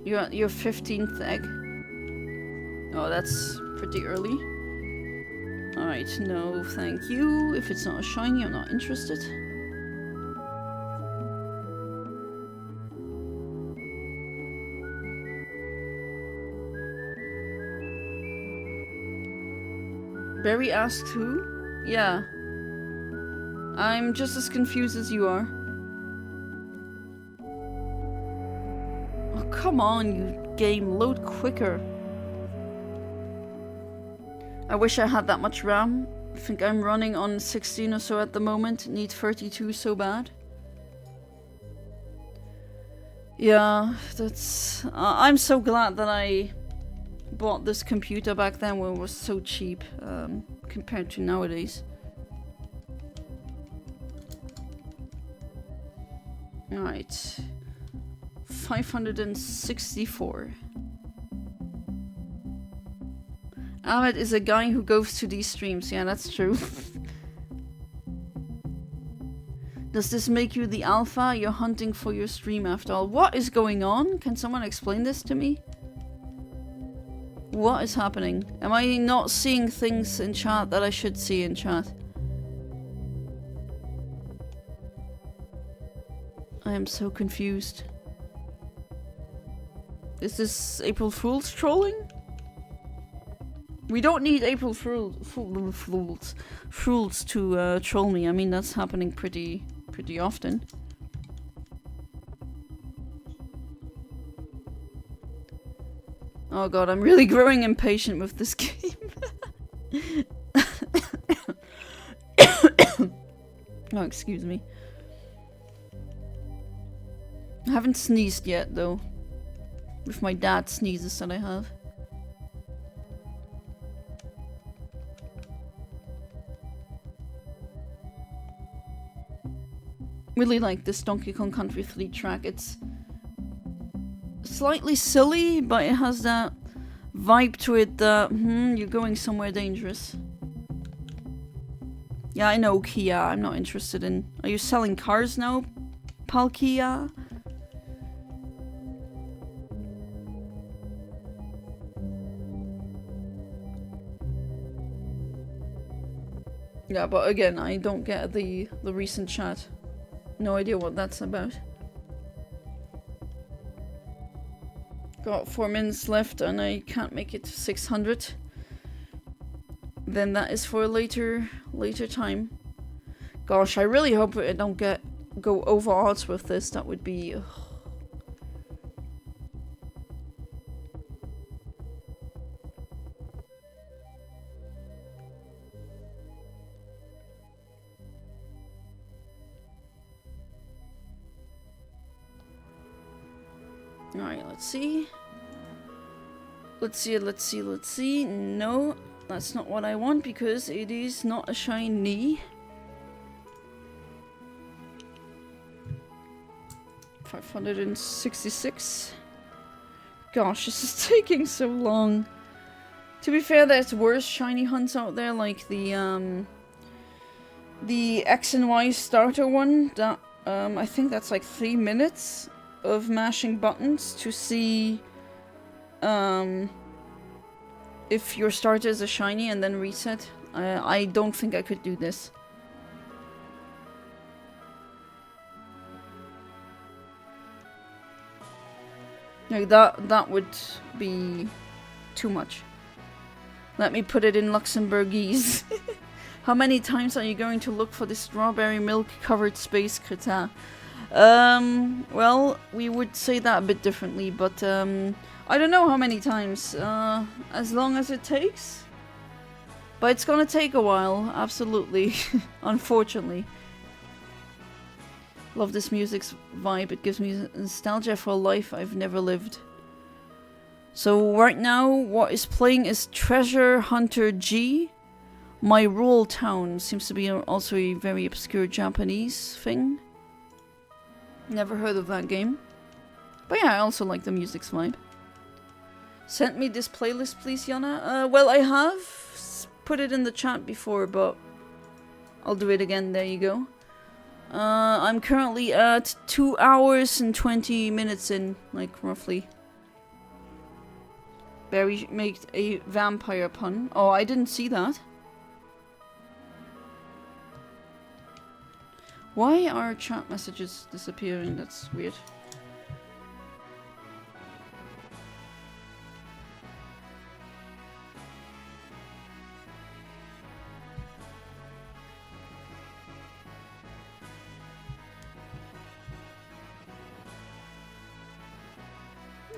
Speaker 1: You're at your 15th egg. Oh, that's pretty early. Alright, no thank you. If it's not a shiny, I'm not interested. Barry asked who? Yeah. I'm just as confused as you are. Oh, come on, you game. Load quicker. I wish I had that much RAM. I think I'm running on 16 or so at the moment. Need 32 so bad. Yeah, that's... I'm so glad that I bought this computer back then when it was so cheap compared to nowadays. Alright. 564. Ahmed is a guy who goes to these streams. Yeah, that's true. Does this make you the alpha? You're hunting for your stream after all. What is going on? Can someone explain this to me? What is happening? Am I not seeing things in chat that I should see in chat? I am so confused. Is this April Fool's trolling? We don't need April Fools to troll me. I mean, that's happening pretty often. Oh god, I'm really growing impatient with this game. Oh, excuse me. I haven't sneezed yet, though. With my dad sneezes that I have. Really like this Donkey Kong Country 3 track. It's slightly silly, but it has that vibe to it that, you're going somewhere dangerous. Yeah, I know, Kia. I'm not interested in... Are you selling cars now, Palkia? Yeah, but again, I don't get the recent chat. No idea what that's about. Got 4 minutes left and I can't make it to 600. Then that is for a later time. Gosh, I really hope I don't go over odds with this. That would be... Alright, let's see. Let's see. No, that's not what I want because it is not a shiny. 566. Gosh, this is taking so long. To be fair, there's worse shiny hunts out there, like the X and Y starter one. That I think that's like 3 minutes of mashing buttons to see if your starter is a shiny and then reset. I don't think I could do this. Like that would be too much. Let me put it in Luxembourgese. How many times are you going to look for the strawberry milk covered space Krita? Well, we would say that a bit differently, but I don't know how many times. As long as it takes. But it's gonna take a while, absolutely. Unfortunately. Love this music's vibe. It gives me nostalgia for a life I've never lived. So right now, what is playing is Treasure Hunter G. My Rural Town seems to be also a very obscure Japanese thing. Never heard of that game. But yeah, I also like the music's vibe. Send me this playlist, please, Yana. Well, I have put it in the chat before, but I'll do it again. There you go. I'm currently at 2 hours and 20 minutes in, like, roughly. Barry made a vampire pun. Oh, I didn't see that. Why are chat messages disappearing? That's weird.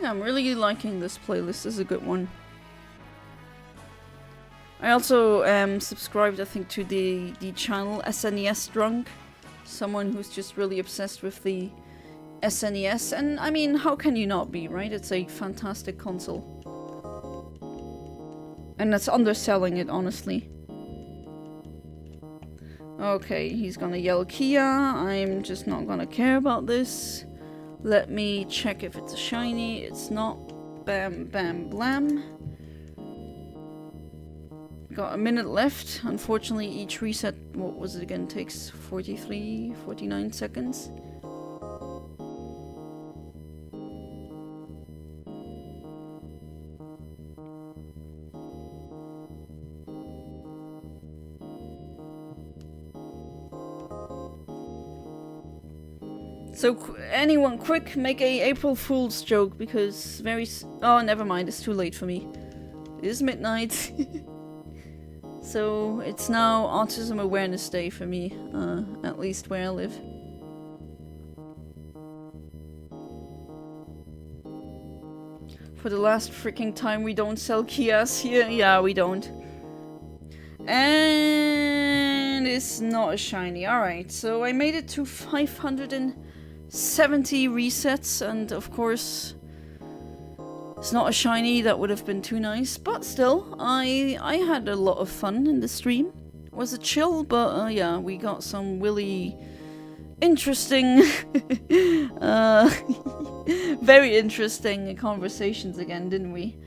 Speaker 1: Yeah, I'm really liking this playlist. This is a good one. I also subscribed, I think, to the channel SNES Drunk. Someone who's just really obsessed with the SNES. And I mean, how can you not be, right? It's a fantastic console. And that's underselling it, honestly. Okay, he's gonna yell Kia. I'm just not gonna care about this. Let me check if it's a shiny. It's not. Bam, bam, blam. Got a minute left. Unfortunately, each reset, what was it again, takes 43, 49 seconds. So, anyone, quick, make a April Fool's joke, because oh, never mind, it's too late for me. It is midnight. So, it's now Autism Awareness Day for me, at least where I live. For the last freaking time, we don't sell Kias here. Yeah, we don't. And it's not a shiny. Alright, so I made it to 570 resets, and of course, it's not a shiny. That would have been too nice, but still, I had a lot of fun in the stream. It was a chill, but yeah, we got some really interesting, very interesting conversations again, didn't we?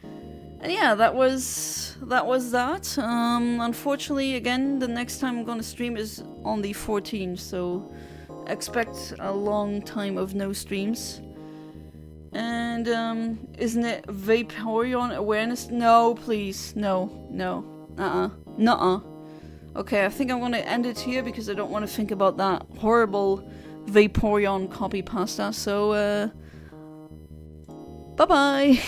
Speaker 1: And yeah, that was that. Unfortunately, again, the next time I'm gonna stream is on the 14th, so expect a long time of no streams. And isn't it Vaporeon awareness? No, please, no. Nuh-uh. Okay, I think I'm gonna end it here because I don't want to think about that horrible Vaporeon copy pasta. So bye bye.